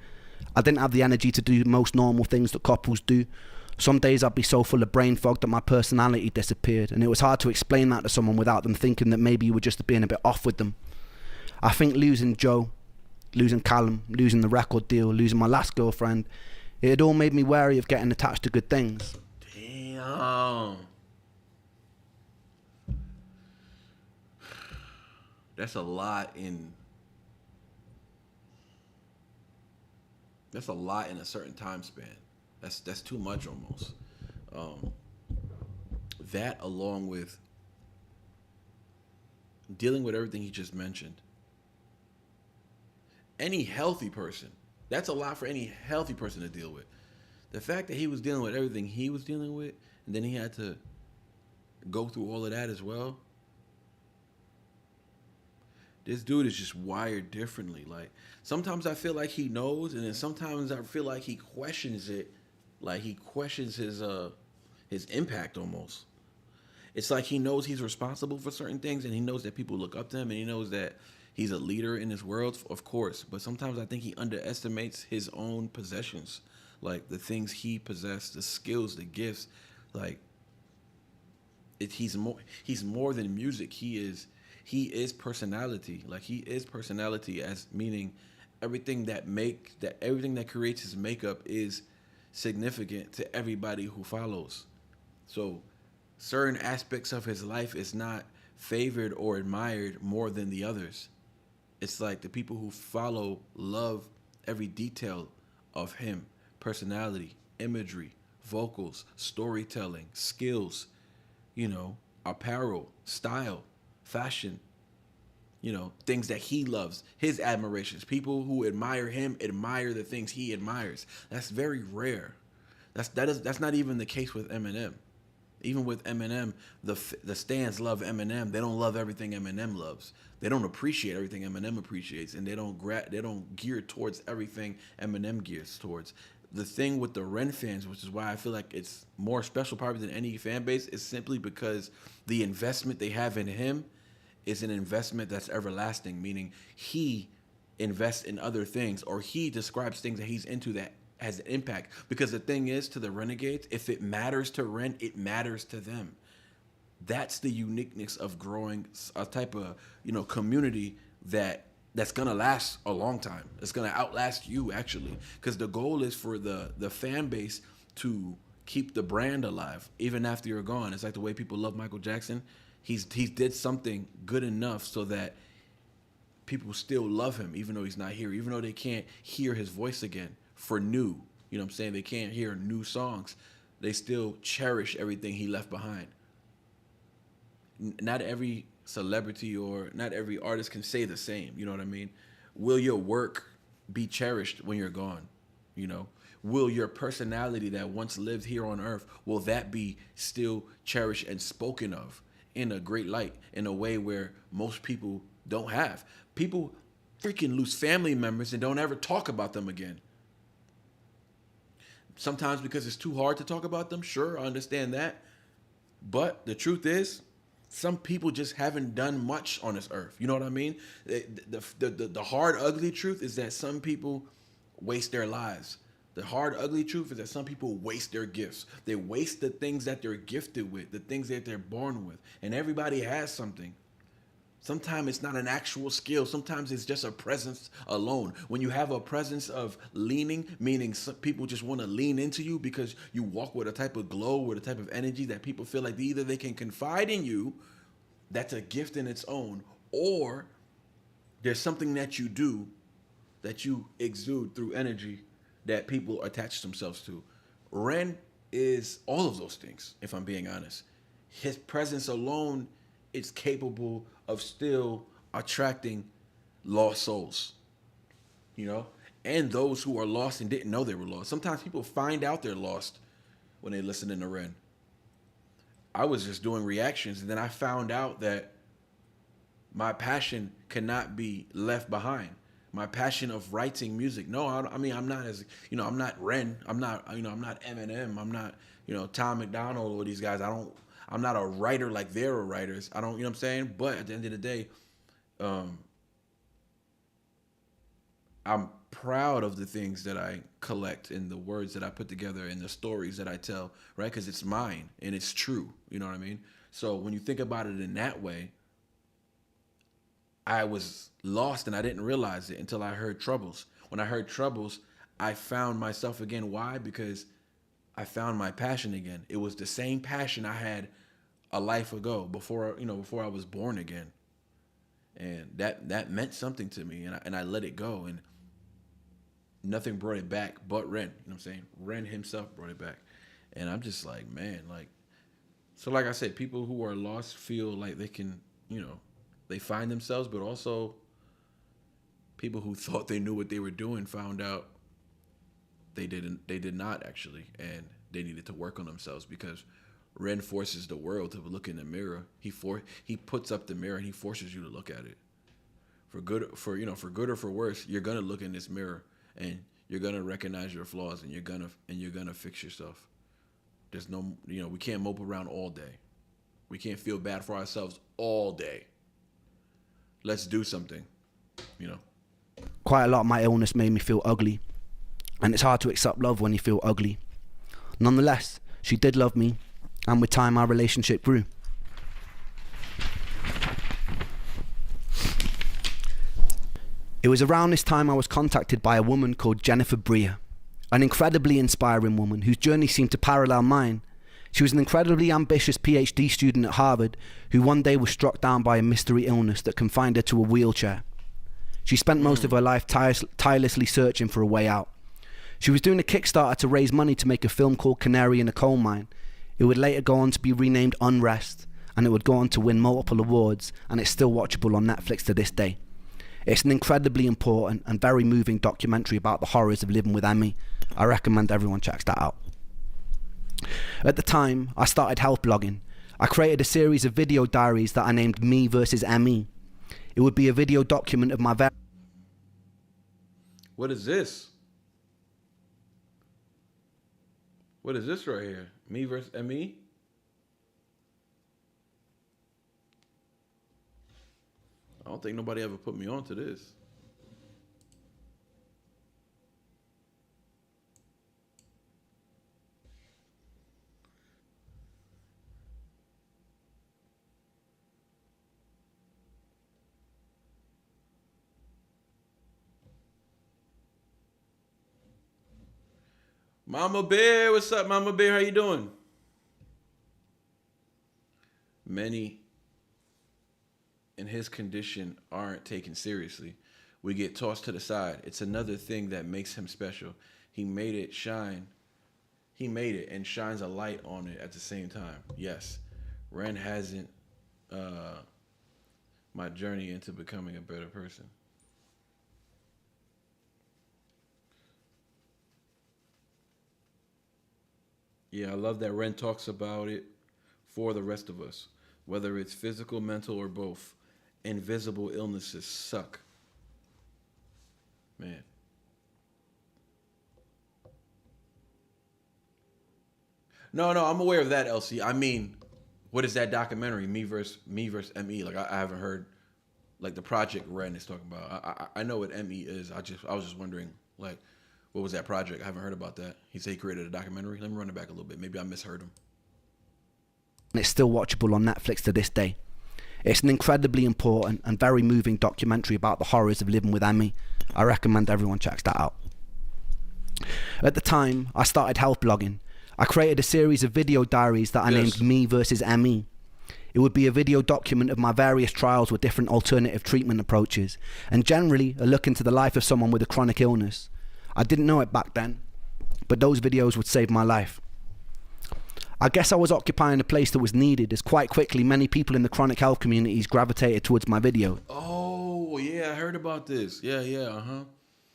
I didn't have the energy to do most normal things that couples do. Some days I'd be so full of brain fog that my personality disappeared, and it was hard to explain that to someone without them thinking that maybe you were just being a bit off with them. I think losing Joe, losing Callum, losing the record deal, losing my last girlfriend, it had all made me wary of getting attached to good things. Damn. That's a lot in a certain time span. That's too much almost. That along with dealing with everything he just mentioned. Any healthy person, that's a lot for any healthy person to deal with. The fact that he was dealing with everything he was dealing with, and then he had to go through all of that as well. This dude is just wired differently. Like, sometimes I feel like he knows, and then sometimes I feel like he questions it. Like, he questions his impact almost. It's like he knows he's responsible for certain things, and he knows that people look up to him, and he knows that he's a leader in this world, of course. But sometimes I think he underestimates his own possessions. Like, the things he possessed, the skills, the gifts. Like, he's more than music. He's he is personality. Like he is personality, as meaning everything that creates his makeup is significant to everybody who follows. So certain aspects of his life is not favored or admired more than the others. It's like the people who follow love every detail of him: personality, imagery, vocals, storytelling, skills, apparel, style, fashion, things that he loves, his admirations. People who admire him admire the things he admires. That's very rare. That's not even the case with Eminem. Even with Eminem, the stans love Eminem. They don't love everything Eminem loves. They don't appreciate everything Eminem appreciates, and they don't gear towards everything Eminem gears towards. The thing with the Ren fans, which is why I feel like it's more special probably than any fan base, is simply because the investment they have in him is an investment that's everlasting, meaning he invests in other things, or he describes things that he's into that has an impact. Because the thing is, to the Renegades, if it matters to Ren, it matters to them. That's the uniqueness of growing a type of community that's gonna last a long time. It's gonna outlast you, actually, because the goal is for the fan base to keep the brand alive even after you're gone. It's like the way people love Michael Jackson. He did something good enough so that people still love him even though he's not here, even though they can't hear his voice again for new. You know what I'm saying? They can't hear new songs. They still cherish everything he left behind. Not every celebrity or not every artist can say the same. You know what I mean? Will your work be cherished when you're gone? Will your personality that once lived here on earth, will that be still cherished and spoken of in a great light, in a way where most people don't have? People freaking lose family members and don't ever talk about them again. Sometimes because it's too hard to talk about them. Sure, I understand that. But the truth is, some people just haven't done much on this earth. You know what I mean? The hard, ugly truth is that some people waste their lives. The hard, ugly truth is that some people waste their gifts. They waste the things that they're gifted with, the things that they're born with. And everybody has something. Sometimes it's not an actual skill. Sometimes it's just a presence alone. When you have a presence of leaning, meaning some people just want to lean into you because you walk with a type of glow, with a type of energy that people feel like either they can confide in you, that's a gift in its own, or there's something that you do that you exude through energy that people attach themselves to. Ren is all of those things, if I'm being honest. His presence alone is capable of still attracting lost souls, and those who are lost and didn't know they were lost. Sometimes people find out they're lost when they listen to Ren. I was just doing reactions, and then I found out that my passion cannot be left behind. My passion of writing music. No, I'm not as, I'm not Ren. I'm not Eminem. I'm not, Tom McDonald or these guys. I'm not a writer like they're writers. I don't, you know what I'm saying? But at the end of the day, I'm proud of the things that I collect and the words that I put together and the stories that I tell, right? Because it's mine and it's true. You know what I mean? So when you think about it in that way, I was lost and I didn't realize it until I heard Troubles. When I heard Troubles, I found myself again. Why? Because I found my passion again. It was the same passion I had a life ago before I was born again. And that meant something to me, and I let it go, and nothing brought it back but Ren. You know what I'm saying? Ren himself brought it back. And I'm just like, man, so like I said, people who are lost feel like they can, they find themselves, but also people who thought they knew what they were doing found out they did not actually, and they needed to work on themselves, because Ren forces the world to look in the mirror. He puts up the mirror and he forces you to look at it. For good or for worse, you're gonna look in this mirror and you're gonna recognize your flaws, and you're gonna fix yourself. There's no, we can't mope around all day. We can't feel bad for ourselves all day. Let's do something, Quite a lot of my illness made me feel ugly, and it's hard to accept love when you feel ugly. Nonetheless, she did love me, and with time our relationship grew. It was around this time I was contacted by a woman called Jennifer Breer, an incredibly inspiring woman whose journey seemed to parallel mine. She was an incredibly ambitious PhD student at Harvard who one day was struck down by a mystery illness that confined her to a wheelchair. She spent most of her life tirelessly searching for a way out. She was doing a Kickstarter to raise money to make a film called Canary in a Coal Mine. It would later go on to be renamed Unrest, and it would go on to win multiple awards, and it's still watchable on Netflix to this day. It's an incredibly important and very moving documentary about the horrors of living with ME. I recommend everyone checks that out. At the time, I started health blogging. I created a series of video diaries that I named Me versus ME. It would be a video document of my What is this? What is this right here? Me versus ME? I don't think nobody ever put me on to this. Mama Bear, what's up, Mama Bear? How you doing? Many in his condition aren't taken seriously. We get tossed to the side. It's another thing that makes him special. He made it shine. He made it and shines a light on it at the same time. Yes, Ren hasn't my journey into becoming a better person. Yeah, I love that Ren talks about it for the rest of us, whether it's physical, mental, or both. Invisible illnesses suck. Man. No, I'm aware of that, LC. I mean, what is that documentary? Me versus ME. Like I haven't heard like the project Ren is talking about. I know what ME is. I was just wondering, like, what was that project? I haven't heard about that. He said he created a documentary. Let me run it back a little bit. Maybe I misheard him. And it's still watchable on Netflix to this day. It's an incredibly important and very moving documentary about the horrors of living with ME. I recommend everyone checks that out. At the time, I started health blogging. I created a series of video diaries that I named Me versus ME. It would be a video document of my various trials with different alternative treatment approaches, and generally a look into the life of someone with a chronic illness. I didn't know it back then, but those videos would save my life. I guess I was occupying a place that was needed, as quite quickly many people in the chronic health communities gravitated towards my video. Oh, yeah, I heard about this. Yeah,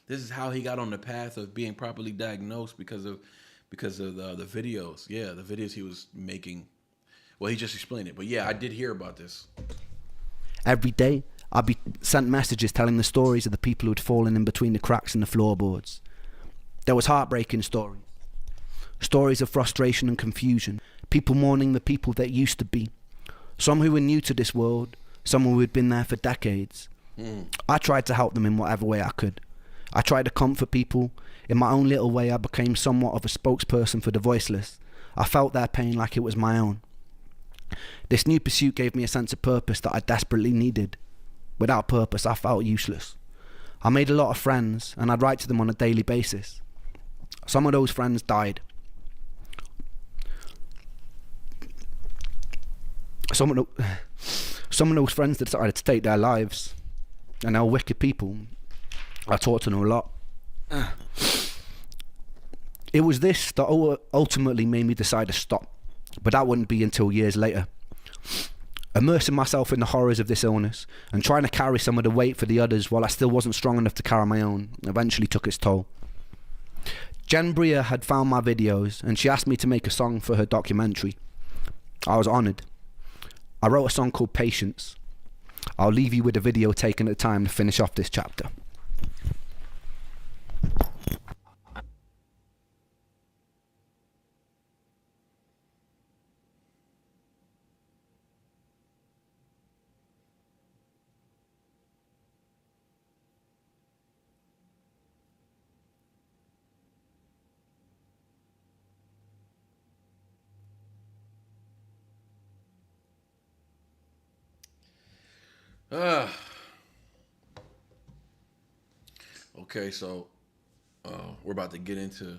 This is how he got on the path of being properly diagnosed because of the videos. Yeah, the videos he was making. Well, he just explained it, but yeah, I did hear about this. Every day, I'd be sent messages telling the stories of the people who had fallen in between the cracks in the floorboards. There was heartbreaking stories. Stories of frustration and confusion. People mourning the people that used to be. Some who were new to this world. Some who had been there for decades. I tried to help them in whatever way I could. I tried to comfort people. In my own little way, I became somewhat of a spokesperson for the voiceless. I felt their pain like it was my own. This new pursuit gave me a sense of purpose that I desperately needed. Without purpose, I felt useless. I made a lot of friends, and I'd write to them on a daily basis. Some of those friends died. Some of those friends decided to take their lives, and they were wicked people. I talked to them a lot. It was this that ultimately made me decide to stop, but that wouldn't be until years later. Immersing myself in the horrors of this illness and trying to carry some of the weight for the others while I still wasn't strong enough to carry my own eventually took its toll. Jen Breer had found my videos and she asked me to make a song for her documentary. I was honoured. I wrote a song called Patience. I'll leave you with a video taken at a time to finish off this chapter. Okay, so we're about to get into,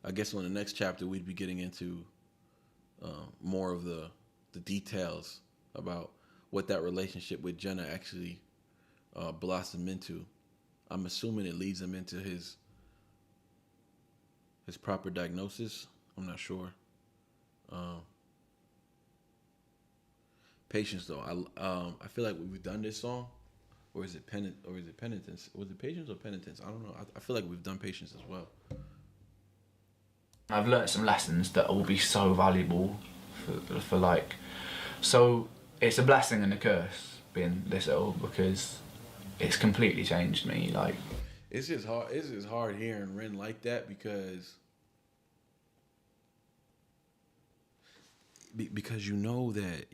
I guess on the next chapter we'd be getting into more of the details about what that relationship with Jenna actually blossomed into. I'm assuming it leads him into his proper diagnosis. I'm not sure. Patience though. I feel like we've done this song, or is it penitence? Was it patience or penitence? I don't know. I feel like we've done patience as well. I've learnt some lessons that will be so valuable for like. So it's a blessing and a curse being this ill because it's completely changed me. Like it's just hard. It's just hard hearing Ren like that because you know that.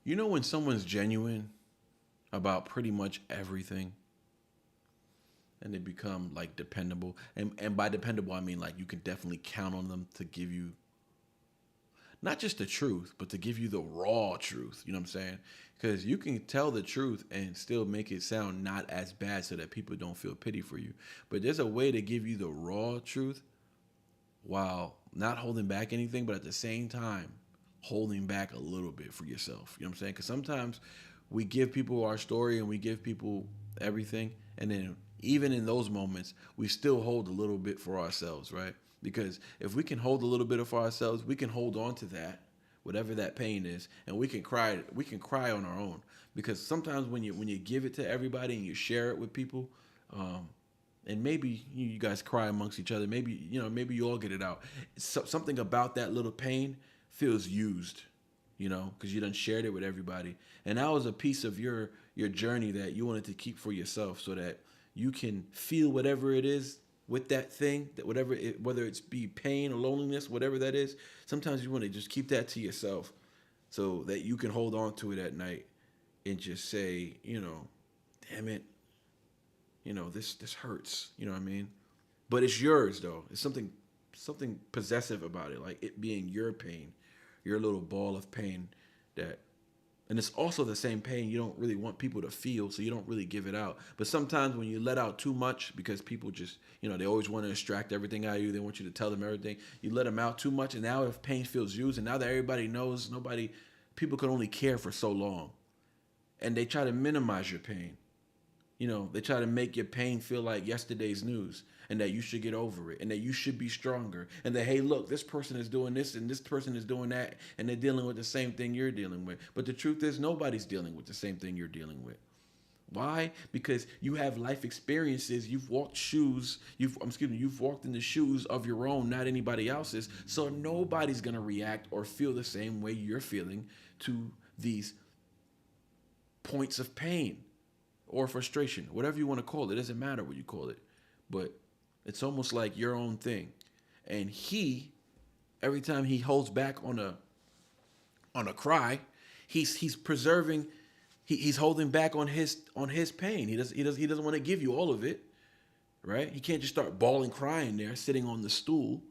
You know when someone's genuine about pretty much everything and they become like dependable. And by dependable, I mean like you can definitely count on them to give you not just the truth, but to give you the raw truth. You know what I'm saying? Because you can tell the truth and still make it sound not as bad so that people don't feel pity for you. But there's a way to give you the raw truth while not holding back anything, but at the same time, holding back a little bit for yourself. You know what I'm saying? Because sometimes we give people our story and we give people everything. And then even in those moments, we still hold a little bit for ourselves, right? Because if we can hold a little bit for ourselves, we can hold on to that, whatever that pain is, and we can cry on our own. Because sometimes when you give it to everybody and you share it with people, and maybe you guys cry amongst each other, maybe you all get it out. Something about that little pain feels used, because you done shared it with everybody. And that was a piece of your journey that you wanted to keep for yourself so that you can feel whatever it is with that thing, that whether it's be pain or loneliness, whatever that is. Sometimes you want to just keep that to yourself so that you can hold on to it at night and just say, damn it, this hurts, you know what I mean? But it's yours though. It's something possessive about it, like it being your pain, your little ball of pain and it's also the same pain you don't really want people to feel, so you don't really give it out. But sometimes when you let out too much, because people just, they always want to extract everything out of you, they want you to tell them everything, you let them out too much, and now if pain feels used, and now that everybody knows, people can only care for so long, and they try to minimize your pain. They try to make your pain feel like yesterday's news and that you should get over it and that you should be stronger and that, hey, look, this person is doing this and this person is doing that and they're dealing with the same thing you're dealing with. But the truth is nobody's dealing with the same thing you're dealing with. Why? Because you have life experiences. You've walked in the shoes of your own, not anybody else's. So nobody's going to react or feel the same way you're feeling to these points of pain or frustration, whatever you want to call it. It doesn't matter what you call it, but it's almost like your own thing. And every time he holds back on a cry, he's preserving, he's holding back on his pain. He doesn't want to give you all of it, right? He can't just start bawling, crying there, sitting on the stool,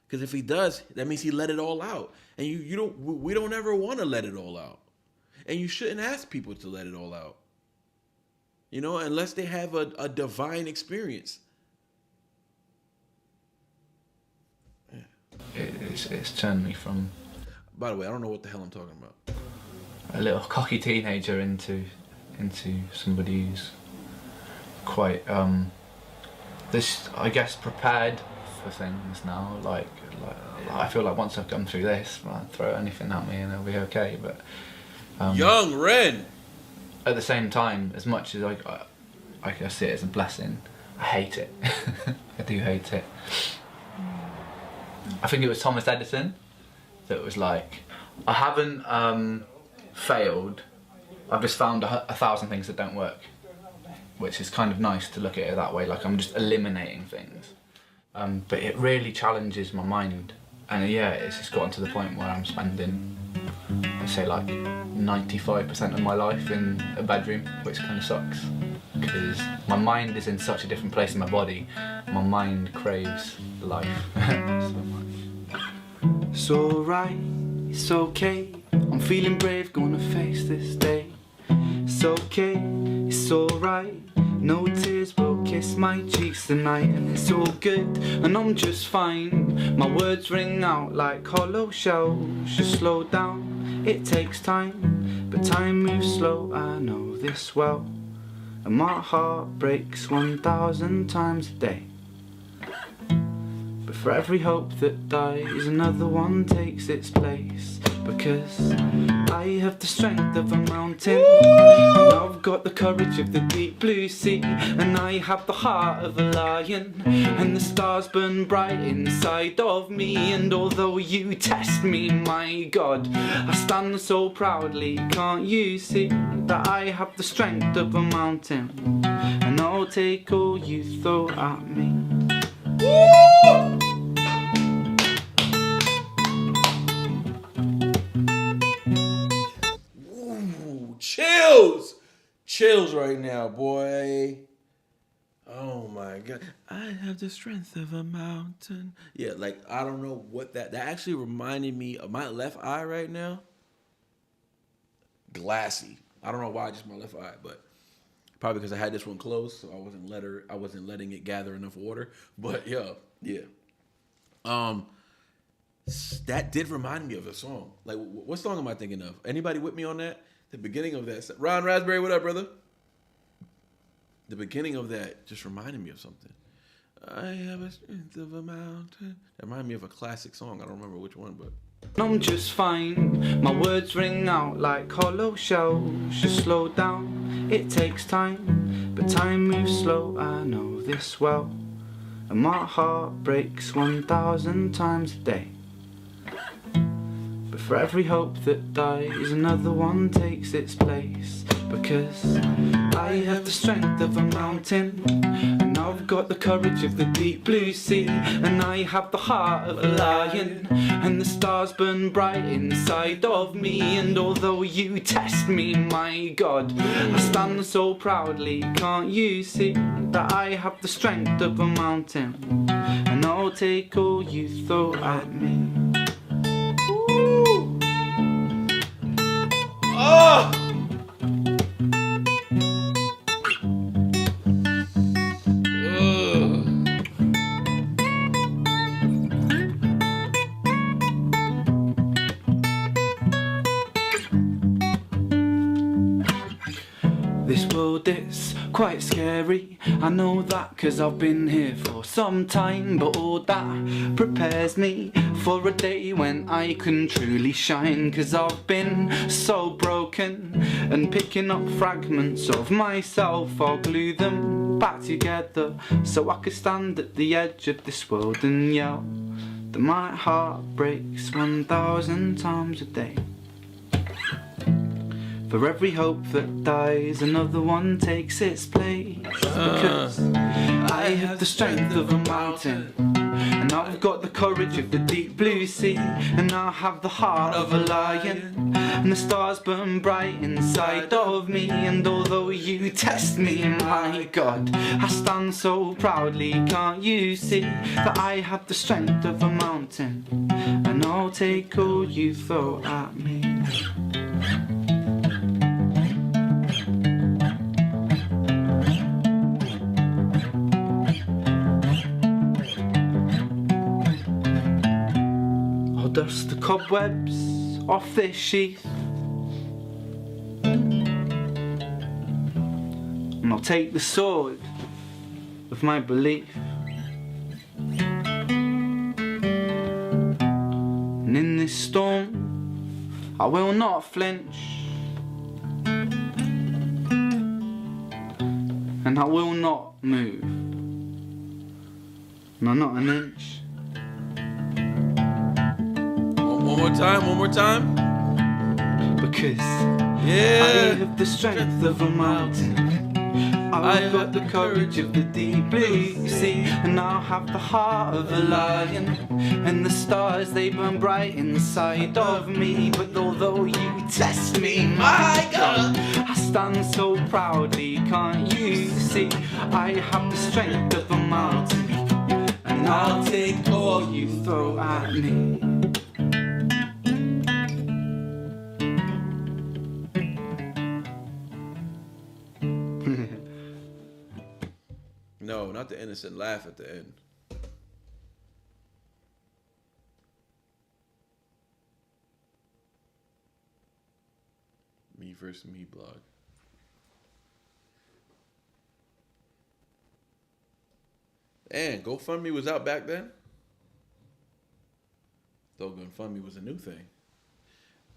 because if he does, that means he let it all out. And we don't ever want to let it all out, and you shouldn't ask people to let it all out. Unless they have a divine experience. It's turned me from... By the way, I don't know what the hell I'm talking about. A little cocky teenager into somebody who's quite, I guess, prepared for things now. Like I feel like once I've gone through this, I'll throw anything at me and it'll be okay. But Young Ren! At the same time, as much as I see it as a blessing, I hate it. I do hate it. I think it was Thomas Edison that was like, I haven't failed, I've just found 1,000 things that don't work, which is kind of nice to look at it that way, like I'm just eliminating things. But it really challenges my mind, and it's just gotten to the point where I'm spending, I say, like 95% of my life in a bedroom, which kind of sucks because my mind is in such a different place in my body. My mind craves life so much. It's alright, it's okay. I'm feeling brave, gonna face this day. It's okay, it's alright. No tears will kiss my cheeks tonight, and it's all good, and I'm just fine. My words ring out like hollow shells. Just slow down, it takes time, but time moves slow, I know this well. And my heart breaks 1,000 times a day. But for every hope that dies, another one takes its place. Because I have the strength of a mountain, and I've got the courage of the deep blue sea, and I have the heart of a lion, and the stars burn bright inside of me. And although you test me, my God, I stand so proudly. Can't you see that I have the strength of a mountain, and I'll take all you throw at me. Chills right now, boy. Oh my God. I have the strength of a mountain. Yeah, like I don't know what that actually reminded me of my left eye right now. Glassy. I don't know why, just my left eye, but probably because I had this one closed, so I wasn't letting it gather enough water. But yeah. That did remind me of a song. Like, what song am I thinking of? Anybody with me on that? The beginning of that. Ron Raspberry, what up, brother? The beginning of that just reminded me of something. I have a strength of a mountain. That reminded me of a classic song. I don't remember which one, but. I'm just fine. My words ring out like hollow shells. Just slow down, it takes time, but time moves slow, I know this well. And my heart breaks 1,000 times a day. But for every hope that dies, another one takes its place. Because I have the strength of a mountain, and I've got the courage of the deep blue sea, and I have the heart of a lion, and the stars burn bright inside of me. And although you test me, my God, I stand so proudly. Can't you see that I have the strength of a mountain, and I'll take all you throw at me. Oh! This world is quite scary, I know that, 'cause I've been here for some time. But all that prepares me for a day when I can truly shine. 'Cause I've been so broken, and picking up fragments of myself, I'll glue them back together, so I can stand at the edge of this world and yell that my heart breaks 1,000 times a day. For every hope that dies, another one takes its place. Because I have the strength of a mountain, and I've got the courage of the deep blue sea, and I have the heart of a lion, and the stars burn bright inside of me. And although you test me, my God, I stand so proudly. Can't you see that I have the strength of a mountain, and I'll take all you throw at me. Dust the cobwebs off this sheath, and I'll take the sword of my belief, and in this storm I will not flinch, and I will not move, no, not an inch. One more time. Because Yeah. I have the strength of a mountain, I've got the courage of the deep blue sea, and I'll have the heart of a lion, and the stars, they burn bright inside of me. But although you test me, my God, I stand so proudly. Can't you see I have the strength of a mountain, and I'll take all you throw at me. Not the innocent laugh at the end. Me versus me blog. And GoFundMe was out back then. Though GoFundMe was a new thing.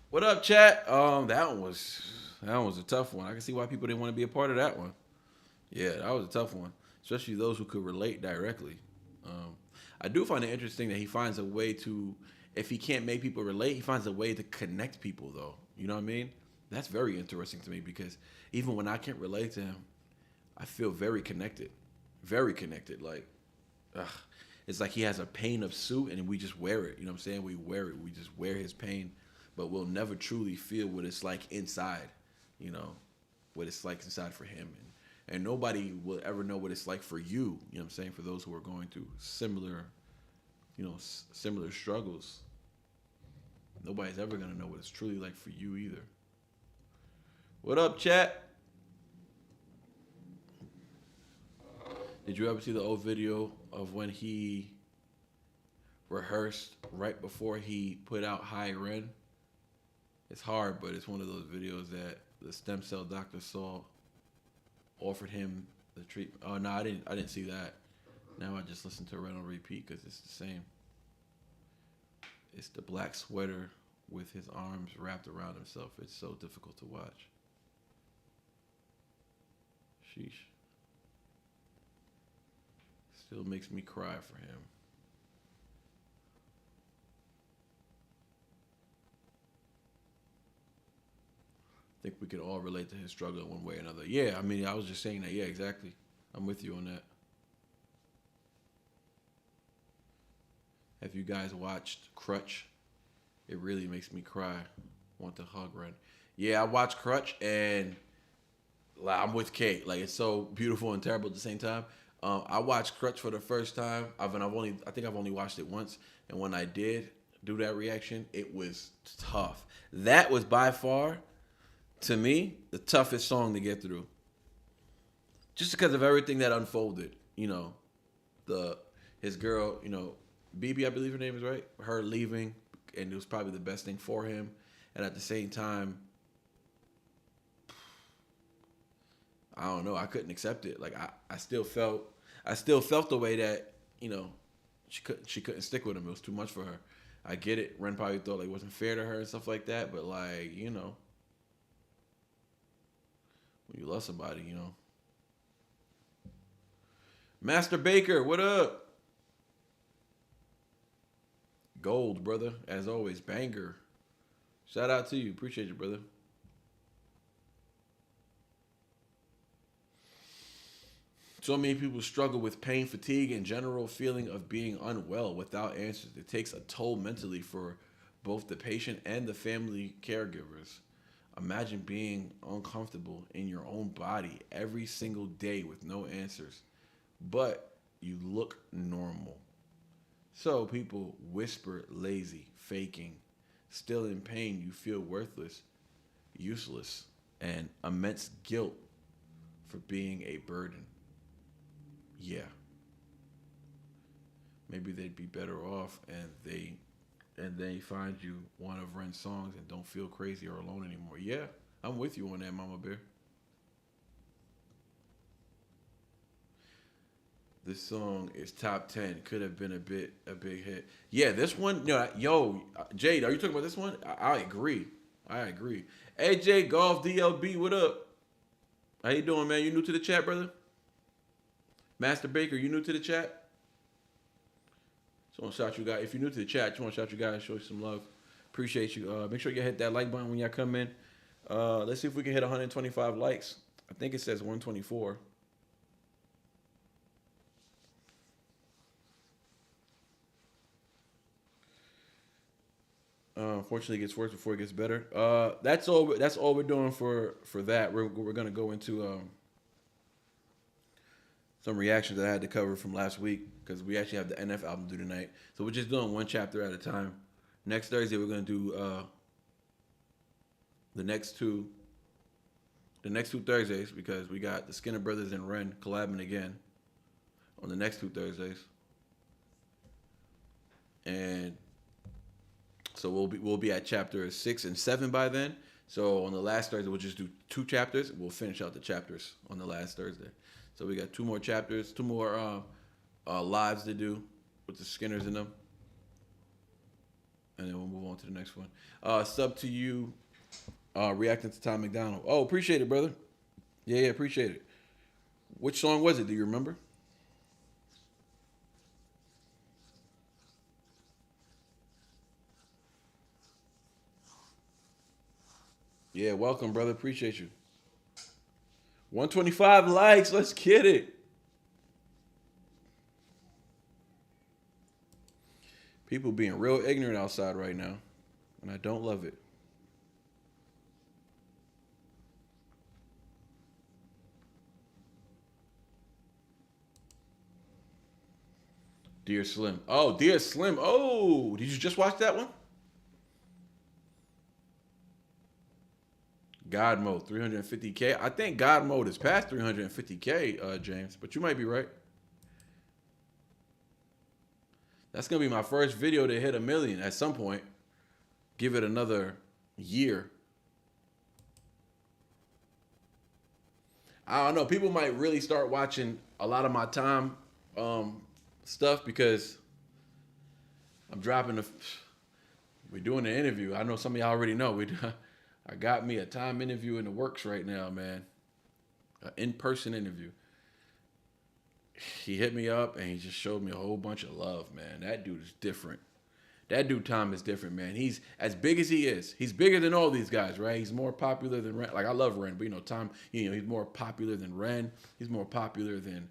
What up, chat? That one was a tough one. I can see why people didn't want to be a part of that one. Yeah, that was a tough one, especially those who could relate directly. I do find it interesting that he finds a way to, if he can't make people relate, he finds a way to connect people, though. You know what I mean? That's very interesting to me because even when I can't relate to him, I feel very connected. Very connected. Like, it's like he has a pain of suit and we just wear it. You know what I'm saying? We wear it. We just wear his pain, but we'll never truly feel what it's like inside, you know, what it's like inside for him. And nobody will ever know what it's like for you, you know what I'm saying, for those who are going through similar, similar struggles. Nobody's ever going to know what it's truly like for you either. What up, chat? Did you ever see the old video of when he rehearsed right before he put out High Ren? It's hard, but it's one of those videos that the stem cell doctor saw, offered him the treatment. Oh no, I didn't see that. Now I just listen to Ren on repeat because it's the same. It's the black sweater with his arms wrapped around himself. It's so difficult to watch. Sheesh. Still makes me cry for him. I think we could all relate to his struggle in one way or another. Yeah, I mean, I was just saying that. Yeah, exactly. I'm with you on that. Have you guys watched Crutch? It really makes me cry. Want to hug Ren. Yeah, I watched Crutch and I'm with Kate. Like, it's so beautiful and terrible at the same time. I watched Crutch for the first time. I think I've only watched it once. And when I did do that reaction, it was tough. That was by far, to me, the toughest song to get through. Just because of everything that unfolded. You know, his girl, you know, BB, I believe her name is right. Her leaving, and it was probably the best thing for him. And at the same time, I don't know, I couldn't accept it. Like I still felt the way that, you know, she couldn't stick with him. It was too much for her. I get it. Ren probably thought like it wasn't fair to her and stuff like that, but like, you know, when you love somebody, you know. Master Baker, what up? Gold, brother. As always, banger. Shout out to you. Appreciate you, brother. So many people struggle with pain, fatigue, and general feeling of being unwell without answers. It takes a toll mentally for both the patient and the family caregivers. Imagine being uncomfortable in your own body every single day with no answers, but you look normal. So people whisper lazy, faking. Still in pain, you feel worthless, useless, and immense guilt for being a burden. Yeah. Maybe they'd be better off and they find you one of Ren's songs and don't feel crazy or alone anymore. Yeah, I'm with you on that, Mama Bear. This song is top 10. Could have been a big hit. Yeah, this one, yo, Jade, are you talking about this one? I agree. AJ Golf DLB, what up? How you doing, man? You new to the chat, brother? Master Baker, you new to the chat? Just want to shout you guys. If you're new to the chat, just want to shout you guys, show you some love. Appreciate you. Make sure you hit that like button when y'all come in. Let's see if we can hit 125 likes. I think it says 124. Unfortunately, it gets worse before it gets better. That's all we're doing for that. We're gonna go into some reactions that I had to cover from last week because we actually have the NF album due tonight. So we're just doing one chapter at a time. Next Thursday we're gonna do the next two Thursdays because we got the Skinner Brothers and Ren collabing again. on the next 2 Thursdays. And so we'll be at chapter 6 and 7 by then. So on the last Thursday, we'll just do 2 chapters. We'll finish out the chapters on the last Thursday. So we got 2 more chapters, 2 more lives to do with the Skinners in them. And then we'll move on to the next one. Sub to you, reacting to Tom McDonald. Oh, appreciate it, brother. Yeah, appreciate it. Which song was it? Do you remember? Yeah, welcome, brother. Appreciate you. 125 likes. Let's get it. People being real ignorant outside right now, and I don't love it. Dear Slim. Oh, Dear Slim. Oh, did you just watch that one? God mode, 350K. I think God mode is past 350K, James, but you might be right. That's going to be my first video to hit 1 million at some point. Give it another year. I don't know. People might really start watching a lot of my time stuff because I'm dropping we're doing an interview. I know some of y'all already know. I got me a time interview in the works right now, man. An in-person interview. He hit me up and he just showed me a whole bunch of love, man. That dude is different. That dude Tom is different, man. He's as big as he is. He's bigger than all these guys, right? He's more popular than Ren. Like, I love Ren, but, Tom, he's more popular than Ren. He's more popular than,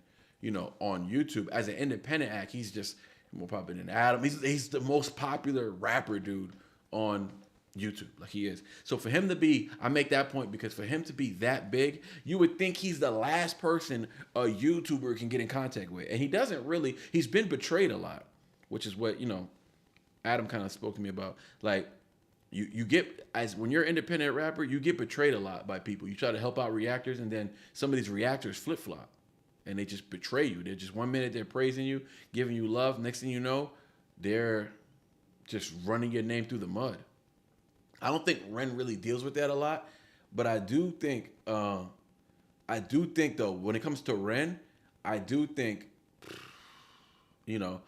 on YouTube. As an independent act, he's just more popular than Adam. He's the most popular rapper dude on YouTube, like he is. So for him to be, I make that point because for him to be that big, you would think he's the last person a YouTuber can get in contact with. And he doesn't really, he's been betrayed a lot, which is what, Adam kind of spoke to me about. Like, you get, when you're an independent rapper, you get betrayed a lot by people. You try to help out reactors, and then some of these reactors flip-flop, and they just betray you. They're just 1 minute they're praising you, giving you love. Next thing you know, they're just running your name through the mud. I don't think Ren really deals with that a lot, but I do think though, when it comes to Ren, I do think, y'all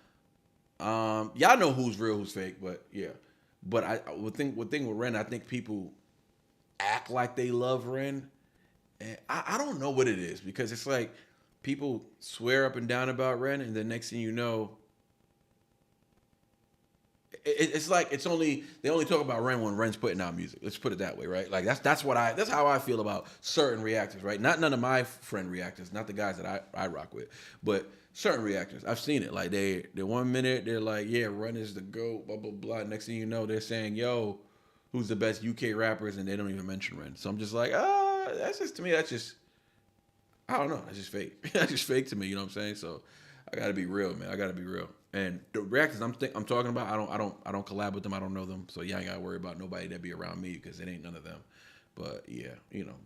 know who's real, who's fake, but yeah. But I would think with Ren, I think people act like they love Ren, and I don't know what it is, because it's like people swear up and down about Ren, and the next thing you know, it's like they only talk about Ren when Ren's putting out music. Let's put it that way, right? Like that's how I feel about certain reactors, right? Not none of my friend reactors, not the guys that I rock with, but certain reactors. I've seen it. Like they 1 minute they're like, yeah, Ren is the GOAT, blah blah blah. Next thing you know, they're saying, yo, who's the best UK rappers, and they don't even mention Ren. So I'm just like, that's just, to me, that's just, I don't know, that's just fake. That's just fake to me. You know what I'm saying? So I gotta be real, man. I gotta be real. And the reactors I'm talking about, I don't collab with them. I don't know them. So yeah, I ain't gotta worry about nobody that be around me, because it ain't none of them. But yeah,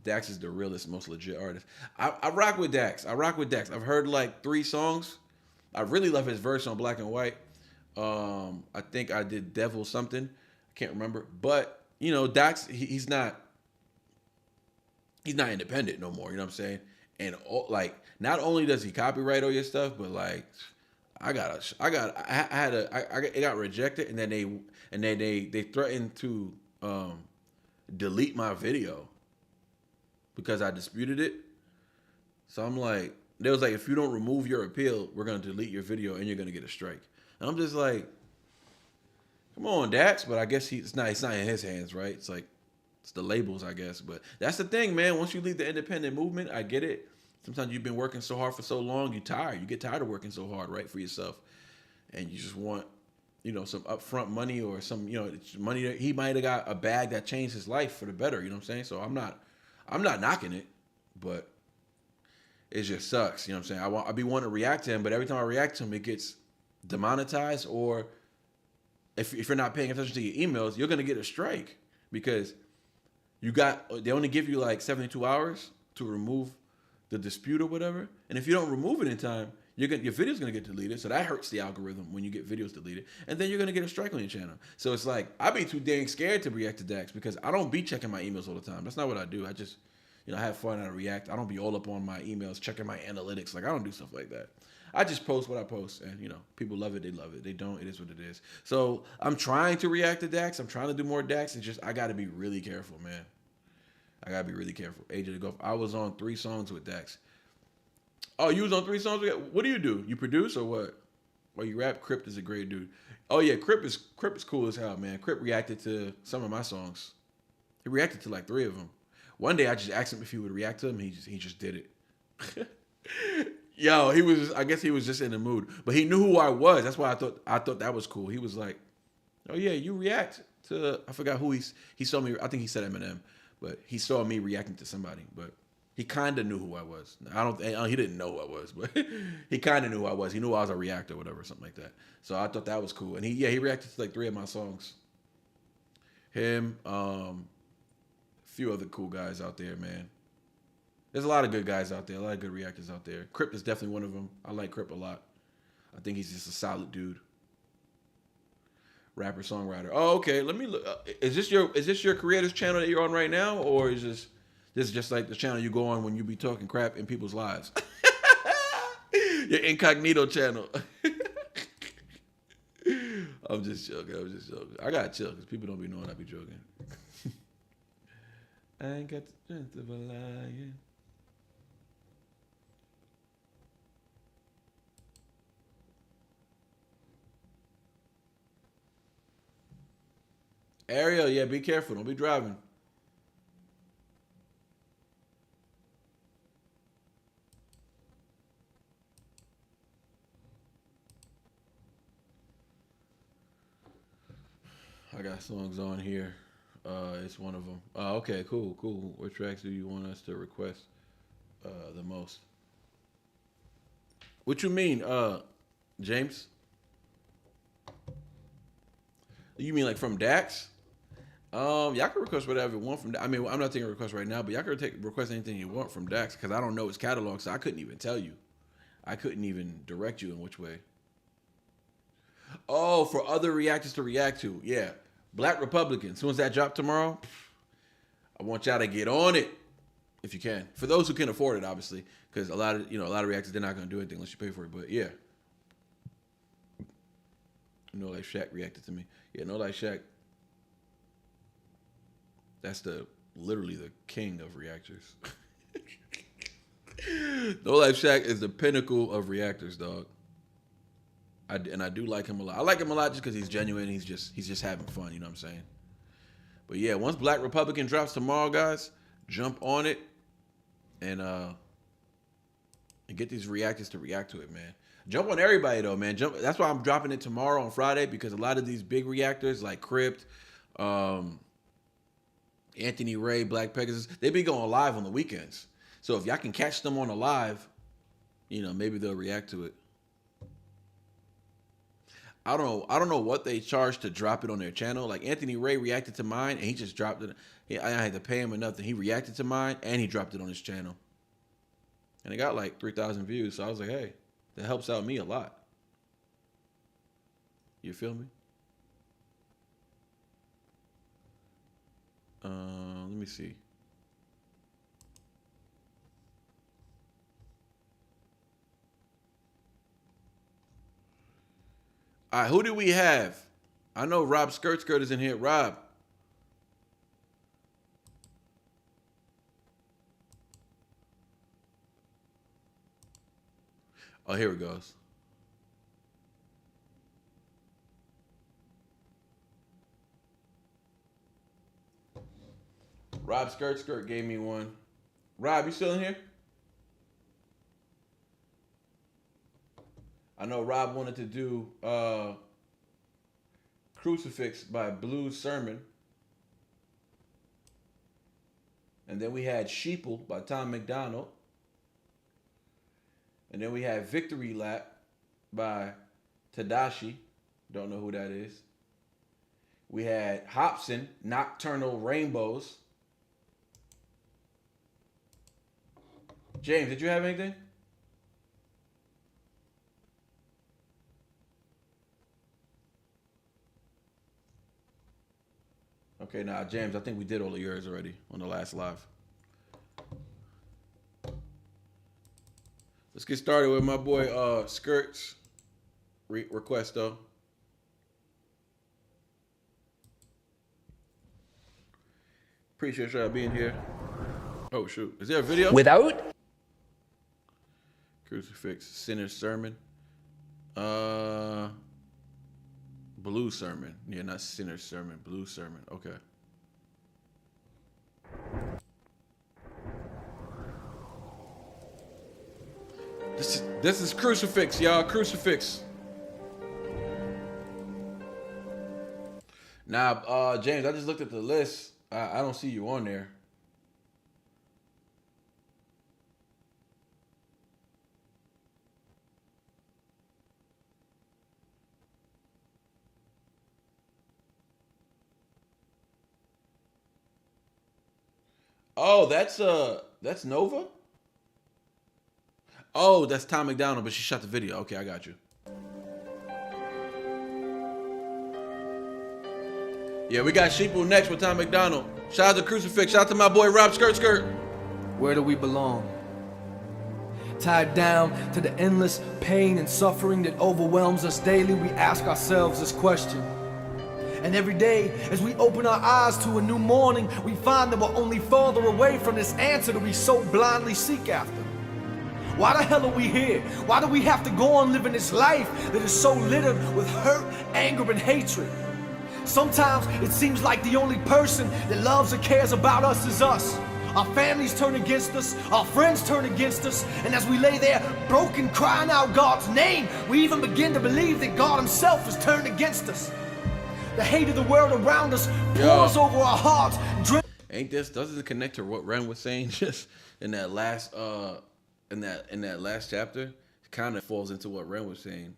Dax is the realest, most legit artist. I rock with Dax. I've heard like 3 songs. I really love his verse on Black and White. I think I did Devil something. I can't remember. But Dax, he's not independent no more. You know what I'm saying? And not only does he copyright all your stuff, but like, it got rejected, and then they threatened to delete my video because I disputed it. So I'm like, they was like, if you don't remove your appeal, we're gonna delete your video and you're gonna get a strike. And I'm just like, come on, Dax. But I guess it's not in his hands, right? It's like, it's the labels, I guess. But that's the thing, man. Once you leave the independent movement, I get it. Sometimes you've been working so hard for so long, you're tired. You get tired of working so hard, right, for yourself. And you just want, some upfront money, or some, money that he might have got a bag that changed his life for the better. You know what I'm saying? So I'm not knocking it, but it just sucks. You know what I'm saying? I be wanting to react to him, but every time I react to him, it gets demonetized. Or if you're not paying attention to your emails, you're gonna get a strike, because they only give you like 72 hours to remove the dispute or whatever. And if you don't remove it in time, your video's gonna get deleted, so that hurts the algorithm when you get videos deleted, and then you're gonna get a strike on your channel. So it's like I be too dang scared to react to Dax because I don't be checking my emails all the time. That's not what I do. I just, I have fun and I react. I don't be all up on my emails, checking my analytics. Like I don't do stuff like that. I just post what I post, and people love it. They love it. They don't. It is what it is. So I'm trying to react to Dax. I'm trying to do more Dax. It's just I got to be really careful, man. I gotta be really careful. AJ the Golf. I was on 3 songs with Dax. Oh, you was on 3 songs? What do? You produce or what? Or you rap? Crypt is a great dude. Oh yeah, Crypt is cool as hell, man. Crypt reacted to some of my songs. He reacted to like 3 of them. One day I just asked him if he would react to them. He just did it. Yo, I guess he was just in the mood. But he knew who I was. That's why I thought that was cool. He was like, "Oh yeah, you react to," I forgot who he saw me. I think he said Eminem, but he saw me reacting to somebody. But he kind of knew who I was. He didn't know who I was, but he kind of knew who I was. He knew I was a reactor or whatever, something like that. So I thought that was cool. And he reacted to like 3 of my songs. Him, a few other cool guys out there, man. There's a lot of good guys out there, a lot of good reactors out there. Crypt is definitely one of them. I like Crypt a lot. I think he's just a solid dude. Rapper, songwriter. Oh, okay. Let me look. Is this your creators channel that you're on right now, or is this just like the channel you go on when you be talking crap in people's lives? Your incognito channel. I'm just joking. I gotta chill because people don't be knowing I be joking. I ain't got the strength of a lion. Ariel, yeah, be careful. Don't be driving. I got songs on here. It's one of them. Okay, cool. What tracks do you want us to request the most? What you mean, James? You mean like from Dax? Y'all can request whatever you want from Dax. I mean, I'm not taking a request right now, but y'all can request anything you want from Dax because I don't know his catalog, so I couldn't even tell you. I couldn't even direct you in which way. Oh, for other reactors to react to. Yeah. Black Republican. As soon as that drop tomorrow, I want y'all to get on it if you can. For those who can afford it, obviously, because a lot of reactors, they're not going to do anything unless you pay for it. But yeah. No Life Shaq reacted to me. Yeah, No Life Shaq. That's literally the king of reactors. No Life Shaq is the pinnacle of reactors, dog. I do like him a lot. I like him a lot just because he's genuine. He's just having fun. You know what I'm saying? But yeah, once Black Republican drops tomorrow, guys, jump on it and get these reactors to react to it, man. Jump on everybody though, man. That's why I'm dropping it tomorrow on Friday because a lot of these big reactors like Crypt, Anthony Ray, Black Pegasus, they be going live on the weekends. So if y'all can catch them on a live, maybe they'll react to it. I don't know what they charge to drop it on their channel. Like Anthony Ray reacted to mine and he just dropped it. I had to pay him or nothing. He reacted to mine and he dropped it on his channel. And it got like 3,000 views. So I was like, hey, that helps out me a lot. You feel me? Let me see. All right, who do we have? I know Rob Skirt is in here. Rob. Oh, here it goes. Rob Skirt gave me one. Rob, you still in here? I know Rob wanted to do Crucifix by Blues Sermon. And then we had Sheeple by Tom McDonald. And then we had Victory Lap by Tadashi. Don't know who that is. We had Hobson, Nocturnal Rainbows. James, did you have anything? Okay, now James, I think we did all of yours already on the last live. Let's get started with my boy Skirt's request though. Appreciate y'all being here. Oh shoot, is there a video? Without Crucifix, Sinner's Sermon. Blue Sermon. Yeah, not Sinner's Sermon. Blue Sermon. Okay. This is Crucifix, y'all. Crucifix. Now, James, I just looked at the list. I don't see you on there. Oh, that's Nova? Oh, that's Tom McDonald, but she shot the video. Okay, I got you. Yeah, we got Sheeple next with Tom McDonald. Shout out to Crucifix. Shout out to my boy Rob Skirt. where do we belong? Tied down to the endless pain and suffering that overwhelms us daily, we ask ourselves this question. And every day, as we open our eyes to a new morning, we find that we're only farther away from this answer that we so blindly seek after. Why the hell are we here? Why do we have to go on living this life that is so littered with hurt, anger, and hatred? Sometimes it seems like the only person that loves or cares about us is us. Our families turn against us, our friends turn against us, and as we lay there broken, crying out God's name, we even begin to believe that God himself has turned against us. The hate of the world around us pours over our hearts. Doesn't it connect to what Ren was saying just in that last in that last chapter? It kind of falls into what Ren was saying.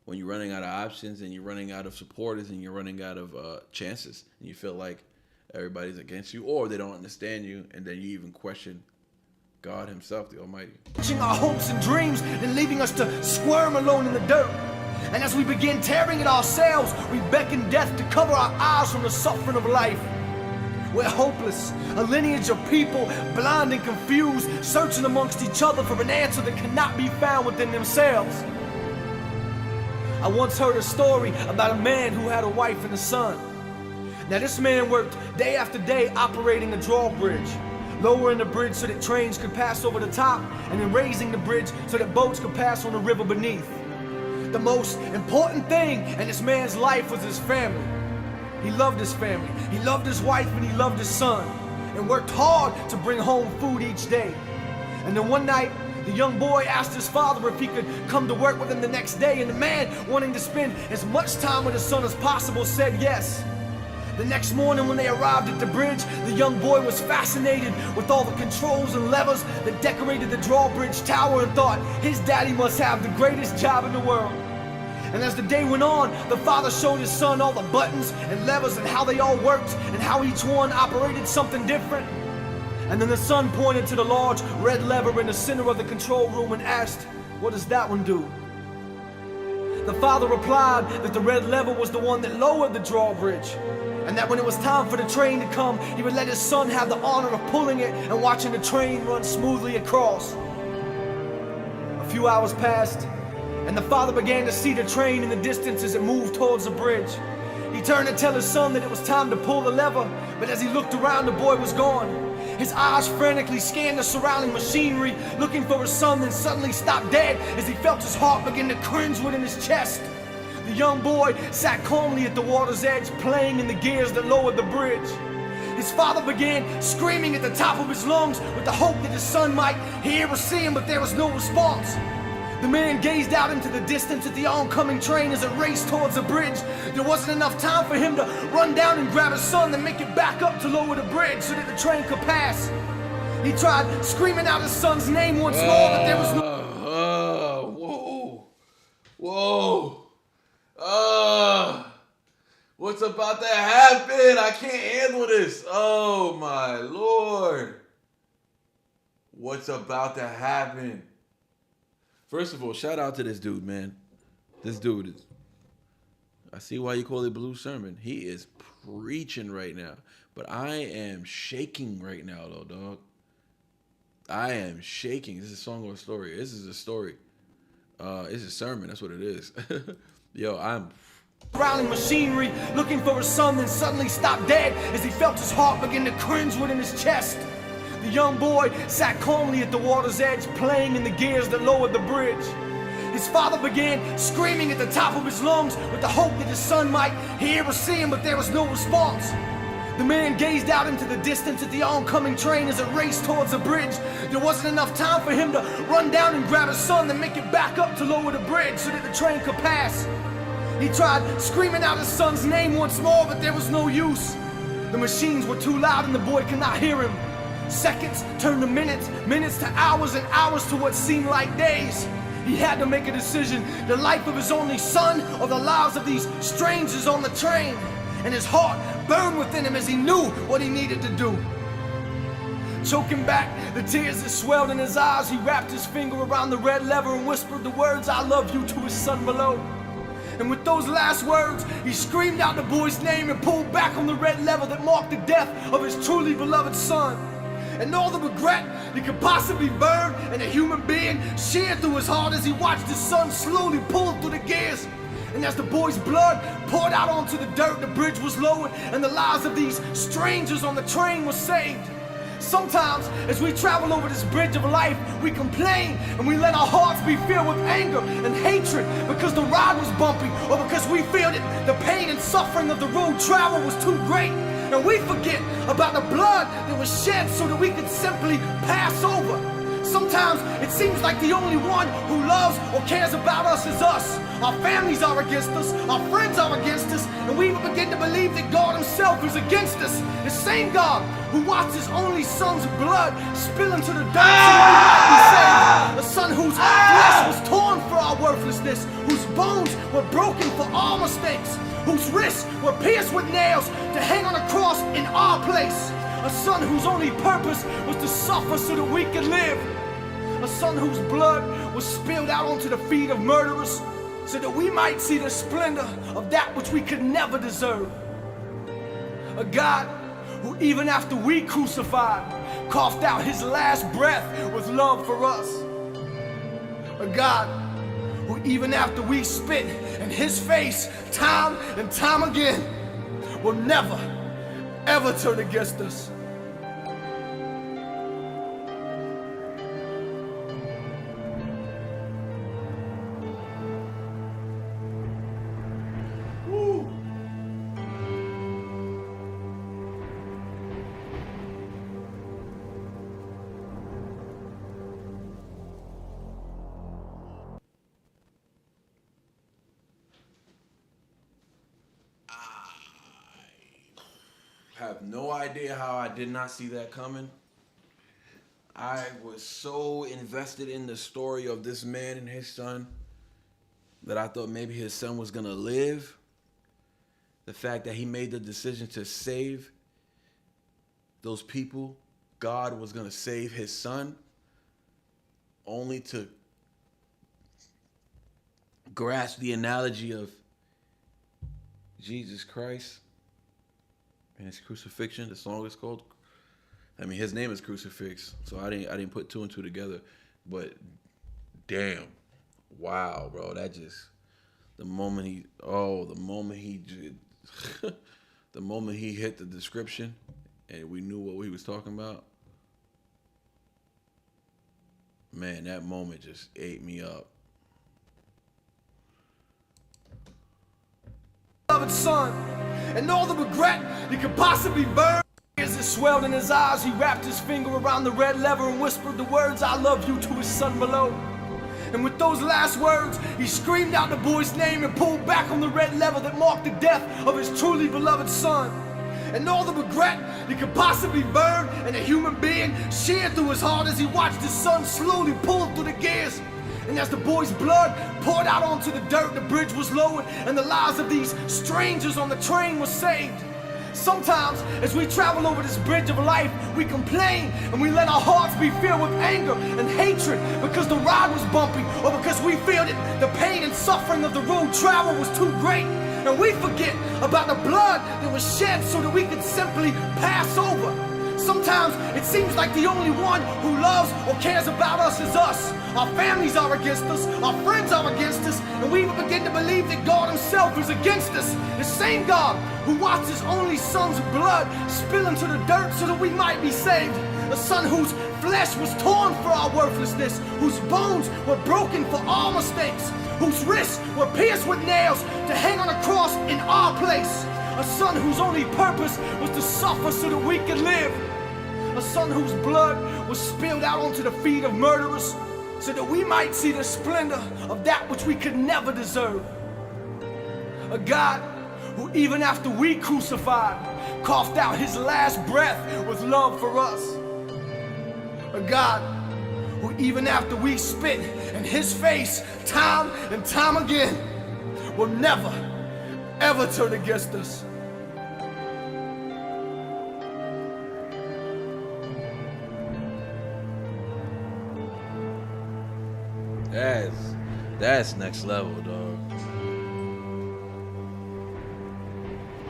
When you're running out of options and you're running out of supporters and you're running out of chances, and you feel like everybody's against you or they don't understand you, and then you even question God himself, the Almighty. Our hopes and dreams and leaving us to squirm alone in the dirt. And as we begin tearing at ourselves, we beckon death to cover our eyes from the suffering of life. We're hopeless, a lineage of people, blind and confused, searching amongst each other for an answer that cannot be found within themselves. I once heard a story about a man who had a wife and a son. Now this man worked day after day operating a drawbridge, lowering the bridge so that trains could pass over the top, and then raising the bridge so that boats could pass on the river beneath. The most important thing in this man's life was his family. He loved his family, he loved his wife, and he loved his son, and worked hard to bring home food each day. And then one night, the young boy asked his father if he could come to work with him the next day, and the man, wanting to spend as much time with his son as possible, said yes. The next morning when they arrived at the bridge, the young boy was fascinated with all the controls and levers that decorated the drawbridge tower and thought his daddy must have the greatest job in the world. And as the day went on, the father showed his son all the buttons and levers and how they all worked and how each one operated something different. And then the son pointed to the large red lever in the center of the control room and asked, "What does that one do?" The father replied that the red lever was the one that lowered the drawbridge, and that when it was time for the train to come, he would let his son have the honor of pulling it and watching the train run smoothly across. A few hours passed, and the father began to see the train in the distance as it moved towards the bridge. He turned to tell his son that it was time to pull the lever, but as he looked around, the boy was gone. His eyes frantically scanned the surrounding machinery, looking for his son, then suddenly stopped dead as he felt his heart begin to cringe within his chest. The young boy sat calmly at the water's edge, playing in the gears that lowered the bridge. His father began screaming at the top of his lungs with the hope that his son might hear or see him, but there was no response. The man gazed out into the distance at the oncoming train as it raced towards the bridge. There wasn't enough time for him to run down and grab his son and make it back up to lower the bridge so that the train could pass. He tried screaming out his son's name once more, but there was no... Whoa. What's about to happen? I can't handle this. Oh my Lord. What's about to happen? First of all, shout out to this dude, man. This dude is I see why you call it Blue Sermon. He is preaching right now. But I am shaking right now, though, dog. I am shaking. This is a song or a story. This is a story. It's a sermon. That's what it is. Yo, I'm... Growling machinery, looking for his son, then suddenly stopped dead as he felt his heart begin to cringe within his chest. The young boy sat calmly at the water's edge, playing in the gears that lowered the bridge. His father began screaming at the top of his lungs with the hope that his son might hear or see him, but there was no response. The man gazed out into the distance at the oncoming train as it raced towards the bridge. There wasn't enough time for him to run down and grab his son, then make it back up to lower the bridge so that the train could pass. He tried screaming out his son's name once more, but there was no use. The machines were too loud and the boy could not hear him. Seconds turned to minutes, minutes to hours, and hours to what seemed like days. He had to make a decision, the life of his only son or the lives of these strangers on the train. And his heart burned within him as he knew what he needed to do. Choking back the tears that swelled in his eyes, he wrapped his finger around the red lever and whispered the words, "I love you," to his son below. And with those last words, he screamed out the boy's name and pulled back on the red lever that marked the death of his truly beloved son. And all the regret that could possibly burn in a human being sheared through his heart as he watched his son slowly pull through the gears. And as the boy's blood poured out onto the dirt, the bridge was lowered and the lives of these strangers on the train were saved. Sometimes, as we travel over this bridge of life, we complain and we let our hearts be filled with anger and hatred because the ride was bumpy or because we feel that the pain and suffering of the road travel was too great. And we forget about the blood that was shed so that we could simply pass over. Sometimes it seems like the only one who loves or cares about us is us. Our families are against us, our friends are against us, and we even begin to believe that God himself is against us. The same God who watched his only son's blood spill into the dirt so we might be saved. A son whose flesh was torn for our worthlessness, whose bones were broken for our mistakes, whose wrists were pierced with nails to hang on a cross in our place. A son whose only purpose was to suffer so that we could live. A son whose blood was spilled out onto the feet of murderers so that we might see the splendor of that which we could never deserve. A God who even after we crucified, coughed out his last breath with love for us. A God who even after we spit in his face time and time again, will never, ever turn against us. I have no idea how I did not see that coming. I was so invested in the story of this man and his son that I thought maybe his son was gonna live. The fact that he made the decision to save those people, God was gonna save his son, only to grasp the analogy of Jesus Christ and his crucifixion. The song is called, I mean, his name is Crucifix, so I didn't put two and two together. But damn, wow, bro, that just the moment he the moment he hit the description and we knew what he was talking about, man, that moment just ate me up. Beloved son, and all the regret that could possibly burn. As it swelled in his eyes, he wrapped his finger around the red lever and whispered the words, "I love you," to his son below. And with those last words, he screamed out the boy's name and pulled back on the red lever that marked the death of his truly beloved son. And all the regret that could possibly burn in a human being sheared through his heart as he watched his son slowly pull through the gears. And as the boy's blood poured out onto the dirt, the bridge was lowered and the lives of these strangers on the train were saved. Sometimes, as we travel over this bridge of life, we complain and we let our hearts be filled with anger and hatred because the ride was bumpy or because we feel that the pain and suffering of the road travel was too great. And we forget about the blood that was shed so that we could simply pass over. Sometimes it seems like the only one who loves or cares about us is us. Our families are against us, our friends are against us, and we even begin to believe that God himself is against us. The same God who watched his only son's blood spill into the dirt so that we might be saved. A son whose flesh was torn for our worthlessness, whose bones were broken for our mistakes, whose wrists were pierced with nails to hang on a cross in our place. A son whose only purpose was to suffer so that we could live. A son whose blood was spilled out onto the feet of murderers so that we might see the splendor of that which we could never deserve. A God who even after we crucified, coughed out his last breath with love for us. A God who even after we spit in his face time and time again, will never, ever turn against us. That's next level, dog.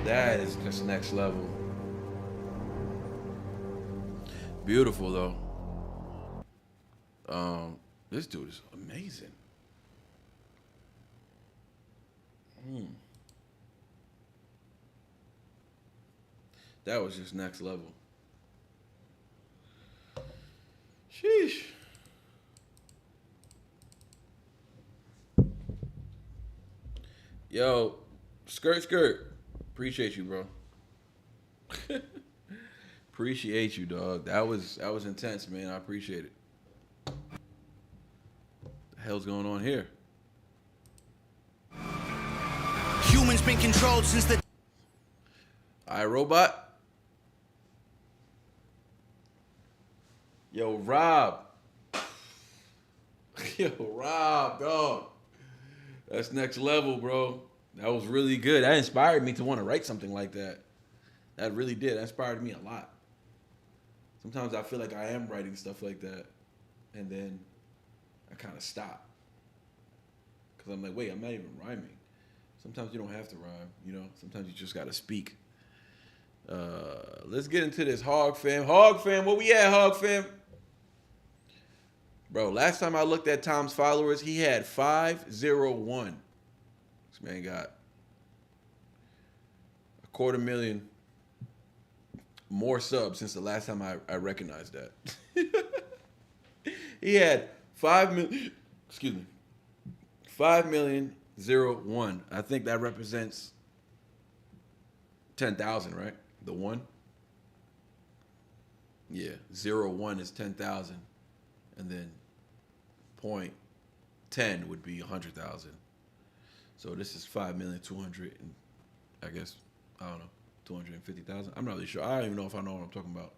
That is just next level. Beautiful though. This dude is amazing. That was just next level. Sheesh. Yo, skirt. Appreciate you, bro. Appreciate you, dog. That was intense, man. I appreciate it. The hell's going on here? Humans been controlled since the iRobot. Yo, Rob. Yo, Rob, dog. That's next level, bro. That was really good. That inspired me to want to write something like that. That really did. That inspired me a lot. Sometimes I feel like I am writing stuff like that, and then I kind of stop. Because I'm like, wait, I'm not even rhyming. Sometimes you don't have to rhyme, you know? Sometimes you just got to speak. Let's get into this Hog Fam. Hog Fam, where we at, Hog Fam? Bro, last time I looked at Tom's followers, he had 501. This man got 250,000 more subs since the last time I recognized that. He had 5 million, excuse me, 5,000,001. I think that represents 10,000, right? The one? Yeah, 01 is 10,000. And then 0.10 would be 100,000. So this is 5,200,000, and I guess, I don't know, 250,000. I'm not really sure. I don't even know if I know what I'm talking about.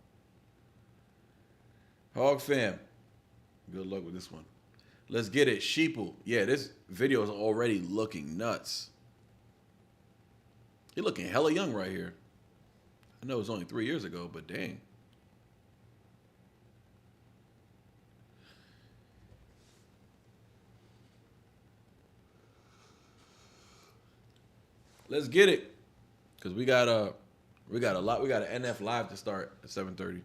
Hog Fam, good luck with this one. Let's get it. Sheeple. Yeah, this video is already looking nuts. You're looking hella young right here. I know it was only 3 years ago, but dang. Let's get it, cause we got a lot. We got an NF live to start at 7:30.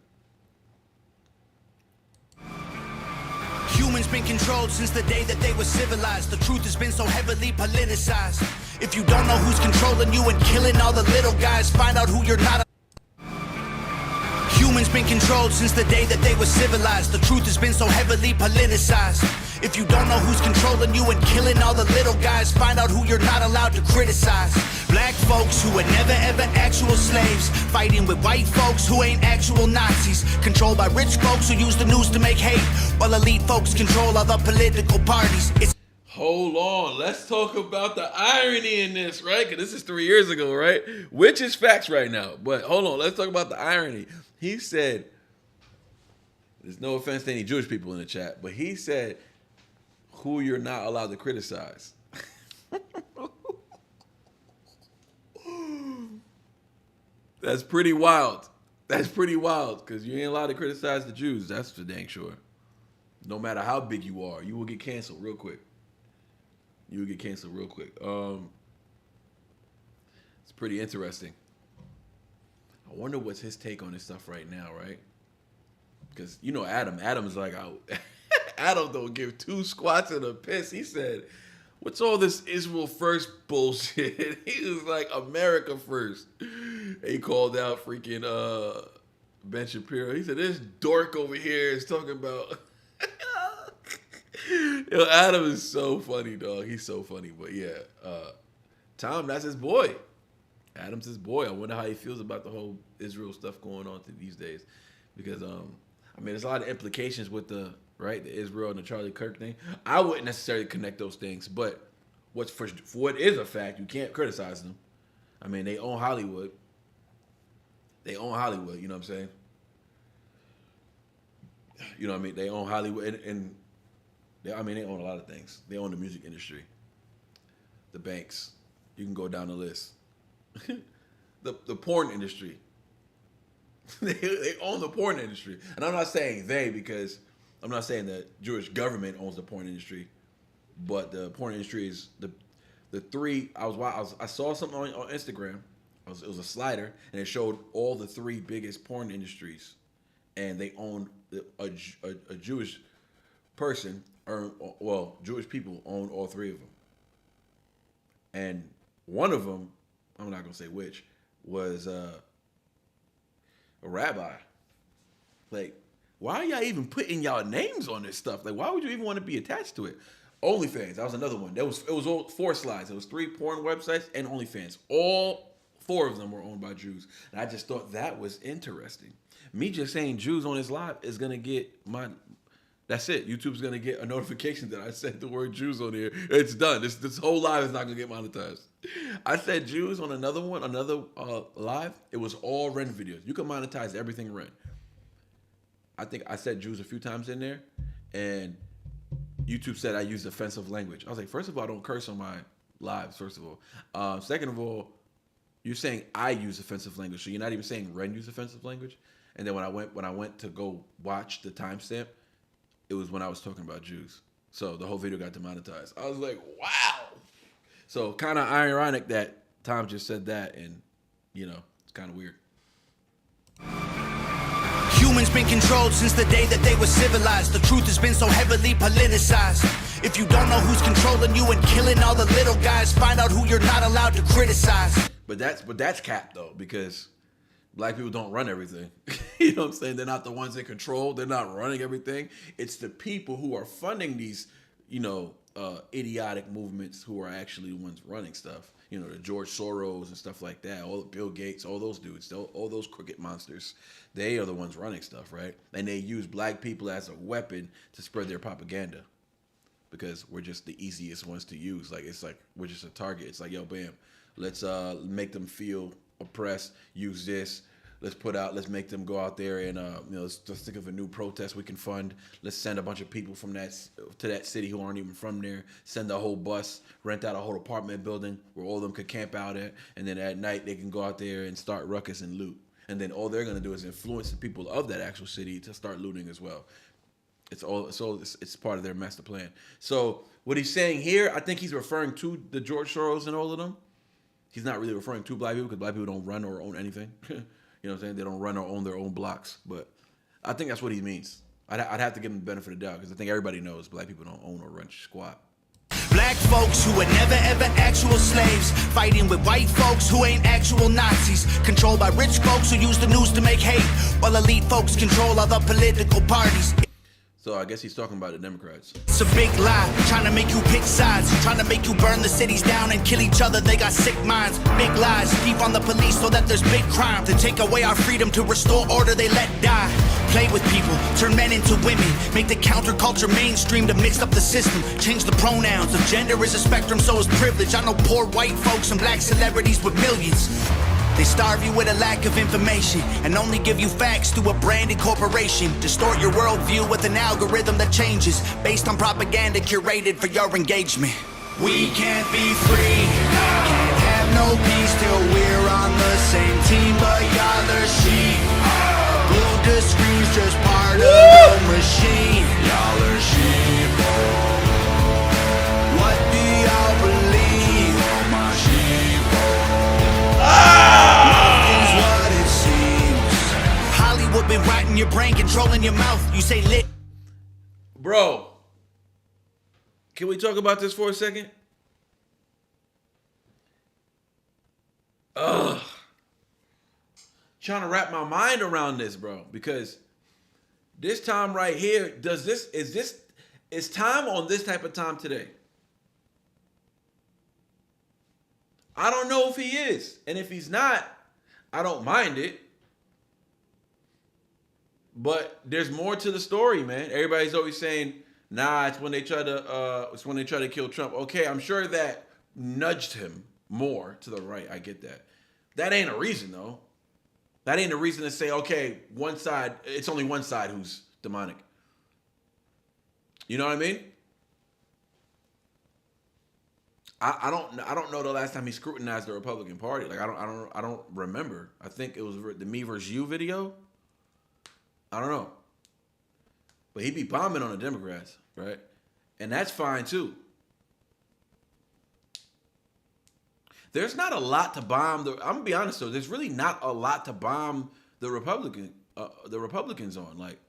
humans been controlled since the day that they were civilized. The truth has been so heavily politicized. If you don't know who's controlling you and killing all the little guys, find out who you're not. Humans been controlled since the day that they were civilized. The truth has been so heavily politicized. If you don't know who's controlling you and killing all the little guys, find out who you're not allowed to criticize. Black folks who were never ever actual slaves, fighting with white folks who ain't actual Nazis, controlled by rich folks who use the news to make hate, while elite folks control other political parties. Hold on, let's talk about the irony in this, right? Because this is 3 years ago, right? Which is facts right now. But hold on, let's talk about the irony. He said, there's no offense to any Jewish people in the chat, but he said, who you're not allowed to criticize. That's pretty wild. That's pretty wild, because you ain't allowed to criticize the Jews. That's for dang sure. No matter how big you are, you will get canceled real quick. You will get canceled real quick. It's pretty interesting. I wonder what's his take on this stuff right now, right? Because you know Adam's like, Adam don't give two squats and a piss. He said, what's all this Israel first bullshit? He was like, America first. He called out freaking Ben Shapiro. He said, this dork over here is talking about... Yo, Adam is so funny, dog. He's so funny. But yeah, Tom, that's his boy. Adam's his boy. I wonder how he feels about the whole Israel stuff going on these days. Because, I mean, there's a lot of implications with the Israel and the Charlie Kirk thing. I wouldn't necessarily connect those things, but for what is a fact, you can't criticize them. I mean, they own Hollywood. You know what I'm saying? You know what I mean? They own Hollywood, and they own a lot of things. They own the music industry, the banks. You can go down the list. the porn industry. They own the porn industry. And I'm not saying they, because I'm not saying the Jewish government owns the porn industry, but the porn industry is the three. I saw something on Instagram. It was a slider, and it showed all the three biggest porn industries, and they own a Jewish person, or Jewish people own all three of them. And one of them, I'm not gonna say which, was a rabbi. Like, why are y'all even putting y'all names on this stuff? Like, why would you even want to be attached to it? OnlyFans, that was another one. It was all 4 slides. It was 3 porn websites and OnlyFans. All 4 of them were owned by Jews. And I just thought that was interesting. Me just saying Jews on this live is gonna get that's it. YouTube's gonna get a notification that I said the word Jews on here. It's done. This whole live is not gonna get monetized. I said Jews on another live. It was all Ren videos. You can monetize everything Ren. I think I said Jews a few times in there, and YouTube said I used offensive language. I was like, first of all, I don't curse on my lives. First of all, second of all, you're saying I use offensive language, so you're not even saying Ren use offensive language. And then when I went to go watch the timestamp, it was when I was talking about Jews. So the whole video got demonetized. I was like, wow. So kind of ironic that Tom just said that, and it's kind of weird. Humans been controlled since the day that they were civilized. The truth has been so heavily politicized. If you don't know who's controlling you and killing all the little guys, find out who you're not allowed to criticize. But that's cap though, because black people don't run everything. You know what I'm saying? They're not the ones in control. They're not running everything. It's the people who are funding these, idiotic movements who are actually the ones running stuff. The George Soros and stuff like that, all Bill Gates, all those dudes, all those crooked monsters. They are the ones running stuff, right? And they use black people as a weapon to spread their propaganda, because we're just the easiest ones to use. It's like we're just a target. It's like, yo, bam, let's make them feel oppressed. Use this. Let's make them go out there and let's think of a new protest we can fund. Let's send a bunch of people from to that city who aren't even from there. Send a whole bus, rent out a whole apartment building where all of them could camp out at, and then at night they can go out there and start ruckus and loot. And then all they're gonna do is influence the people of that actual city to start looting as well. It's part of their master plan. So what he's saying here, I think he's referring to the George Soros and all of them. He's not really referring to black people, because black people don't run or own anything. You know what I'm saying? They don't run or own their own blocks. But I think that's what he means. I'd have to give him the benefit of the doubt, because I think everybody knows black people don't own or run squat. Black folks who were never ever actual slaves, fighting with white folks who ain't actual Nazis, controlled by rich folks who use the news to make hate, while elite folks control other political parties. So I guess he's talking about the Democrats. It's a big lie, trying to make you pick sides, trying to make you burn the cities down and kill each other. They got sick minds, big lies, deep on the police so that there's big crime. To take away our freedom, to restore order, they let die. Play with people, turn men into women, make the counterculture mainstream to mix up the system. Change the pronouns, if gender is a spectrum, so is privilege. I know poor white folks and black celebrities with millions. They starve you with a lack of information and only give you facts through a branded corporation. Distort your worldview with an algorithm that changes based on propaganda curated for your engagement. We can't be free, can't have no peace till we're on the same team, but y'all are sheep. Glued to screens, just part of the machine. Y'all are sheep. What do y'all believe? My sheep. been rotting your brain, controlling your mouth. You say lit. Bro, can we talk about this for a second? Ugh. Trying to wrap my mind around this, bro, because this time right here, is time on this type of time today? I don't know if he is. And if he's not, I don't mind it. But there's more to the story, man. Everybody's always saying, nah, it's when they try to kill Trump. Okay, I'm sure that nudged him more to the right. I get that. That ain't a reason, though. That ain't a reason to say, okay, it's only one side who's demonic. You know what I mean? I don't know the last time he scrutinized the Republican Party. Like I don't remember. I think it was the Me versus You video. I don't know. But he be bombing on the Democrats, right? And that's fine too. There's not a lot to bomb. I'm gonna be honest though. There's really not a lot to bomb the Republicans on. Like,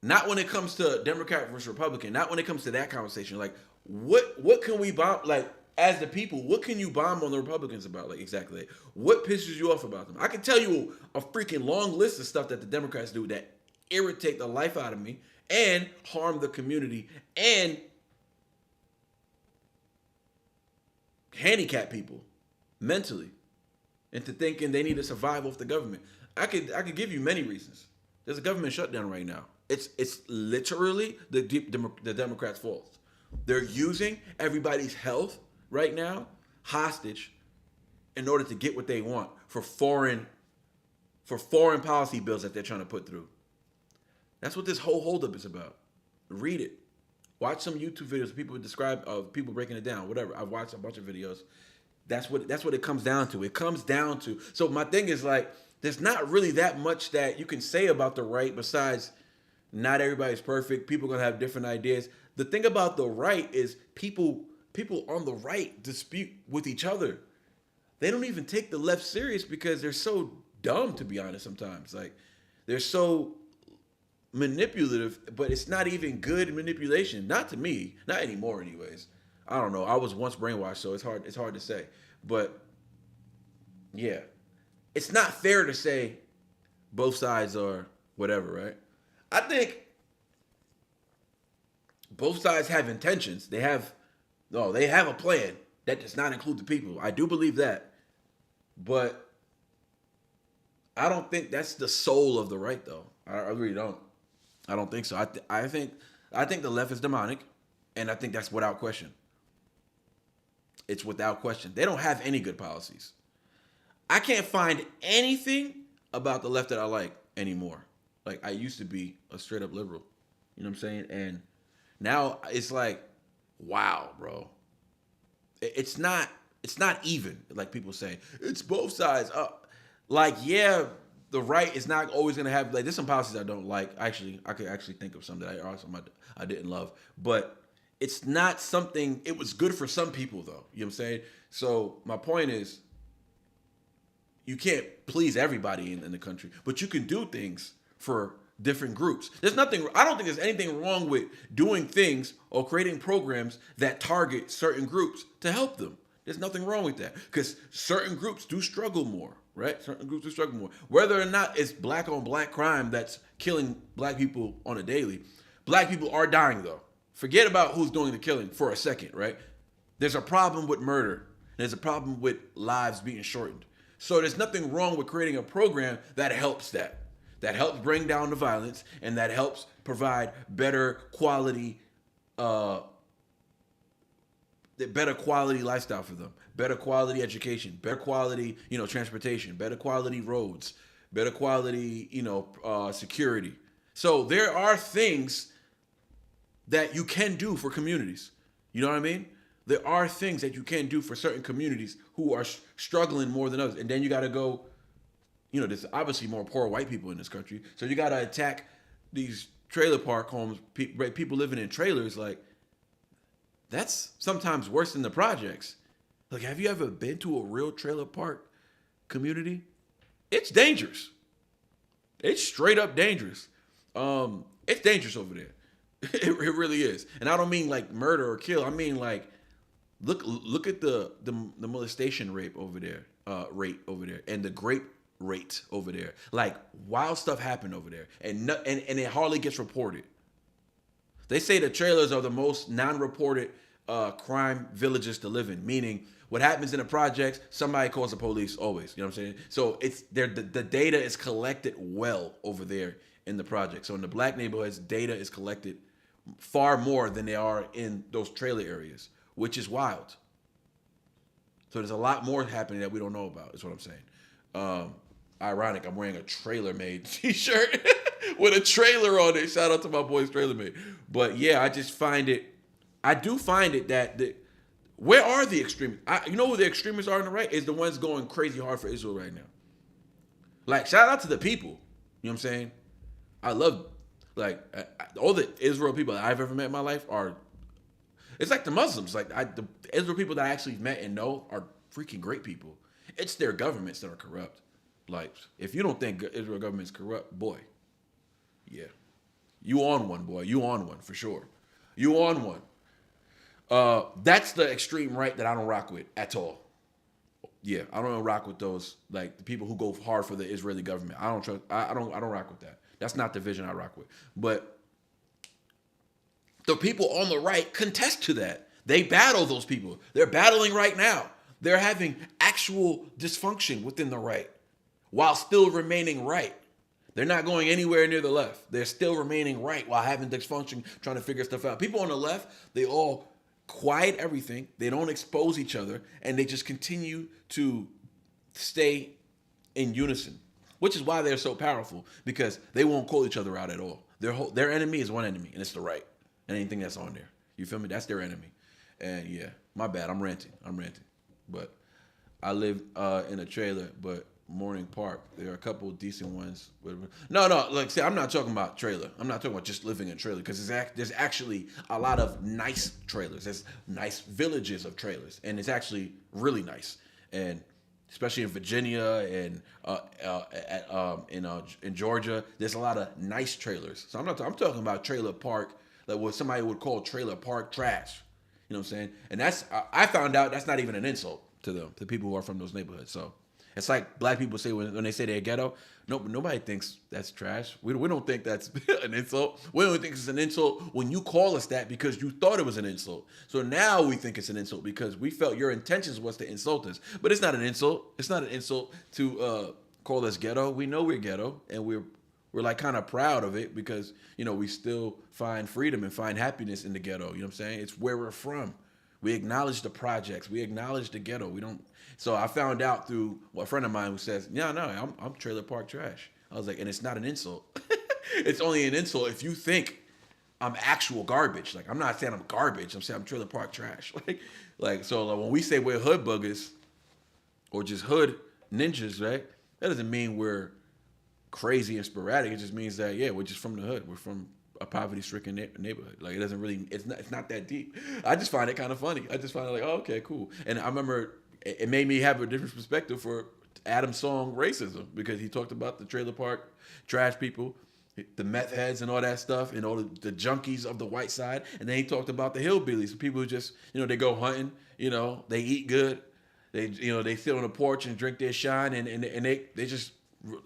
not when it comes to Democrat versus Republican. Not when it comes to that conversation. Like, what can we bomb? Like, as the people, what can you bomb on the Republicans about? Like, exactly. What pisses you off about them? I can tell you a freaking long list of stuff that the Democrats do that irritate the life out of me and harm the community and handicap people mentally into thinking they need to survive off the government. I could give you many reasons. There's a government shutdown right now. It's literally the Democrats' fault. They're using everybody's health right now hostage in order to get what they want for foreign policy bills that they're trying to put through. That's what this whole holdup is about. Read it. Watch some YouTube videos. People describe people breaking it down. Whatever. I've watched a bunch of videos. That's what it comes down to. It comes down to. So my thing is, like, there's not really that much that you can say about the right besides not everybody's perfect. People are gonna have different ideas. The thing about the right is people on the right dispute with each other. They don't even take the left serious because they're so dumb, to be honest, sometimes. Like, they're so manipulative, but it's not even good manipulation. Not to me. Not anymore anyways. I don't know. I was once brainwashed, so it's hard to say. But yeah. It's not fair to say both sides are whatever, right? I think both sides have intentions. They have a plan that does not include the people. I do believe that. But I don't think that's the soul of the right, though. I really don't. I don't think so. I think the left is demonic, and I think that's without question. It's without question. They don't have any good policies. I can't find anything about the left that I like anymore. Like, I used to be a straight up liberal. You know what I'm saying? And now it's like, wow, bro. It's not even, like people say. It's both sides up. Like, yeah, the right is not always gonna have, like, there's some policies I don't like. Actually, I could actually think of some that I didn't love. But it's not something, it was good for some people though. You know what I'm saying? So my point is, you can't please everybody in the country, but you can do things for different groups. I don't think there's anything wrong with doing things or creating programs that target certain groups to help them. There's nothing wrong with that because certain groups do struggle more, right? Certain groups do struggle more. Whether or not it's black on black crime that's killing black people on a daily, black people are dying though. Forget about who's doing the killing for a second, right? There's a problem with murder. There's a problem with lives being shortened. So there's nothing wrong with creating a program that helps that helps bring down the violence, and that helps provide better quality lifestyle for them, better quality education, better quality, transportation, better quality roads, better quality, security. So there are things that you can do for communities. You know what I mean? There are things that you can do for certain communities who are struggling more than others. And then you got to go, there's obviously more poor white people in this country. So you got to attack these trailer park homes, people living in trailers. Like, that's sometimes worse than the projects. Like, have you ever been to a real trailer park community? It's dangerous. It's straight up dangerous. It's dangerous over there. It really is. And I don't mean like murder or kill. I mean like look at the molestation rate over there, and the grape rate over there. Like wild stuff happened over there, and it hardly gets reported. They say the trailers are the most non-reported crime villages to live in, meaning what happens in the projects, somebody calls the police always. You know what I'm saying? So it's there. The data is collected well over there in the project. So in the black neighborhoods, data is collected far more than they are in those trailer areas, which is wild. So there's a lot more happening that we don't know about, is what I'm saying. Ironic, I'm wearing a Trailer Made t-shirt with a trailer on it. Shout out to my boys Trailer Made. But yeah, I do find it that where are the extremists? You know who the extremists are on the right? Is the ones going crazy hard for Israel right now. Like, shout out to the people. You know what I'm saying? I love, like, all the Israel people that I've ever met in my life are, it's like the Muslims. Like, the Israel people that I actually met and know are freaking great people. It's their governments that are corrupt. Like, if you don't think Israel government's corrupt, boy, yeah. You on one, boy. You on one, for sure. You on one. That's the extreme right that I don't rock with at all. Yeah, I don't rock with those, like the people who go hard for the Israeli government. I don't rock with that. That's not the vision I rock with. But the people on the right contest to that. They battle those people. They're battling right now. They're having actual dysfunction within the right while still remaining right. They're not going anywhere near the left. They're still remaining right while having dysfunction, trying to figure stuff out. People on the left, they all quiet everything. They don't expose each other, and they just continue to stay in unison, which is why they're so powerful, because they won't call each other out at all. Their enemy is one enemy, and it's the right. And anything that's on there. You feel me? That's their enemy. And yeah, my bad. I'm ranting. But I live in a trailer, but Morning Park, there are a couple of decent ones. No, like, see, I'm not talking about trailer. I'm not talking about just living in a trailer, because there's actually a lot of nice trailers. There's nice villages of trailers, and it's actually really nice. And especially in Virginia and in Georgia, there's a lot of nice trailers. So I'm talking about trailer park, like what somebody would call trailer park trash. You know what I'm saying? And that's, I found out that's not even an insult to them, to people who are from those neighborhoods. So it's like black people say when they say they're ghetto. Nobody thinks that's trash. We don't think that's an insult. We don't think it's an insult when you call us that because you thought it was an insult. So now we think it's an insult because we felt your intentions was to insult us. But it's not an insult. It's not an insult to call us ghetto. We know we're ghetto, and we're like kind of proud of it because, you know, we still find freedom and find happiness in the ghetto. You know what I'm saying? It's where we're from. We acknowledge the projects. We acknowledge the ghetto. We don't. So I found out through a friend of mine who says, no, I'm trailer park trash. I was like, and it's not an insult. It's only an insult if you think I'm actual garbage. Like, I'm not saying I'm garbage. I'm saying I'm trailer park trash. So when we say we're hood buggers or just hood ninjas, right? That doesn't mean we're crazy and sporadic. It just means that, yeah, we're just from the hood. We're from a poverty-stricken neighborhood. Like, it doesn't really, it's not that deep. I just find it kind of funny. I just find it like, oh, okay, cool. And I remember it made me have a different perspective for Adam's song Racism, because he talked about the trailer park trash people, the meth heads and all that stuff, and all the junkies of the white side. And then he talked about the hillbillies, the people who just, they go hunting, they eat good. They sit on the porch and drink their shine, and they just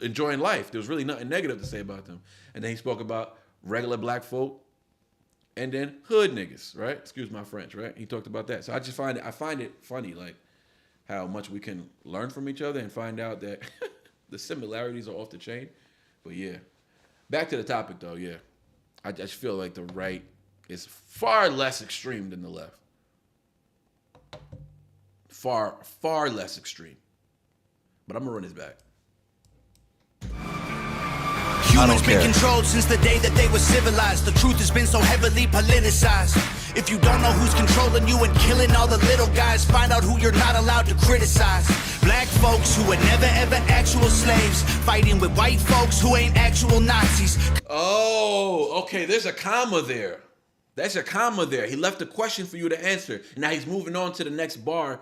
enjoying life. There was really nothing negative to say about them. And then he spoke about regular black folk, and then hood niggas, right? Excuse my French, right? He talked about that. So I find it funny, like how much we can learn from each other and find out that the similarities are off the chain. But yeah, back to the topic though. Yeah, I just feel like the right is far less extreme than the left. Far, far less extreme. But I'm gonna run this back. Humans been controlled since the day that they were civilized. The truth has been so heavily politicized. If you don't know who's controlling you and killing all the little guys, find out who you're not allowed to criticize. Black folks who were never ever actual slaves, fighting with white folks who ain't actual Nazis. Oh, okay, there's a comma there. That's a comma there. He left a question for you to answer. Now he's moving on to the next bar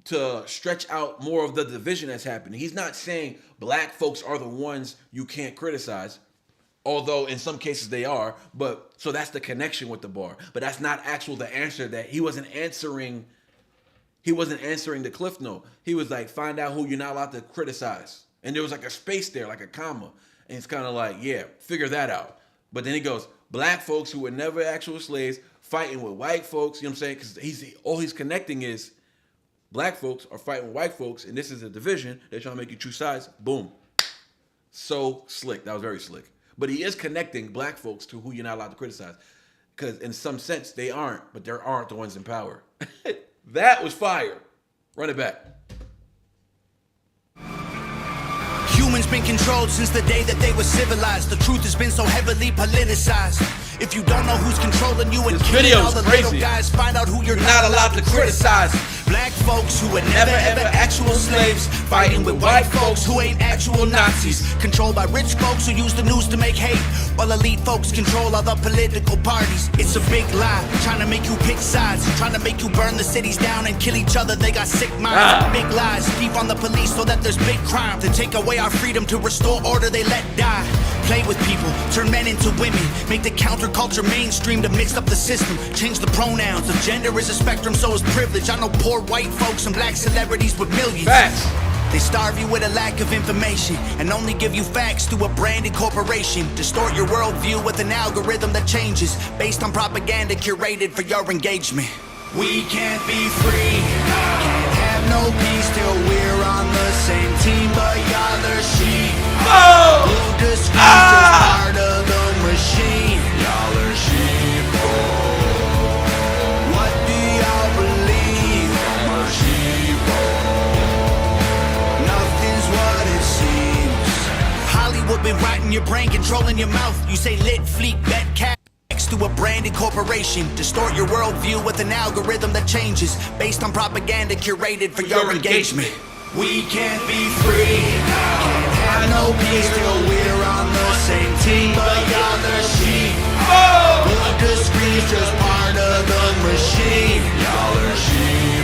to stretch out more of the division that's happening. He's not saying black folks are the ones you can't criticize, although in some cases they are. But so that's the connection with the bar. But that's not the answer. That he wasn't answering. He wasn't answering the Cliff Note. He was like, find out who you're not allowed to criticize. And there was like a space there, like a comma. And it's kind of like, yeah, figure that out. But then he goes, black folks who were never actual slaves fighting with white folks. You know what I'm saying? Because all he's connecting is black folks are fighting with white folks, and this is a division. They're trying to make you choose sides. Boom. So slick. That was very slick. But he is connecting black folks to who you're not allowed to criticize. Because in some sense, they aren't, but they aren't the ones in power. That was fire. Run it back. Humans been controlled since the day that they were civilized. The truth has been so heavily politicized. If you don't know who's controlling you and This killing video's all the crazy. little guys, find out who you're Not allowed to criticize. Black folks who were never ever actual slaves, fighting with white folks who ain't actual Nazis. Controlled by rich folks who use the news to make hate, while elite folks control other political parties. It's a big lie, trying to make you pick sides, trying to make you burn the cities down and kill each other. They got sick minds, big lies, keep on the police so that there's big crime. To take away our freedom, to restore order, they let die. Play with people, turn men into women, make the counterculture mainstream to mix up the system. Change the pronouns, if gender is a spectrum, so is privilege. I know poor white folks and black celebrities with millions. Facts. They starve you with a lack of information and only give you facts through a branded corporation. Distort your worldview with an algorithm that changes based on propaganda curated for your engagement. We can't be free, can't have no peace till we're on the same team, but y'all are sheep. Oh! Blue discreet, just part of the machine. Y'all are sheep. What do y'all believe? I'm a sheep. Nothing's what it seems. Hollywood been rotting your brain, controlling your mouth. You say lit, fleek, bet, cat. To a branded corporation, distort your worldview with an algorithm that changes based on propaganda curated for your engagement. We can't be free, can't have no peace till we're on the same team, but y'all are sheep. Good discreet, just part of the machine. Y'all are sheep.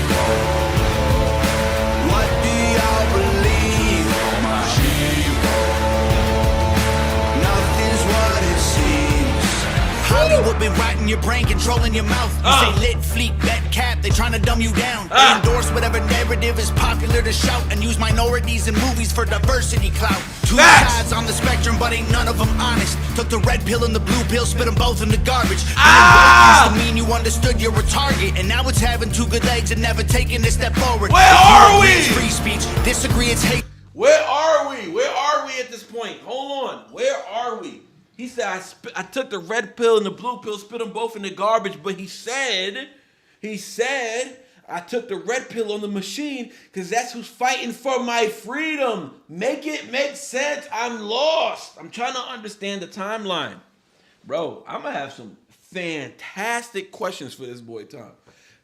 What do y'all believe? My sheep. Nothing's what it seems. Hollywood been rotting your brain, controlling your mouth. You say lit, fleek, bet, cap, they trying to dumb you down. They endorse whatever narrative is popular to shout and use minorities in movies for diversity clout. Two sides on the spectrum, but ain't none of them honest. Took the red pill and the blue pill, spit them both in the garbage. Being woke used to mean you understood you're a target, and now it's having two good legs and never taking a step forward. Where are we? It's free speech, disagree, it's hate. Where are we? Where are we at this point? Hold on. Where are we? He said, I took the red pill and the blue pill, spit them both in the garbage. But he said, I took the red pill on the machine because that's who's fighting for my freedom. Make it make sense. I'm lost. I'm trying to understand the timeline. Bro, I'm going to have some fantastic questions for this boy, Tom.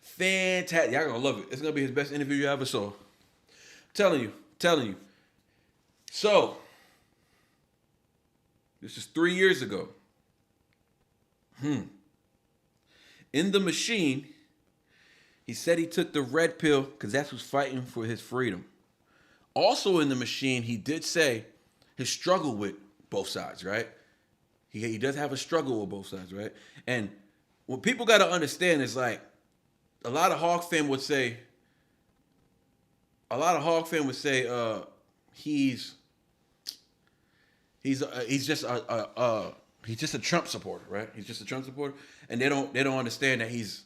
Fantastic. Y'all going to love it. It's going to be his best interview you ever saw. Telling you. So, this is 3 years ago. In the machine, he said he took the red pill because that's who's fighting for his freedom. Also in the machine, he did say his struggle with both sides, right? He does have a struggle with both sides, right? And what people got to understand is like, a lot of Hawk fans would say, he's just a Trump supporter, right? He's just a Trump supporter, and they don't understand that he's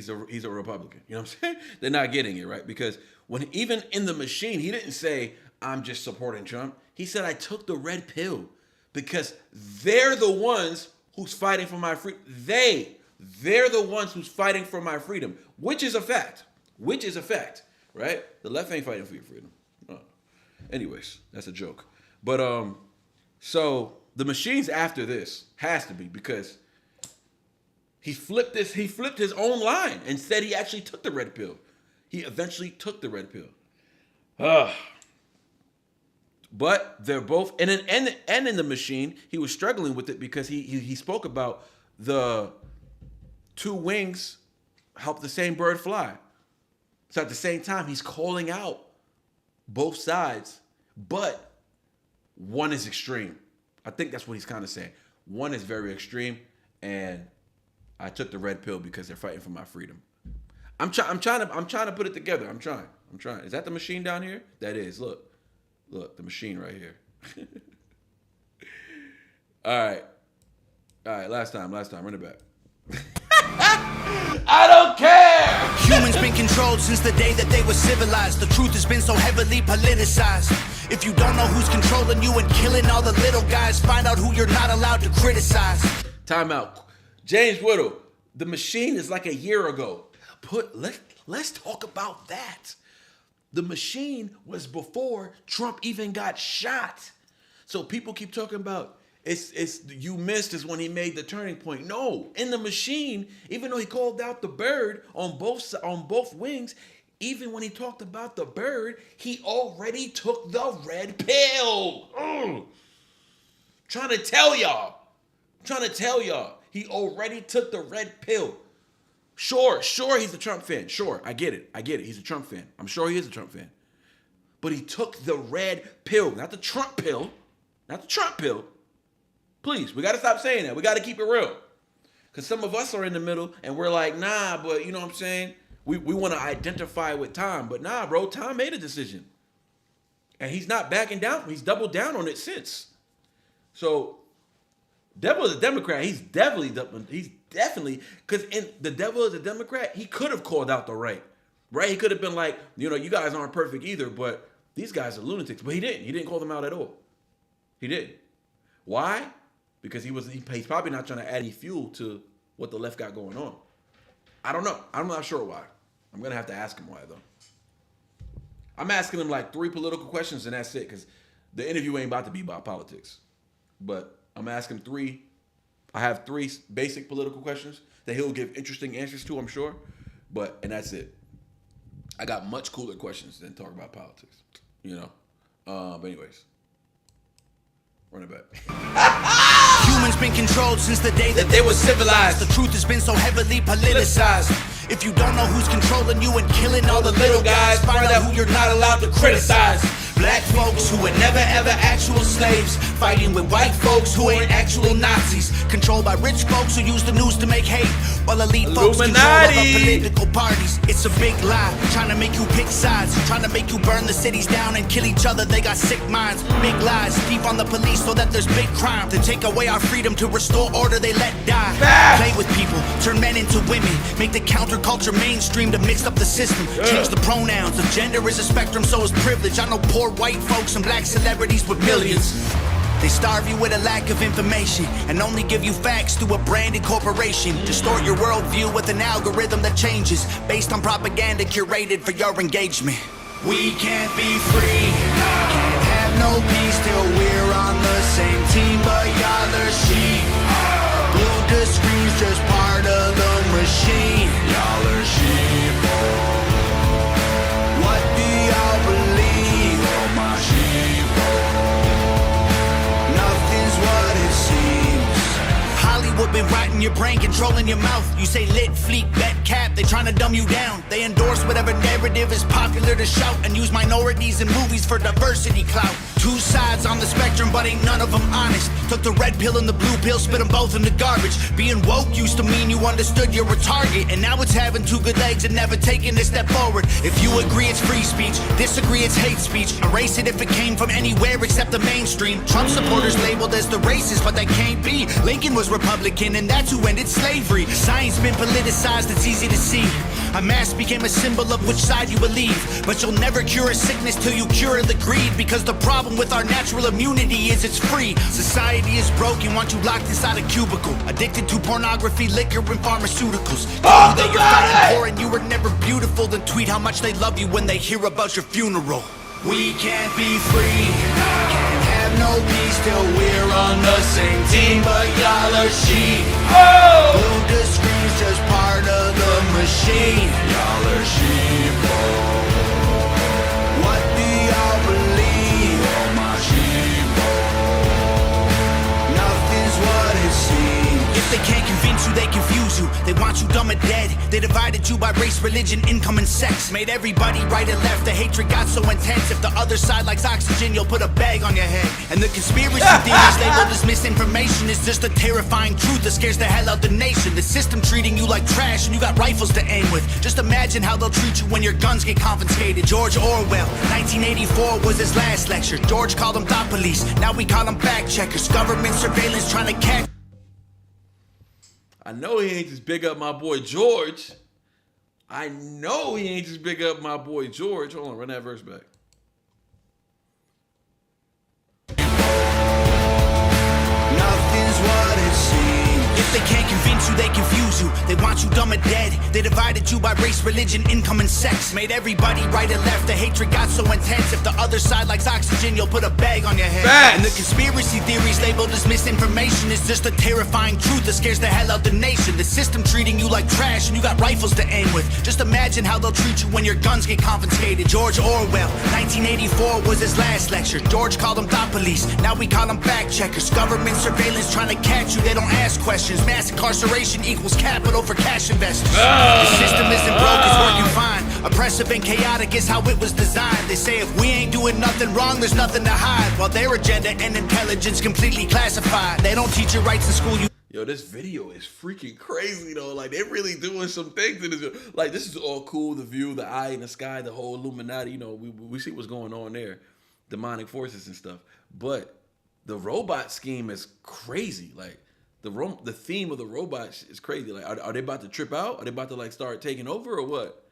a Republican. You know what I'm saying? They're not getting it, right? Because when even in the machine, he didn't say I'm just supporting Trump. He said I took the red pill because they're the ones who's fighting for my freedom. They're the ones who's fighting for my freedom, which is a fact. Right? The left ain't fighting for your freedom. Oh. Anyways, that's a joke. But so the machine's after this has to be because he flipped his own line and said he actually took the red pill. He eventually took the red pill. But they're both and in the machine, he was struggling with it because he spoke about the two wings help the same bird fly. So at the same time, he's calling out both sides, but one is extreme. I think that's what he's kind of saying. One is very extreme, and I took the red pill because they're fighting for my freedom. I'm trying to put it together. I'm trying. Is that the machine down here? That is. Look, the machine right here. All right. Last time. Run it back. I don't care. Humans been controlled since the day that they were civilized. The truth has been so heavily politicized. If you don't know who's controlling you and killing all the little guys, find out who you're not allowed to criticize. Time out. James Whittle, the machine is like a year ago. Let's talk about that. The machine was before Trump even got shot. So people keep talking about it's you missed is when he made the turning point. No, in the machine, even though he called out the bird on both wings, even when he talked about the bird, he already took the red pill. Trying to tell y'all. He already took the red pill. Sure, he's a Trump fan. Sure, I get it. He's a Trump fan. I'm sure he is a Trump fan. But he took the red pill, not the Trump pill. Please, we got to stop saying that. We got to keep it real. Because some of us are in the middle and we're like, nah, but you know what I'm saying? We want to identify with Tom. But nah, bro, Tom made a decision. And he's not backing down. He's doubled down on it since. So, Devil is a Democrat. He's definitely, because in the Devil is a Democrat, he could have called out the right. He could have been like, you guys aren't perfect either, but these guys are lunatics. But he didn't. He didn't call them out at all. He didn't. Why? Because he's probably not trying to add any fuel to what the left got going on. I don't know. I'm not sure why. I'm going to have to ask him why, though. I'm asking him like 3 political questions, and that's it, because the interview ain't about to be about politics. But I'm asking 3. I have 3 basic political questions that he'll give interesting answers to, I'm sure. And that's it. I got much cooler questions than talk about politics, But anyways, run it back. Humans been controlled since the day that they were civilized. The truth has been so heavily politicized. If you don't know who's controlling you and killing all the little guys, find out who you're not allowed to criticize. Black folks who were never ever actual slaves, fighting with white folks who ain't actual Nazis, controlled by rich folks who use the news to make hate, while elite folks control other political parties. It's a big lie, trying to make you pick sides, trying to make you burn the cities down and kill each other. They got sick minds, big lies, deep on the police so that there's big crime. To take away our freedom, to restore order, they let die. Play with people, turn men into women, make the counterculture mainstream to mix up the system. Change the pronouns, if gender is a spectrum, so is privilege. I know poor white folks and black celebrities with millions. They starve you with a lack of information and only give you facts through a branded corporation. Distort your worldview with an algorithm that changes based on propaganda curated for your engagement. We can't be free, can't have no peace till we're on the same team, but y'all are sheep. Glued to screens, just part of the machine. Y'all are sheep. What do y'all believe? Oh, my sheep. Nothing's what it seems. Hollywood been rotting your brain, controlling your mouth. You say lit, fleek, bet, cap, they trying to dumb you down. They endorse whatever narrative is popular to shout and use minorities in movies for diversity clout. 2 sides on the spectrum, but ain't none of them honest. Took the red pill and the blue pill, spit them both in the garbage. Being woke used to mean you understood you're a target, and now it's having 2 good legs and never taking a step forward. If you agree it's free speech, disagree it's hate speech. Erase it if it came from anywhere except the mainstream. Trump supporters labeled as the racist, but that can't be. Lincoln was Republican, and that's who ended slavery. Science been politicized, it's easy to see. A mask became a symbol of which side you believe. But you'll never cure a sickness till you cure the greed, because the problem with our natural immunity is it's free. Society is broken, want you locked inside a cubicle, addicted to pornography, liquor, and pharmaceuticals. Tell you that you're fighting for and you were never beautiful, then tweet how much they love you when they hear about your funeral. We can't be free, can't have no peace till we're on the same team, but y'all are sheep. Glued to screens, just part of the machine. Y'all are sheep. What do y'all believe? Oh, my sheep. Nothing's what it seems. If they can't conveniently convince you, they confuse you. They want you dumb or dead. They divided you by race, religion, income, and sex. Made everybody right and left. The hatred got so intense. If the other side likes oxygen, you'll put a bag on your head. And the conspiracy theories labeled as misinformation is just a terrifying truth that scares the hell out the nation. The system treating you like trash and you got rifles to aim with. Just imagine how they'll treat you when your guns get confiscated. George Orwell, 1984 was his last lecture. George called them thought police. Now we call them fact checkers. Government surveillance trying to catch. I know he ain't just big up my boy George. I know he ain't just big up my boy George. Hold on, run that verse back. Nothing's what it seems. If they can't convince you, they confuse you. They want you dumb or dead. They divided you by race, religion, income, and sex. Made everybody right and left. The hatred got so intense. If the other side likes oxygen, you'll put a bag on your head. Facts. And the conspiracy theories labeled as misinformation is just a terrifying truth that scares the hell out the nation. The system treating you like trash and you got rifles to aim with. Just imagine how they'll treat you when your guns get confiscated. George Orwell, 1984 was his last lecture. George called them thought police. Now we call them fact checkers. Government surveillance trying to catch you. They don't ask questions. Mass incarceration equals capital for cash investors. The system isn't broke, it's working fine. Oppressive and chaotic is how it was designed. They say if we ain't doing nothing wrong, there's nothing to hide. While their agenda and intelligence completely classified. They don't teach you rights in school. Yo, this video is freaking crazy though. Like they're really doing some things in this video. Like this is all cool. The view, the eye in the sky, the whole Illuminati. You know, we see what's going on there, demonic forces and stuff. But the robot scheme is crazy. Like the theme of the robots is crazy. Like are they about to trip out? Are they about to like start taking over or what?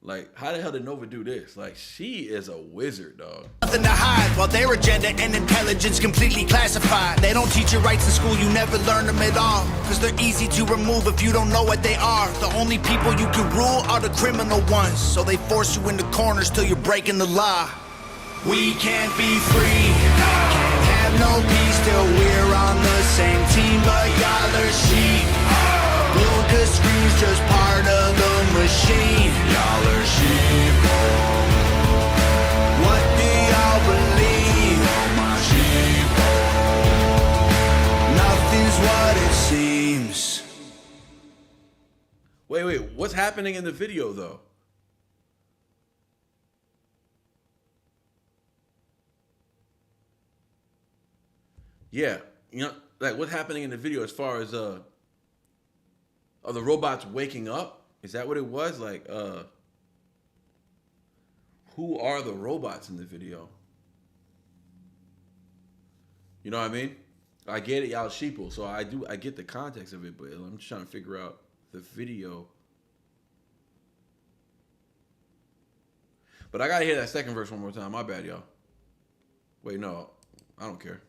Like, how the hell did Nova do this? Like, she is a wizard, dog. Nothing to hide, while their agenda and intelligence completely classified. They don't teach you rights in school, you never learn them at all. Cause they're easy to remove if you don't know what they are. The only people you can rule are the criminal ones. So they force you into corners till you're breaking the law. We can't be free, can't have no peace till we're on the same team. But y'all are sheep. Blue to screens just part of the machine. Y'all are sheep. What do y'all believe? My sheep. Nothing's what it seems. Wait, what's happening in the video though? Yeah, you know, like what's happening in the video as far as are the robots waking up? Is that what it was? Like, who are the robots in the video? You know what I mean? I get it, y'all sheeple, so I get the context of it, but I'm just trying to figure out the video. But I gotta hear that second verse one more time. My bad, y'all. Wait, no, I don't care.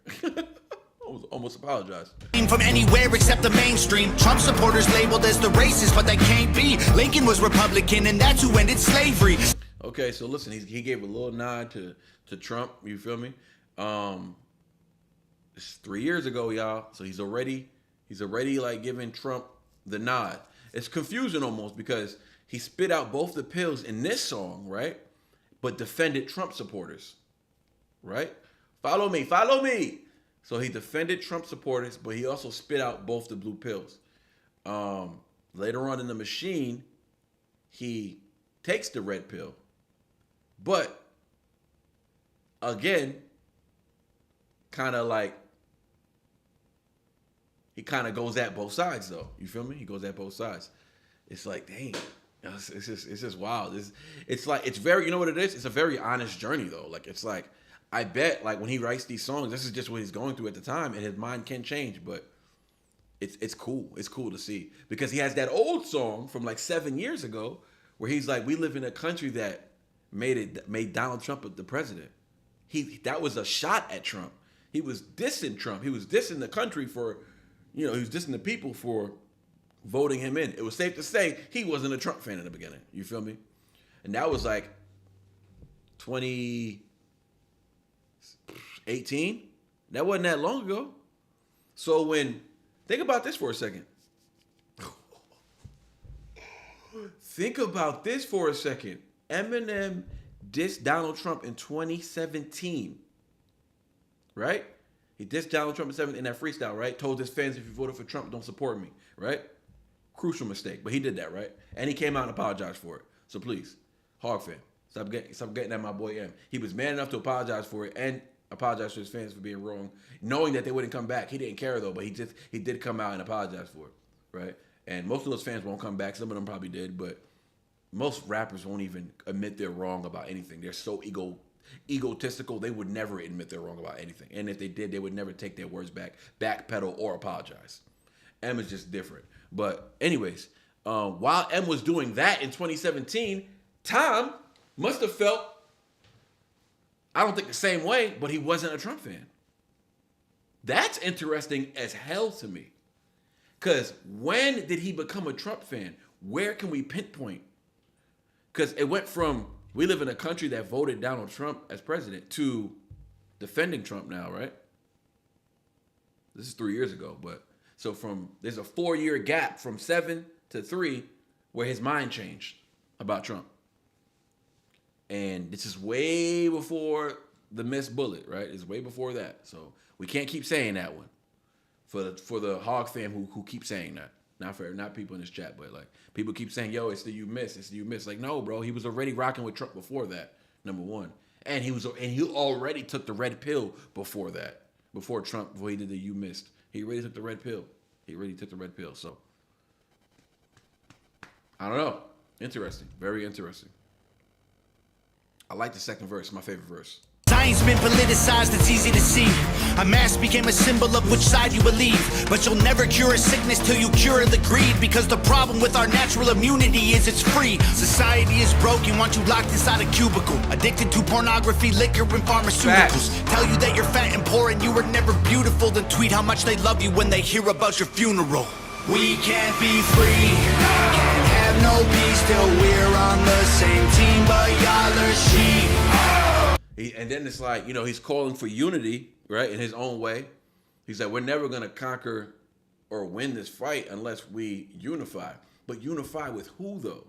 Almost apologized. From anywhere except the mainstream. Trump supporters labeled as the racist, but that can't be. Lincoln was Republican, and that's who ended slavery. Okay, so listen, he gave a little nod to Trump. You feel me? It's 3 years ago, y'all. So he's already like giving Trump the nod. It's confusing almost because he spit out both the pills in this song, right? But defended Trump supporters, right? Follow me, follow me. So he defended Trump supporters, but he also spit out both the blue pills. Later on in the machine, he takes the red pill. But again, kind of like, he kind of goes at both sides though. You feel me? He goes at both sides. It's like, dang, it's just wild. It's like, it's very, you know what it is? It's a very honest journey though. Like, it's like, I bet like when he writes these songs, this is just what he's going through at the time, and his mind can change, but it's cool. It's cool to see because he has that old song from like 7 years ago where he's like, we live in a country that made Donald Trump the president. That was a shot at Trump. He was dissing Trump. He was dissing the country for, he was dissing the people for voting him in. It was safe to say he wasn't a Trump fan in the beginning. You feel me? And that was like 2018. That wasn't that long ago. So think about this for a second. Think about this for a second. Eminem dissed Donald Trump in 2017. Right? He dissed Donald Trump in that freestyle, right? Told his fans, if you voted for Trump, don't support me, right? Crucial mistake, but he did that, right? And he came out and apologized for it. So please, Hog fan, stop getting at my boy M. He was man enough to apologize for it and apologize to his fans for being wrong, knowing that they wouldn't come back. He didn't care though, but he did come out and apologize for it, right? And most of those fans won't come back. Some of them probably did, but most rappers won't even admit they're wrong about anything. They're so egotistical, they would never admit they're wrong about anything. And if they did, they would never take their words back, backpedal, or apologize. M is just different. But anyways, while M was doing that in 2017, Tom must have felt, I don't think the same way, but he wasn't a Trump fan. That's interesting as hell to me. Because when did he become a Trump fan? Where can we pinpoint? Because it went from, we live in a country that voted Donald Trump as president to defending Trump now, right? This is 3 years ago, but so there's a 4-year gap from 7 to 3 where his mind changed about Trump. And this is way before the missed bullet, right? It's way before that. So we can't keep saying that one for the Hog fan who keep saying that. Not people in this chat, but like people keep saying, yo, it's the you miss. Like, no, bro, he was already rocking with Trump before that, number one. And he already took the red pill before that. Before he did the you missed. He already took the red pill. So I don't know. Interesting. Very interesting. I like the second verse, my favorite verse. Science been politicized, it's easy to see. A mask became a symbol of which side you believe. But you'll never cure a sickness till you cure the greed. Because the problem with our natural immunity is it's free. Society is broken, want you locked inside a cubicle. Addicted to pornography, liquor, and pharmaceuticals. Tell you that you're fat and poor and you were never beautiful. Then tweet how much they love you when they hear about your funeral. We can't be free, can't have no peace till we're on the same team. But y'all are sheep. And then it's like, he's calling for unity, right, in his own way. He's like, we're never going to conquer or win this fight unless we unify. But unify with who, though?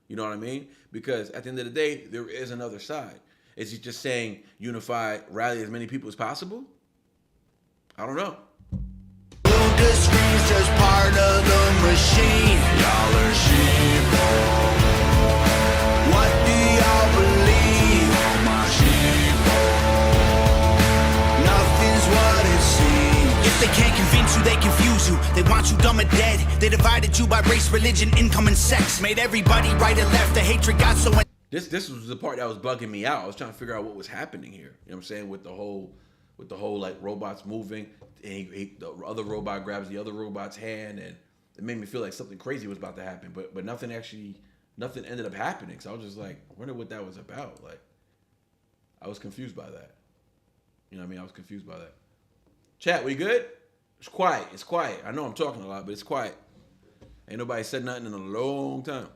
You know what I mean? Because at the end of the day, there is another side. Is he just saying unify, rally as many people as possible? I don't know. The screen's just part of the machine. Y'all are sheep. What do y'all believe? All my sheep. Nothing's what it seems. If they can't convince you, they confuse you. They want you dumb and dead. They divided you by race, religion, income, and sex. Made everybody right and left. The hatred got so... This was the part that was bugging me out. I was trying to figure out what was happening here. You know what I'm saying? With the whole like robots moving, and the other robot grabs the other robot's hand, and it made me feel like something crazy was about to happen. But nothing ended up happening. So I was just like, I wonder what that was about. Like, I was confused by that. You know what I mean? I was confused by that. Chat, we good? It's quiet. It's quiet. I know I'm talking a lot, but it's quiet. Ain't nobody said nothing in a long time.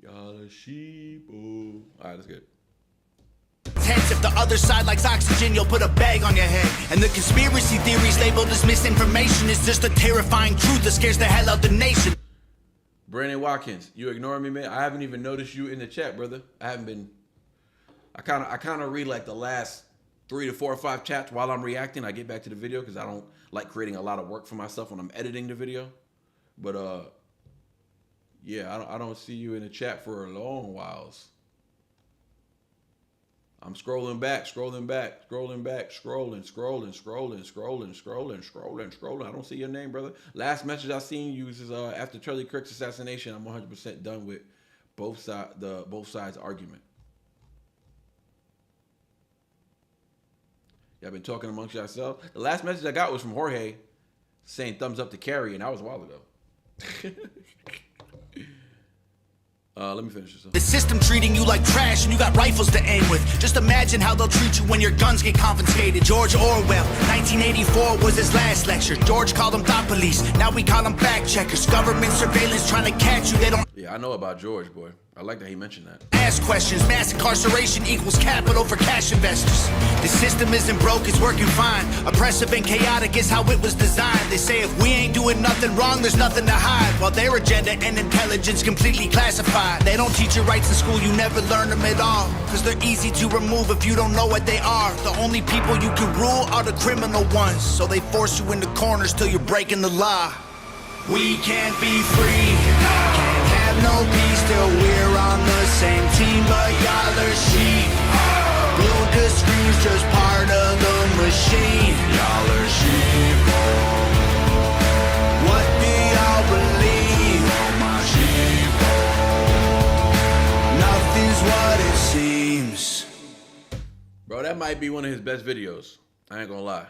Y'all are sheep. All right, that's good. Tense, if the other side likes oxygen, you'll put a bag on your head. And the conspiracy theories labeled as misinformation is just a terrifying truth that scares the hell out the nation. Brandon Watkins, you ignoring me, man? I haven't even noticed you in the chat, brother. I kind of read like the last 3 to 4 or 5 chats while I'm reacting. I get back to the video because I don't like creating a lot of work for myself when I'm editing the video. But yeah, I don't see you in the chat for a long whiles. I'm scrolling back. Scrolling. I don't see your name, brother. Last message I seen you is after Charlie Kirk's assassination. I'm 100% done with both sides argument. Y'all been talking amongst yourselves. The last message I got was from Jorge saying thumbs up to Carrie, and that was a while ago. Let me finish this up. The system treating you like trash and you got rifles to aim with. Just imagine how they'll treat you when your guns get confiscated. George Orwell, 1984 was his last lecture. George called them thought police. Now we call them fact checkers. Government surveillance trying to catch you. They don't... Yeah, I know about George, boy. I like that he mentioned that. Ask questions. Mass incarceration equals capital for cash investors. The system isn't broke, it's working fine. Oppressive and chaotic is how it was designed. They say if we ain't doing nothing wrong, there's nothing to hide. While their agenda and intelligence completely classified. They don't teach you rights in school, you never learn them at all. Cause they're easy to remove if you don't know what they are. The only people you can rule are the criminal ones. So they force you into corners till you're breaking the law. We can't be free, can't have no peace till we're on the same team, but y'all are sheep. Glued to screens, just part of the machine. Y'all are sheep. What do y'all believe? My sheep. Nothing's what it seems. Bro, that might be one of his best videos. I ain't gonna lie.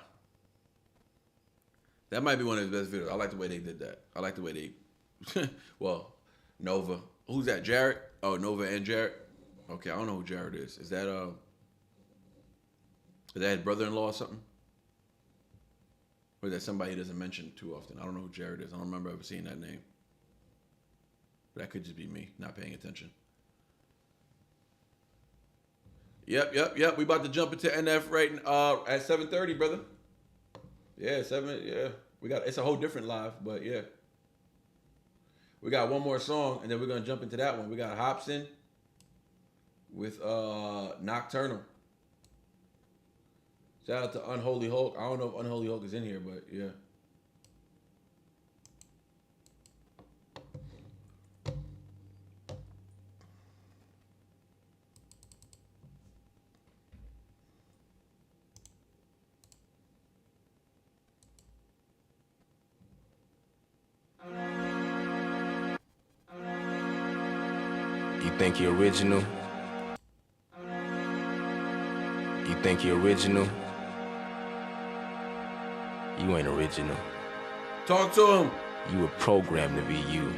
That might be one of his best videos. I like the way they did that. I like the way they, well, Nova. Who's that? Jared? Oh, Nova and Jared. Okay, I don't know who Jared is. Is that his brother-in-law or something? Or is that somebody he doesn't mention too often? I don't know who Jared is. I don't remember ever seeing that name. But that could just be me not paying attention. Yep. We about to jump into NF right at 7:30, brother. Yeah, 7. Yeah, it's a whole different live, but yeah. We got one more song, and then we're gonna jump into that one. We got Hobson with Nocturnal. Shout out to Unholy Hulk. I don't know if Unholy Hulk is in here, but yeah. You think you're original? You think you're original? You ain't original. Talk to him. You were programmed to be you.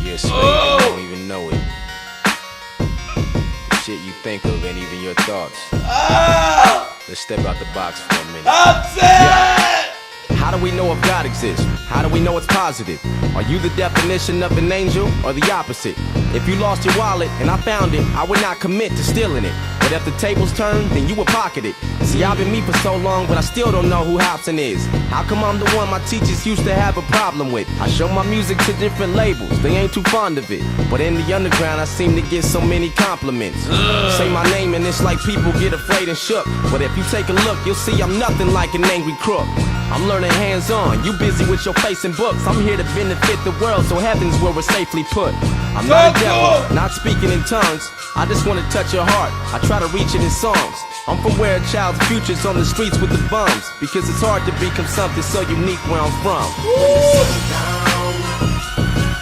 You're a slave and you don't even know it. The shit you think of ain't even your thoughts. Let's step out the box for a minute. Yeah. How do we know if God exists? How do we know it's positive? Are you the definition of an angel or the opposite? If you lost your wallet and I found it, I would not commit to stealing it. But if the tables turn, then you would pocket it. See, I've been me for so long, but I still don't know who Hobson is. How come I'm the one my teachers used to have a problem with? I show my music to different labels, they ain't too fond of it. But in the underground, I seem to get so many compliments. Say my name and it's like people get afraid and shook. But if you take a look, you'll see I'm nothing like an angry crook. I'm learning hands-on, you busy with your face and books. I'm here to benefit the world, so heaven's where we're safely put. I'm not a devil, not speaking in tongues. I just want to touch your heart, I try to reach it in songs. I'm from where a child's future's on the streets with the bums. Because it's hard to become something so unique where I'm from. When the sun's down,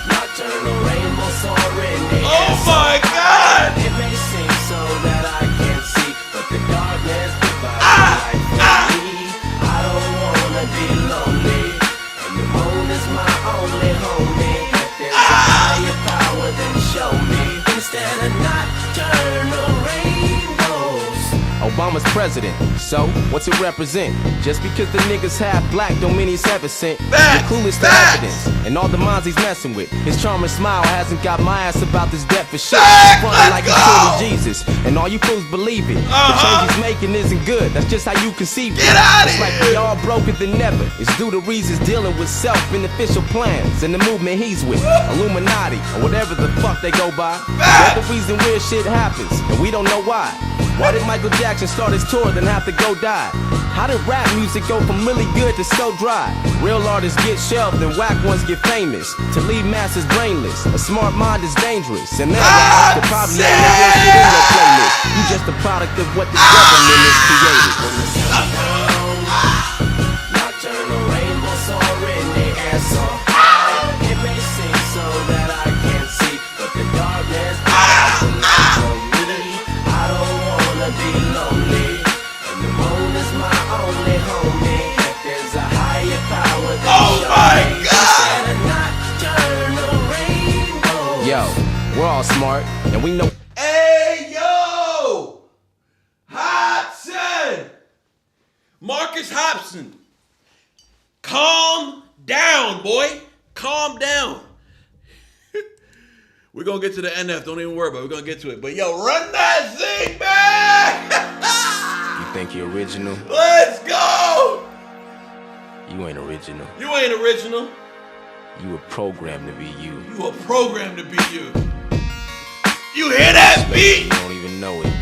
nocturnal rainbow soaring in the air. Oh my God! It may seem so that I can't see, but the darkness provides light for me. I don't wanna be lonely, and the moon is my only homie. If there's a higher power, then show me. Instead of nocturnal rainbows. Obama's president, so what's it represent? Just because the niggas half black don't mean he's ever sent. You're clueless to evidence, and all the minds he's messing with. His charming smile hasn't got my ass about this death for shit. He's frontin' like he's truly Jesus, and all you fools believe it. The change he's making isn't good, that's just how you conceive it. It's like we all broker than ever. It's due to reasons dealing with self-beneficial plans and the movement he's with. Illuminati, or whatever the fuck they go by. That's the reason weird shit happens, and we don't know why. Why did Michael Jackson start his tour then have to go die? How did rap music go from really good to so dry? Real artists get shelved and whack ones get famous. To leave masses brainless, a smart mind is dangerous. And that could probably ain't no real shit in your playlist. You just a product of what the government has created. Nocturnal rainbow soaring in the air so high. It may seem so that I can't see, but the darkness provides a light for me. I don't wanna be lonely, and the moon is my only homie. If there's a higher power, then show me. Yo, we're all smart, and we know. Hey, yo! Hobson! Marcus Hobson. Calm down, boy. Calm down. We're gonna get to the NF. Don't even worry about it. We're gonna get to it. But yo, run that thing back! You think you're original? Let's go! You ain't original. You ain't original. You were programmed to be you. You were programmed to be you. You hear that beat? You don't even know it.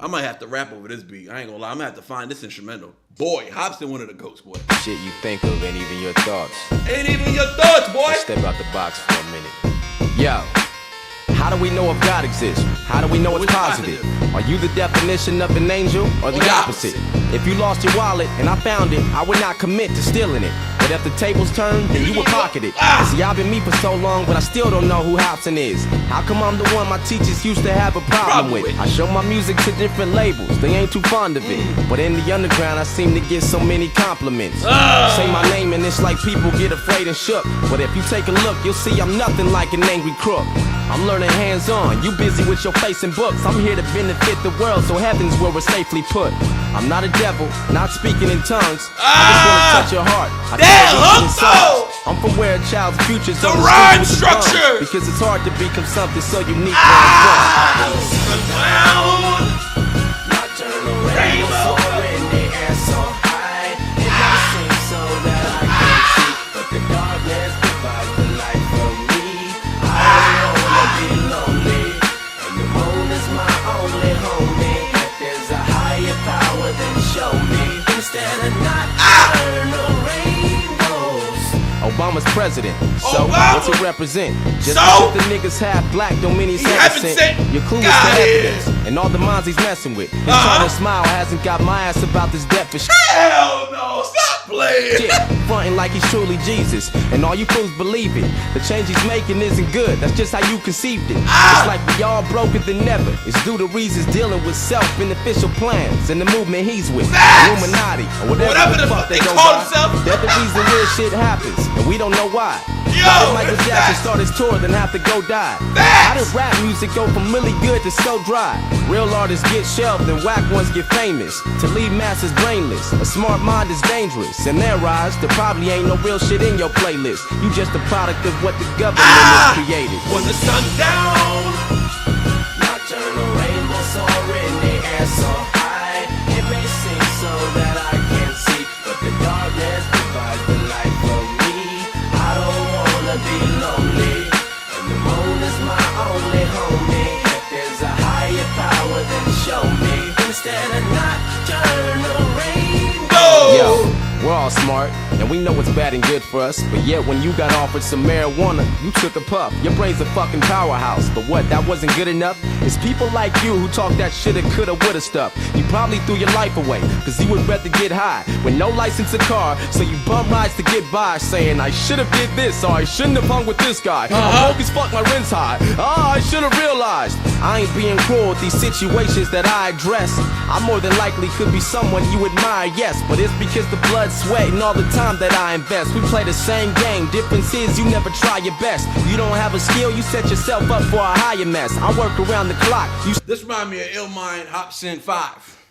I might have to rap over this beat. I ain't gonna lie. I'm gonna have to find this instrumental. Boy, Hobson one of the goats, boy. Shit you think of ain't even your thoughts. Ain't even your thoughts, boy. Let's step out the box for a minute. Yo, how do we know if God exists? How do we know it's positive? Are you the definition of an angel or the opposite? If you lost your wallet and I found it, I would not commit to stealing it. But if the tables turn, then you would pocket it. See, I've been me for so long, but I still don't know who Hobson is. How come I'm the one my teachers used to have a problem with? I show my music to different labels, they ain't too fond of it. But in the underground, I seem to get so many compliments. Say my name and it's like people get afraid and shook. But if you take a look, you'll see I'm nothing like an angry crook. I'm learning hands-on, you busy with your face and books. I'm here to benefit the world, so heaven's where we're safely put. I'm not a devil, not speaking in tongues. I just wanna touch your heart. I'm from where a child's future's the rhyme structure, because it's hard to become something so unique. Obama's president, so what's it represent? Just because the niggas half black don't mean he's innocent. You're clueless to evidence, and all the minds he's messing with. His China smile hasn't got my ass about this death for shit. Hell no, stop playing. Yeah, fronting like he's truly Jesus, and all you fools believe it. The change he's making isn't good, that's just how you conceived it. It's like we all broker than never. It's due to reasons dealing with self-beneficial plans and the movement he's with. Illuminati, or whatever the fuck they go by. They're the reason weird shit happens, and we don't know why. Why did Michael Jackson start his tour then have to go die? How did rap music go from really good to so dry? Real artists get shelved and whack ones get famous. To leave masses brainless, a smart mind is dangerous. In their eyes, there probably ain't no real shit in your playlist. You just a product of what the government has created. When the sun's down, nocturnal rainbows soar in the air so high. It may seem so that I can't see, but the darkness provides the light for me. I don't wanna be lonely, and the moon is my only homie. If there's a higher power, then show me instead of nocturnal rainbows. Yo, we're all smart, and we know what's bad and good for us. But yet when you got offered some marijuana, you took a puff. Your brain's a fucking powerhouse. But what, that wasn't good enough? It's people like you who talk that shoulda, coulda, woulda stuff. You probably threw your life away, cause you would rather get high with no license or car. So you bum rides to get by, saying I should've did this, or I shouldn't have hung with this guy. I'm broke as fuck, my rent's high. I should've realized I ain't being cruel with these situations that I address. I more than likely could be someone you admire, yes, but it's because the blood, sweat, and all the time that I invest. We play the same game, difference is you never try your best. You don't have a skill, you set yourself up for a higher mess. I work around the clock. This reminds me of Illmind Hobson 5.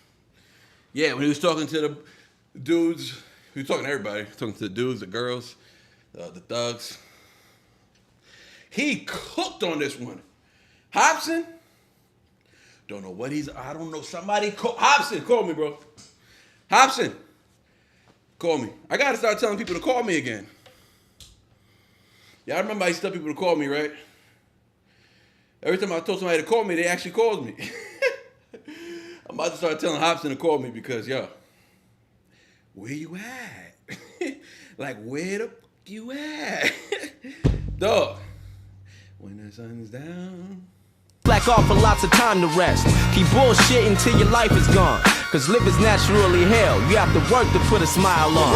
Yeah, when he was talking to the dudes, he was talking to everybody. He was talking to the dudes, the girls, the thugs. He cooked on this one. Hobson, don't know what I don't know. Somebody call Hobson, call me, bro. Hobson, call me. I gotta start telling people to call me again. Yeah, I remember I used to tell people to call me, right? Every time I told somebody to call me, they actually called me. I'm about to start telling Hobson to call me because, yo, where you at? Like, where the fuck you at? Dog, when the sun's down. Black off for lots of time to rest. Keep bullshitting till your life is gone. Cause living's naturally hell. You have to work to put a smile on.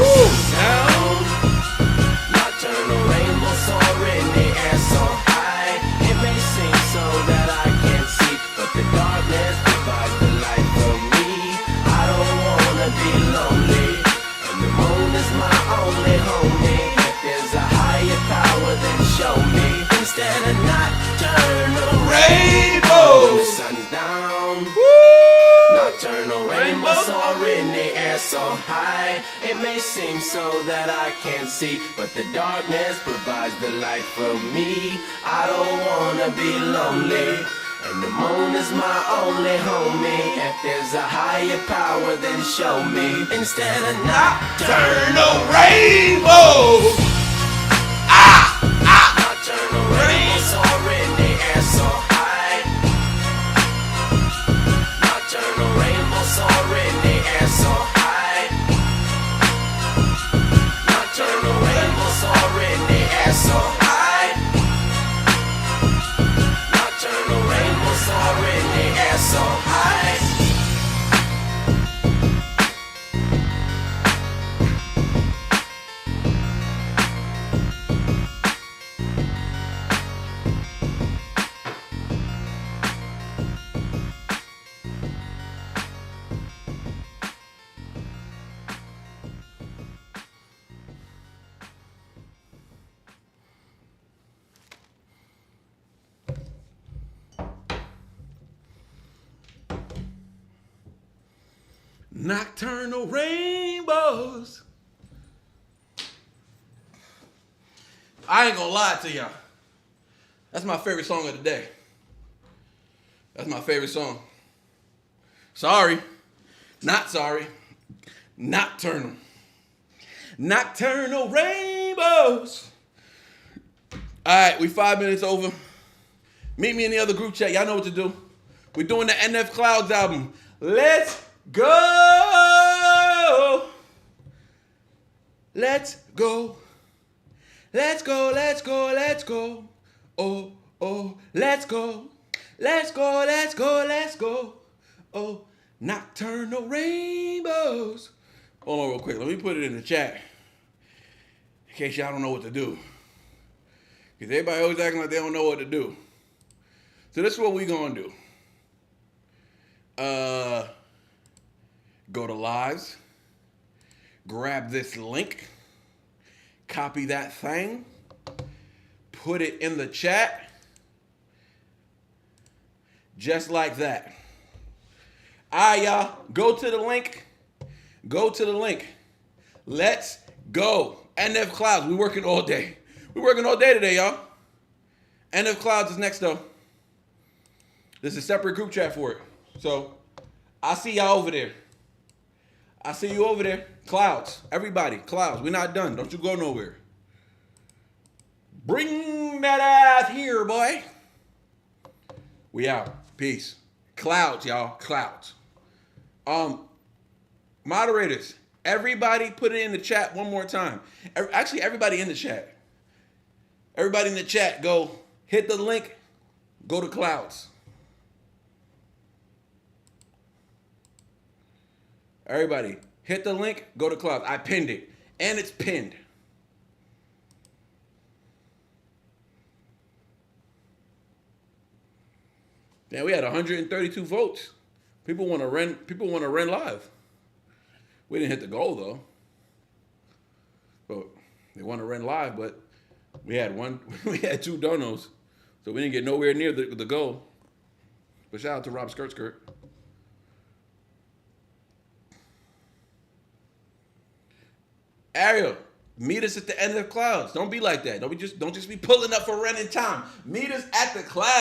Nocturnal rainbow soar in the air so high. It may seem so that I can't see, but the darkness provides the light for me. I don't wanna be lonely, and the moon is my only homie. If there's a higher power, then show me instead of nocturnal rainbow. When the sun's down, nocturnal rainbow soar in the air so high. It may seem so that I can't see, but the darkness provides the light for me. I don't wanna be lonely, and the moon is my only homie. If there's a higher power, then show me. Instead of Nocturnal rainbow. nocturnal rainbow, soar in the air so high. Nocturnal rainbow, soar in the air so high. Nocturnal rainbow, soar in the air so high. Nocturnal rainbow, soar in the air so high. Nocturnal rainbows. I ain't gonna lie to y'all. That's my favorite song of the day. That's my favorite song. Sorry. Not sorry. Nocturnal. Nocturnal rainbows. Alright, we 5 minutes over. Meet me in the other group chat. Y'all know what to do. We're doing the NF Clouds album. Let's go. Let's go. Let's go, let's go, let's go. Oh, oh, let's go. Let's go, let's go, let's go. Oh, nocturnal rainbows. Hold on real quick. Let me put it in the chat. In case y'all don't know what to do. Because everybody always acting like they don't know what to do. So this is what we gonna do. Go to lives. Grab this link. Copy that thing. Put it in the chat. Just like that. Alright, y'all. Go to the link. Go to the link. Let's go. NF Clouds. We working all day. We working all day today, y'all. NF Clouds is next, though. There's a separate group chat for it. So, I'll see y'all over there. I see you over there. Clouds. Everybody. Clouds. We're not done. Don't you go nowhere. Bring that ass here, boy. We out. Peace. Clouds, y'all. Clouds. Moderators. Everybody put it in the chat one more time. Actually, everybody in the chat. Everybody in the chat, go hit the link. Go to Clouds. Everybody, hit the link, go to Clouds. I pinned it, and it's pinned. Damn, we had 132 votes. People want to run live. We didn't hit the goal though. But they want to run live, but we had two donos, so we didn't get nowhere near the goal. But shout out to Rob Skirt. Ariel, meet us at the end of the Clouds. Don't be like that. Don't just be pulling up for running time. Meet us at the Clouds.